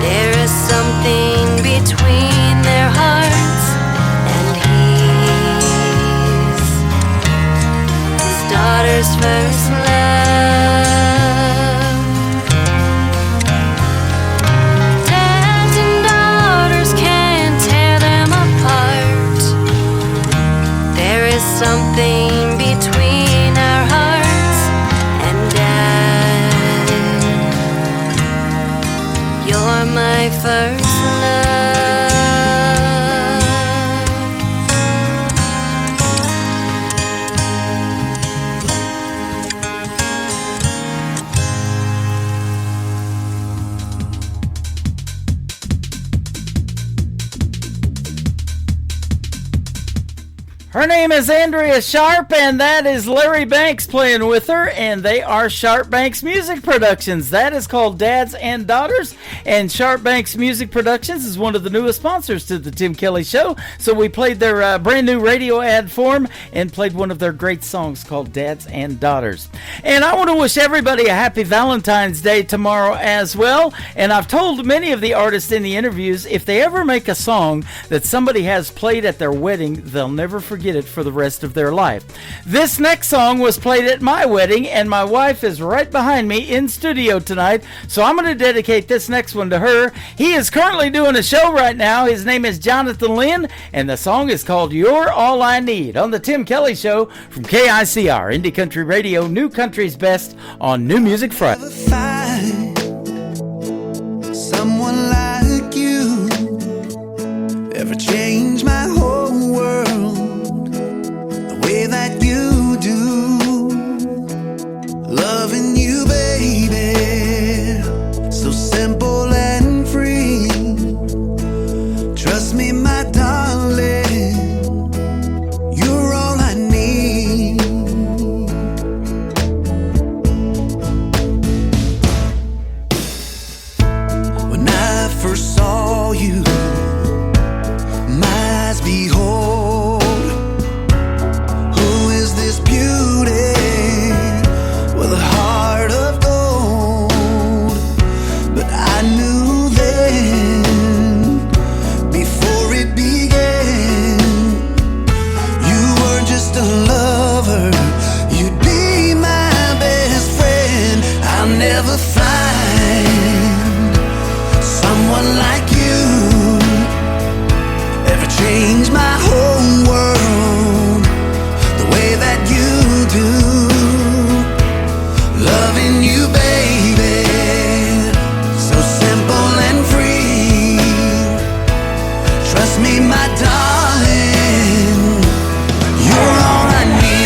There is something between their hearts, and he's his daughter's first love. Dads and daughters can't tear them apart. There is something between our hearts, and Dad, you're my first love. Her name is Andrea Sharp, and that is Larry Banks playing with her, and they are Sharp Banks Music Productions. That is called Dads and Daughters, and Sharp Banks Music Productions is one of the newest sponsors to the Tim Kelly Show, so we played their brand new radio ad for them and played one of their great songs called Dads and Daughters. And I want to wish everybody a happy Valentine's Day tomorrow as well, and I've told many of the artists in the interviews, if they ever make a song that somebody has played at their wedding, they'll never forget forget it for the rest of their life. This next song was played at my wedding, and my wife is right behind me in studio tonight, so I'm going to dedicate this next one to her. He is currently doing a show right now. His name is Jonathan Lynn, and the song is called You're All I Need on the Tim Kelly Show from KICR, Indie Country Radio, New Country's Best on New Music Friday. Someone like you ever change my whole world the way that you do? Loving you, baby, so simple and free. Trust me, my darling, you're all I need. When I first saw you, my eyes behold, who is this beauty with a heart of gold? But I knew then, before it began, you were just a lover, you'd be my best friend. I'll never find someone like you ever change my whole world the way that you do. Loving you, baby, so simple and free. Trust me, my darling, you're all I need.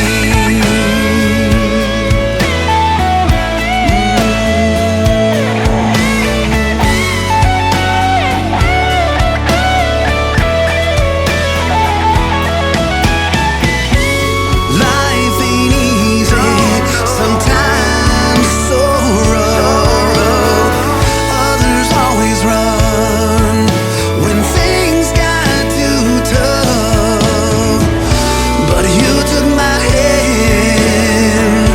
Life ain't easy, sometimes so rough. Others always run when things got too tough. But you took my hand,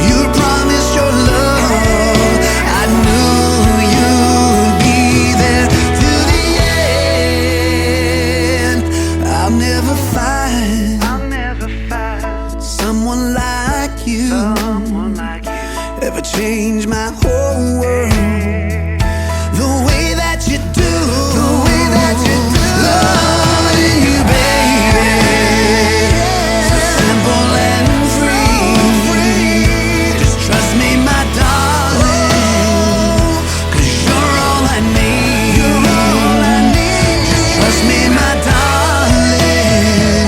you promised your love. I knew you'd be there till the end. I'll never find someone like you ever change my whole world the way that you do. The way that you do. Loving you, baby, so simple and free. Just trust me, my darling, 'cause you're all I need. You're all I need. Just trust me, my darling,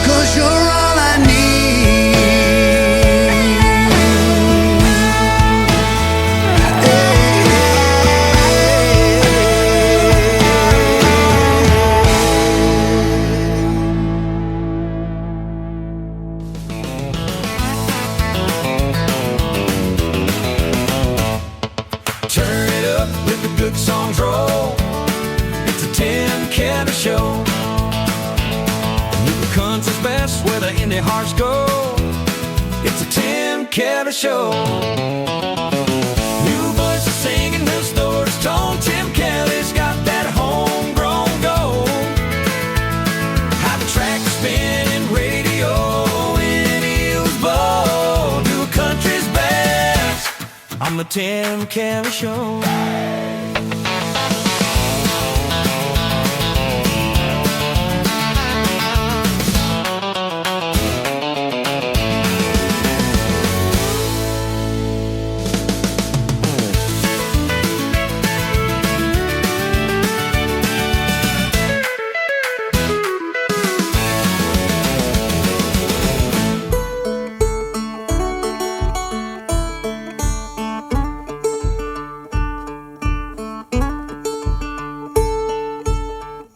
'cause you're all I need. Turn it up, let the good songs roll. It's a Tim Kelly Show. New country's best, where the indie hearts go. It's a Tim Kelly Show. New voices singing, new stories told. Tim Kelly's got that homegrown gold. Have a track spinning radio in Hillsboro. New country's best on the Tim Kelly Show.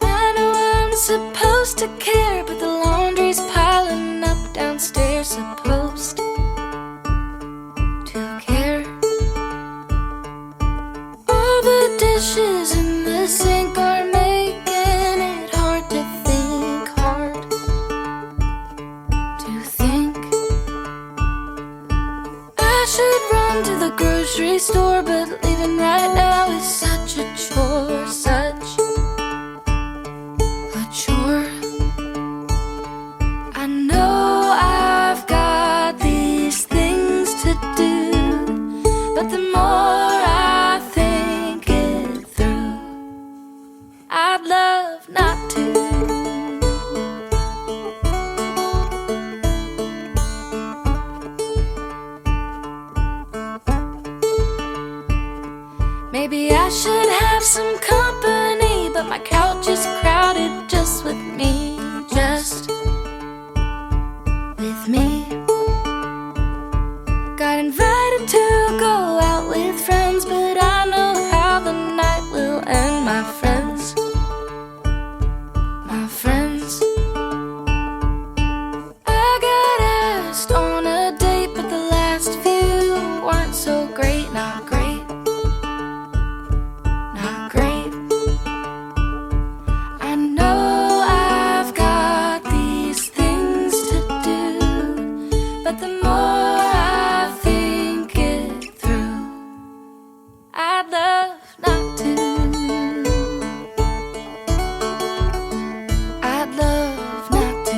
I know I'm supposed to care, but the laundry's piling up downstairs. Supposed to care. All the dishes in the sink are making it hard to think, hard to think. I should run to the grocery store, but leaving right now is such a chore, such a chore. I know should have some company, but my couch is crowded just with me, just with me. Got invited to go out with friends, but I know how the night will end, my friends, my friends. I got asked on a date, but the last few weren't so great, not great, not great. I know I've got these things to do, but the more I think it through, I'd love not to. I'd love not to.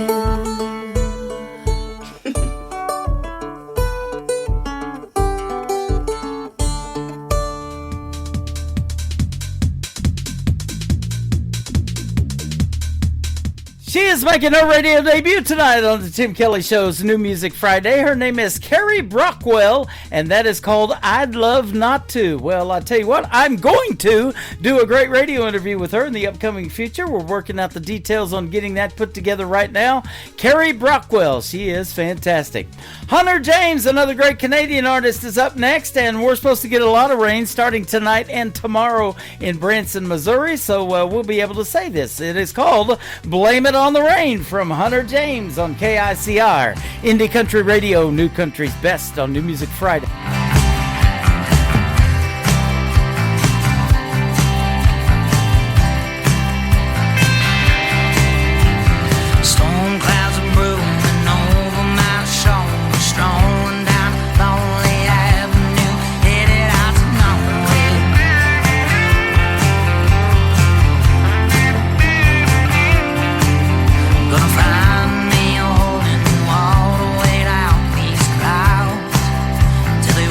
She is making her radio debut tonight on the Tim Kelly Show's New Music Friday. Her name is Carrie Brockwell, and that is called I'd Love Not To. Well, I tell you what, I'm going to do a great radio interview with her in the upcoming future. We're working out the details on getting that put together right now. Carrie Brockwell, she is fantastic. Hunter James, another great Canadian artist, is up next, and we're supposed to get a lot of rain starting tonight and tomorrow in Branson, Missouri, so we'll be able to say this. It is called Blame It on the Rain from Hunter James on KICR. Indie Country Radio, New Country's Best on New Music Friday. Storm clouds are brewing over my shoulder, strolling down Lonely Avenue, headed out to nowhere. Gonna find me a hole in the wall to wait out these clouds till they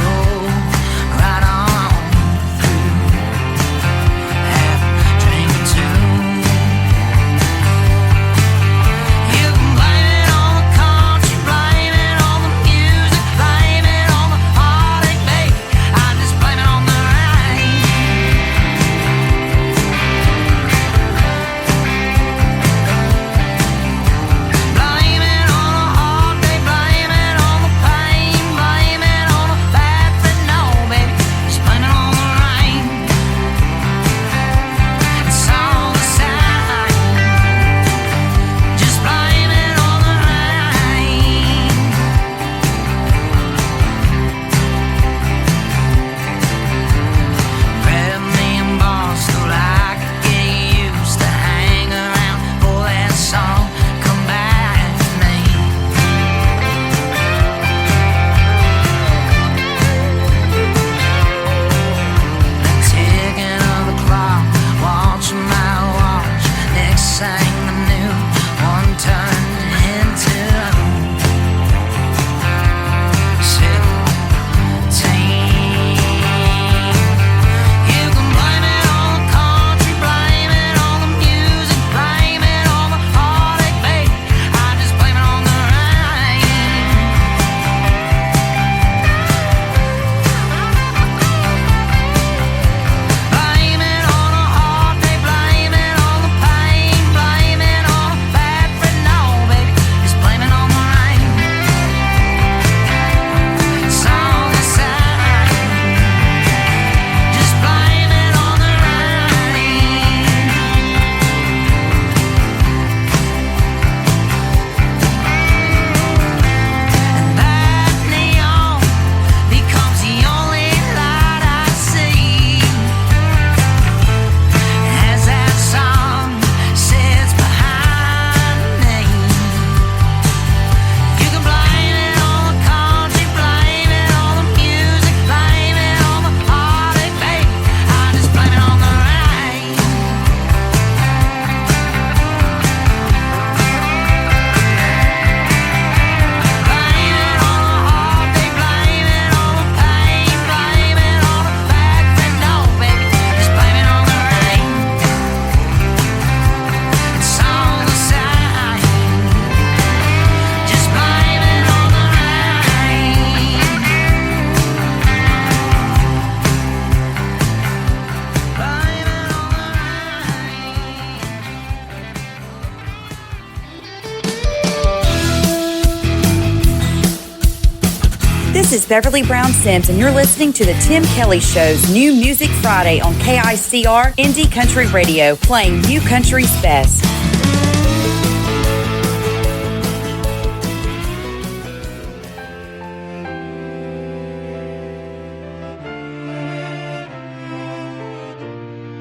This is Beverly Brown Sims, and you're listening to the Tim Kelly Show's New Music Friday on KICR Indie Country Radio, playing New Country's best.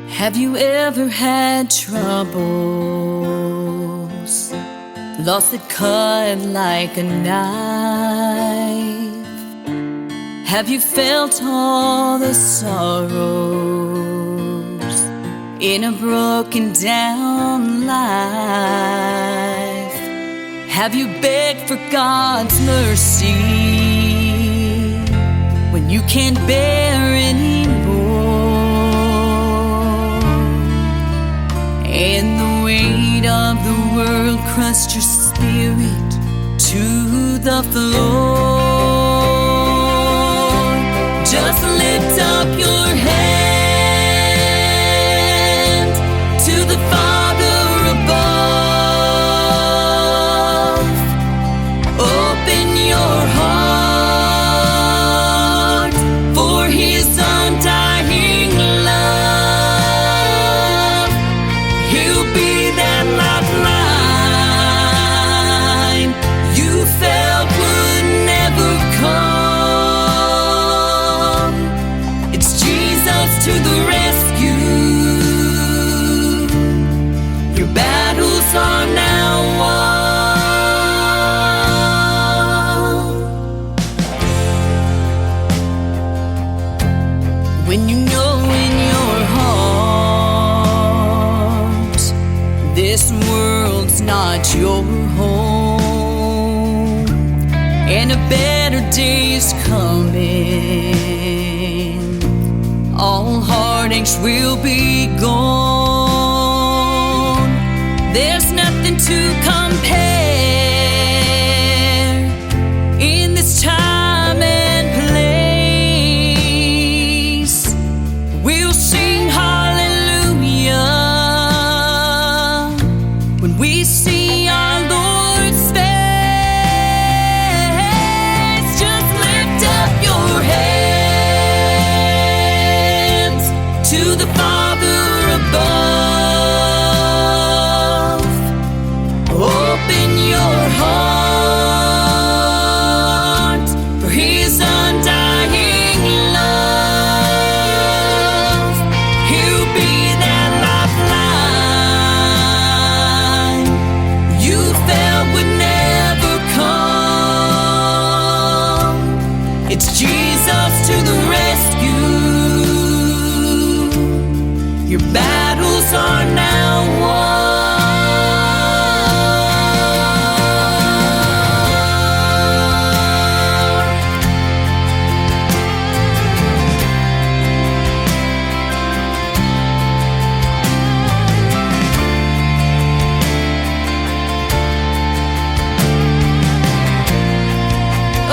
Have you ever had troubles? Lost that cut like a knife? Have you felt all the sorrows in a broken down life? Have you begged for God's mercy when you can't bear anymore? And the weight of the world crushed your spirit to the floor. Just lift up your hand to the Father above. Open your heart for His undying love. He'll be that lifeline you felt would never come. To the rescue, your battles are now won. When you know in your heart this world's not your home and a better day's coming, all heartaches will be gone. There's nothing to compare in this time and place. We'll sing hallelujah when we see our Lord's face. Just lift up your head to the Father above. Open your heart for His undying love. He'll be that lifeline you felt would never come. It's Jesus to the rescue. Your battles are now won.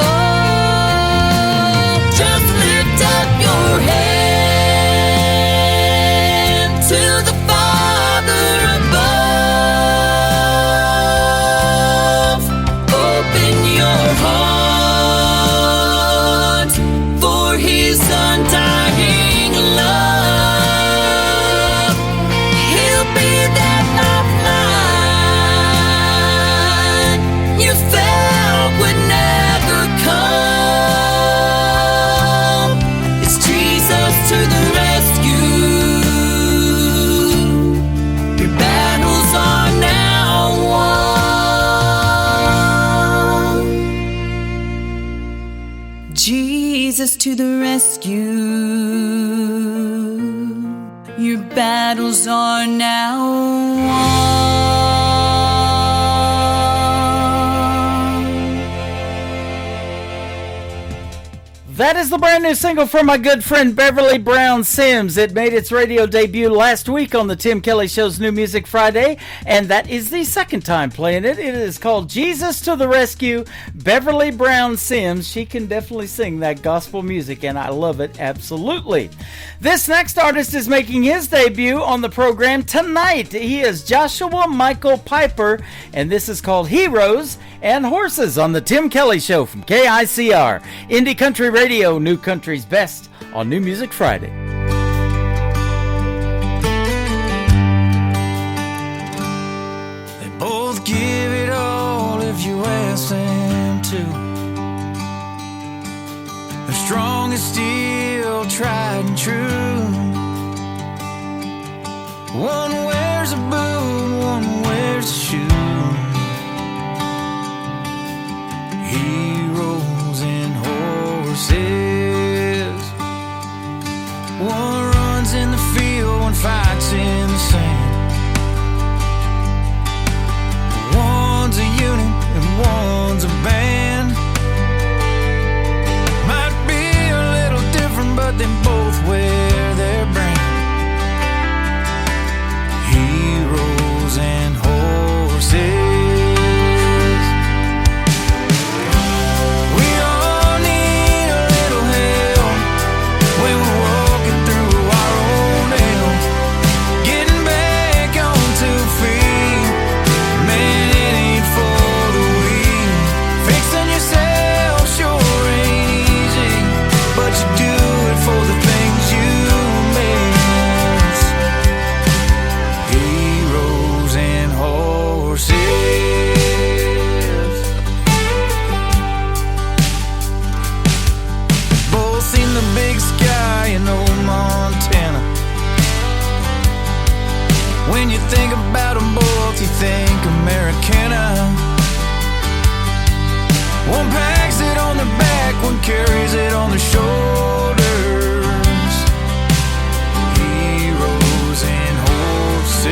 Oh, just lift up your head to the Father above. Open your heart for His undying love. He'll be that lifeline you felt would never come. It's Jesus to the rescue. Your battles are now won. Jesus to the rescue. Your battles are now won. That is the brand new single from my good friend Beverly Brown Sims. It made its radio debut last week on the Tim Kelly Show's New Music Friday, and that is the second time playing it. It is called Jesus to the Rescue, Beverly Brown Sims. She can definitely sing that gospel music, and I love it absolutely. This next artist is making his debut on the program tonight. He is Joshua Michael Piper, and this is called Heroes and Horses on the Tim Kelly Show from KICR, Indie Country Radio, New Country's Best on New Music Friday. They both give it all if you ask them to. They're strong as steel, tried and true. One wears a boot, one wears a shoe. Heroes and horses. One runs in the field, one fights in the sand. One's a unit and one's a band. Might be a little different, but they both wear their brand. Heroes and horses. When you think about them both, you think Americana. One packs it on their back, one carries it on their shoulders. Heroes and horses.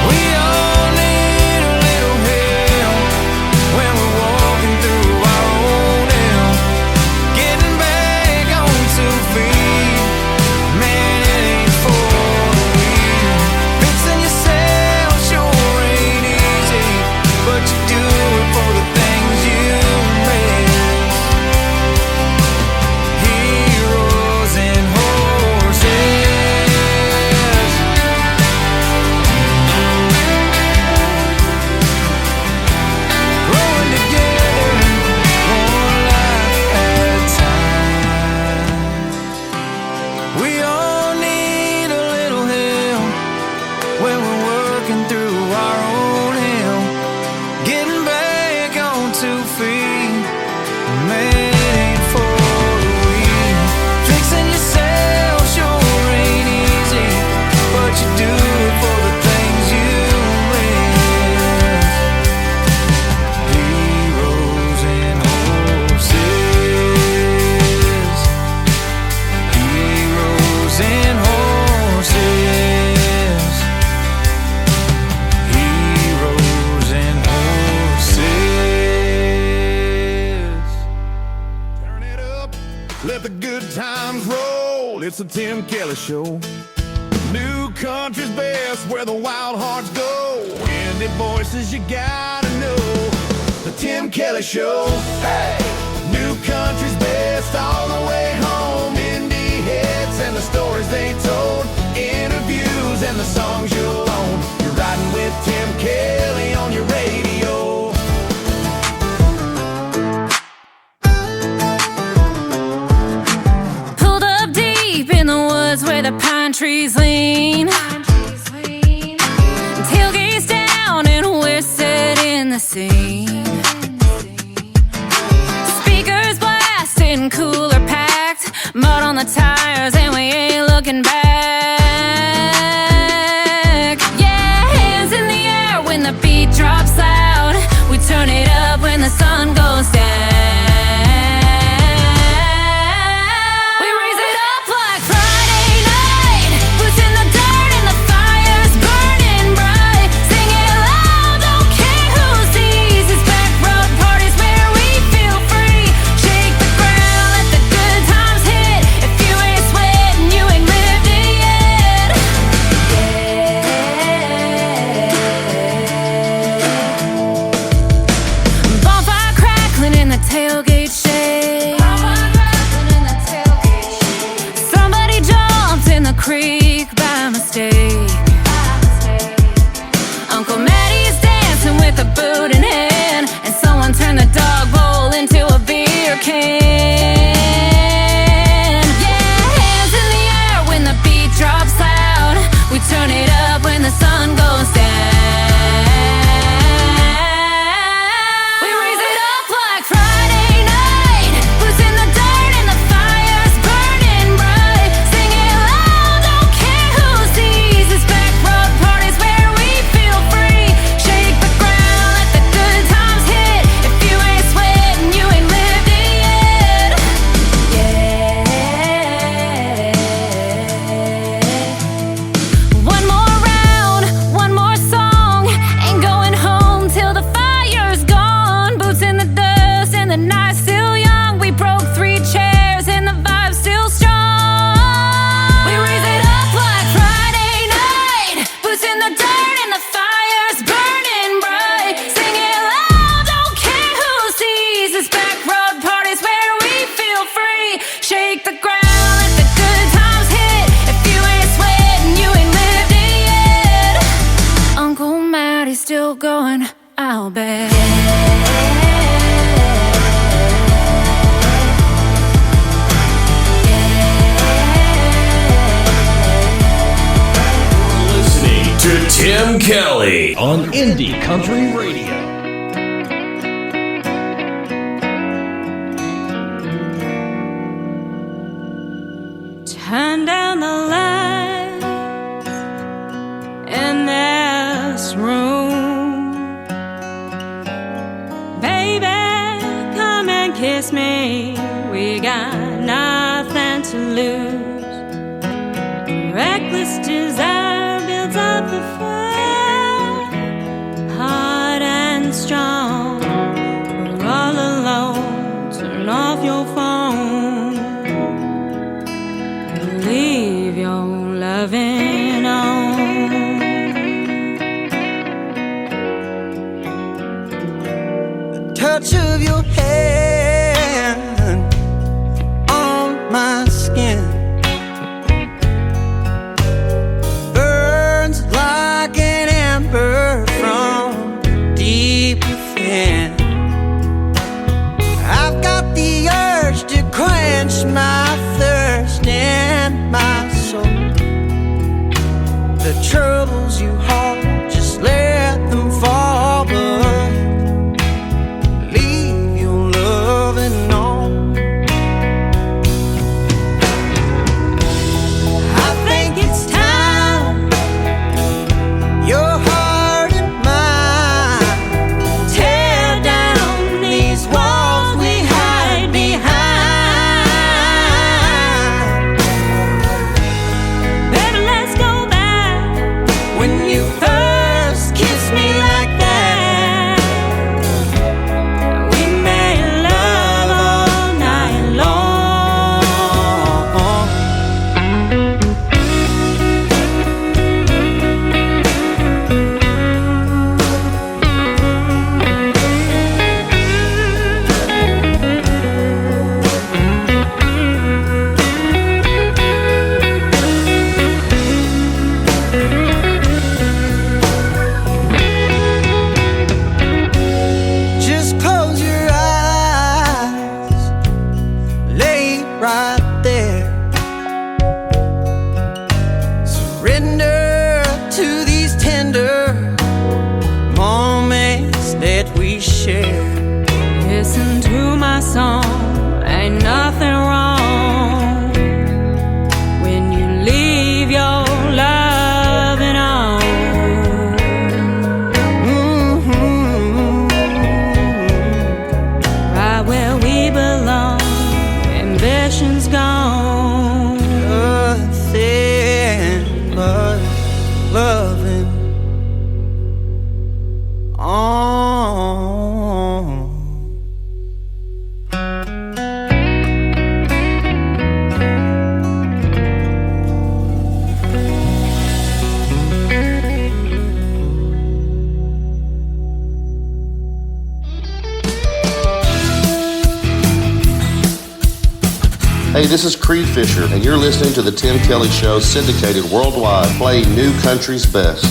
We all need a little help when we're walking through our own hell. Getting back on 2 feet. It's the Tim Kelly Show. New Country's Best, where the wild hearts go. Indie voices you gotta know. The Tim Kelly Show. Hey! New Country's Best, all the way home. Indie hits and the stories they told. Interviews and the songs you'll own. You're riding with Tim Kelly on your radio. Where the pine trees lean, tailgates down and we're setting the scene. Speakers blasting, cooler packed, mud on the tires and we ain't looking back. Yeah, hands in the air when the beat drops loud. We turn it up when the sun goes down. Burning bright, singing loud, don't care who sees. It's I'll bet. Listening to Tim Kelly on Indie Country Radio. Turn down the lights in this room. Baby, come and kiss me. We got nothing to lose. Reckless desire builds up the fire, hard and strong. We're all alone. Turn off your phone. Leave your loving on. The touch of your hand on my skin burns like an ember from deep within. I've got the urge to quench my thirst in my soul. The troubles you hold, just let them fall, but leave your loving on. I think it's time your heart and mine tear down these walls we hide behind. Baby, let's go back When you first kissed me like that, we made love all night long. just close your eyes, lay right there. Surrender to these tender moments that we share. Listen to my song, ain't nothing wrong when you leave your loving on. Right where we belong, ambition's gone. Nothing but loving on. Hey, this is Creed Fisher, and you're listening to The Tim Kelly Show, syndicated worldwide, playing new country's best.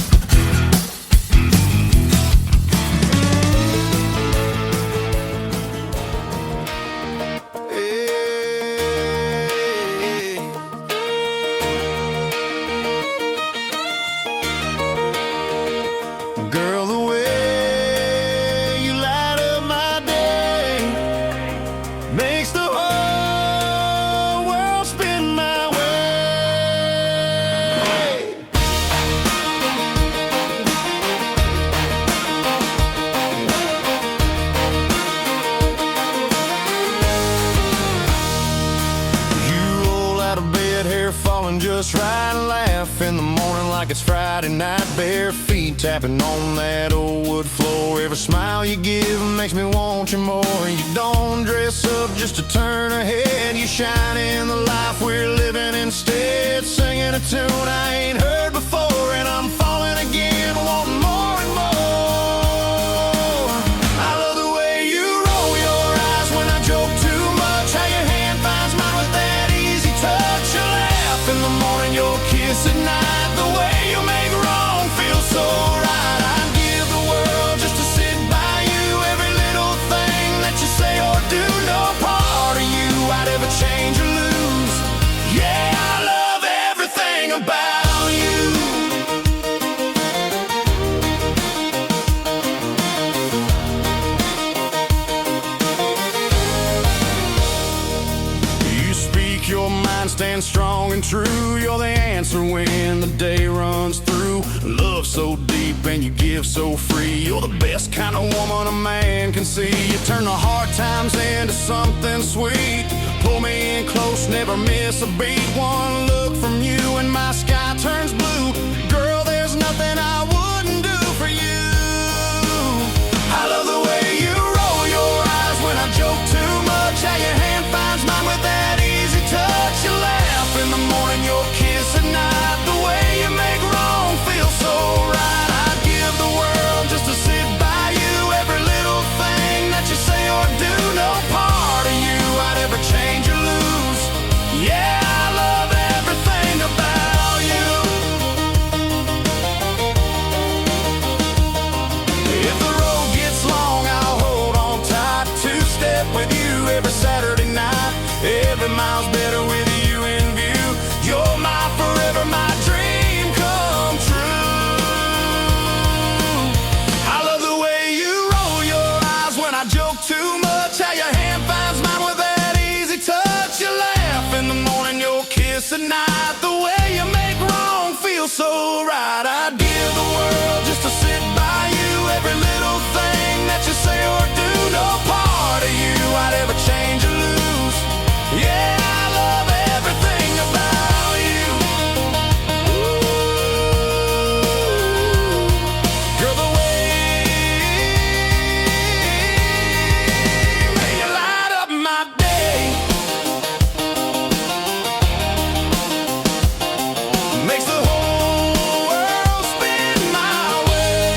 Girl, the way you light up my day makes the whole world spin my way. You roll out of bed, hair falling just right, laugh in the morning like it's Friday night, bare feet tapping on that old wood floor. Every smile you give makes me want you more. You don't dress up just to turn her head, you shine in the life we're living instead, singing a tune I ain't heard before, and I'm falling again, wanting more and more. I love the way you roll your eyes when I joke too much, how your hand finds mine with that easy touch. You laugh in the morning, your kiss at night, the way you make wrong feel so right. I'd give the world just to sit by stand strong and true. You're the answer when the day runs through. Love so deep and you give so free. You're the best kind of woman a man can see. You turn the hard times into something sweet. Pull me in close, never miss a beat. One look from you and my sky turns blue. Girl, there's nothing I wouldn't do for you. I love the way you roll your eyes when I joke too much. How your hand finds mine with that easy touch. You laugh in the morning, your kiss at night. The way you make wrong feel so right. I'd give the world just to sit by you. Every little thing that you say or do, no part of you I'd ever change or lose. Yeah, I love everything about you. If the road gets long, I'll hold on tight. Two-step with you every Saturday night. Every mile's better with you in view. You're my forever, my dream come true. I love the way you roll your eyes when I joke too much. How your hand finds mine with that easy touch. You laugh in the morning, your kiss at night. The way you make wrong feel so right. I'd give the world just to sit by you. Every little thing that you say or do, no part of you I'd ever change or lose. Yeah, I love everything about you. Ooh, girl, the way you light up my day makes the whole world spin my way.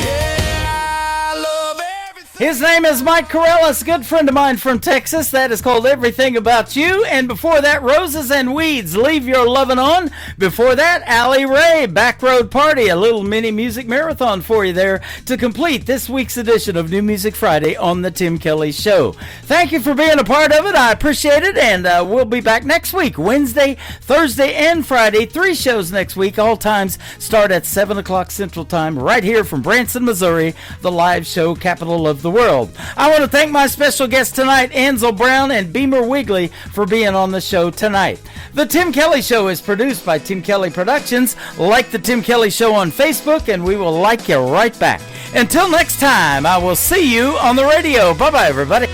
Yeah, I love everything. His name is Mike Corellis, a good friend of mine from Texas. That is called Everything About You. And before that, Roses and Weeds, Leave Your Lovin' On. Before that, Allie Ray, Backroad Party, a little mini music marathon for you there to complete this week's edition of New Music Friday on The Tim Kelly Show. Thank you for being a part of it. I appreciate it. And we'll be back next week, Wednesday, Thursday, and Friday. 3 shows next week. All times start at 7 o'clock Central Time right here from Branson, Missouri, the live show capital of the world. I want to thank my special guests tonight, Ansel Brown and Beamer Wigley, for being on the show tonight. The Tim Kelly Show is produced by Tim Kelly Productions. Like the Tim Kelly Show on Facebook, and we will like you right back. Until next time, I will see you on the radio. Bye-bye, everybody.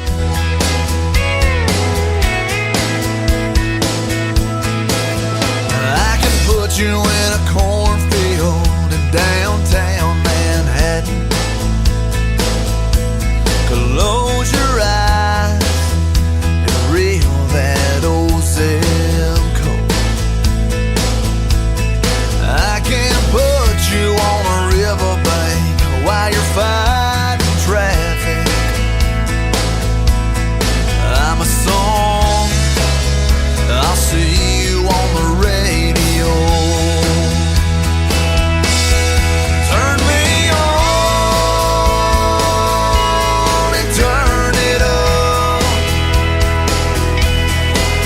I can put you in a cornfield in downtown Manhattan. Close your eyes and reel that old zip code. I can put you on a riverbank while you're fighting traffic. I'm a song, I'll see you on the radio. Turn me on and turn it up.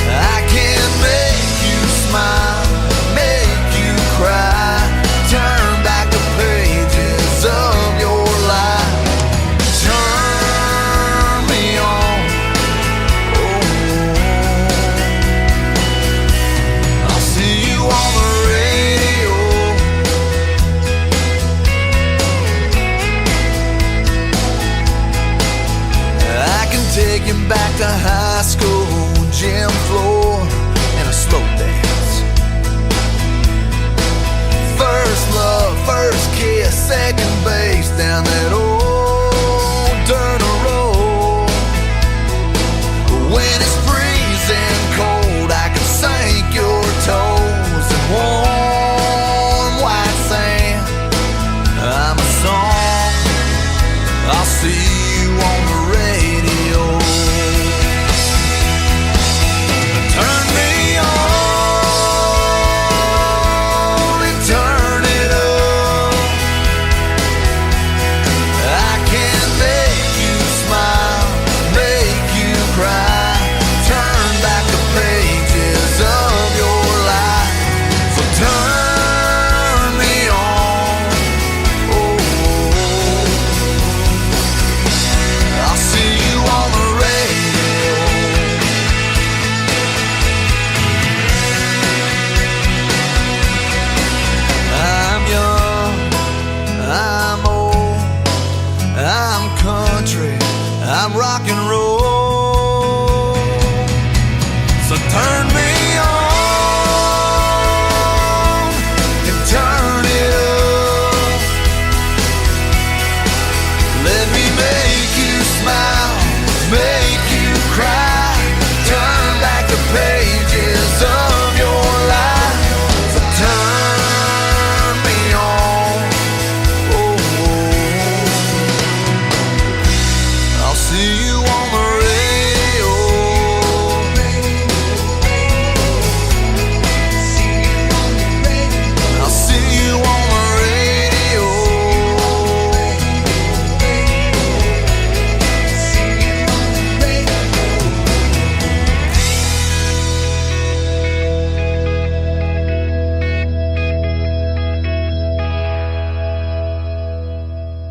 I can make you smile, make you cry, turn back the pages of your life. Turn me on, oh, I'll see you on the radio. I can take you back to high school, gym floor, and a slow dance. First love, first kiss, second base down that old dirt road. When it's freezing cold, I can sink your toes in warm white sand. I'm a song, I'll see you on the radio. Turn me on and turn it up. I can make you smile, make you cry, turn back the pages of your life. So turn me on, oh, I'll see you I'm rock and roll. So turn me on and turn it up. Let me make you smile, make you cry. Turn back the pages of your life. So turn me on. Oh, I'll see you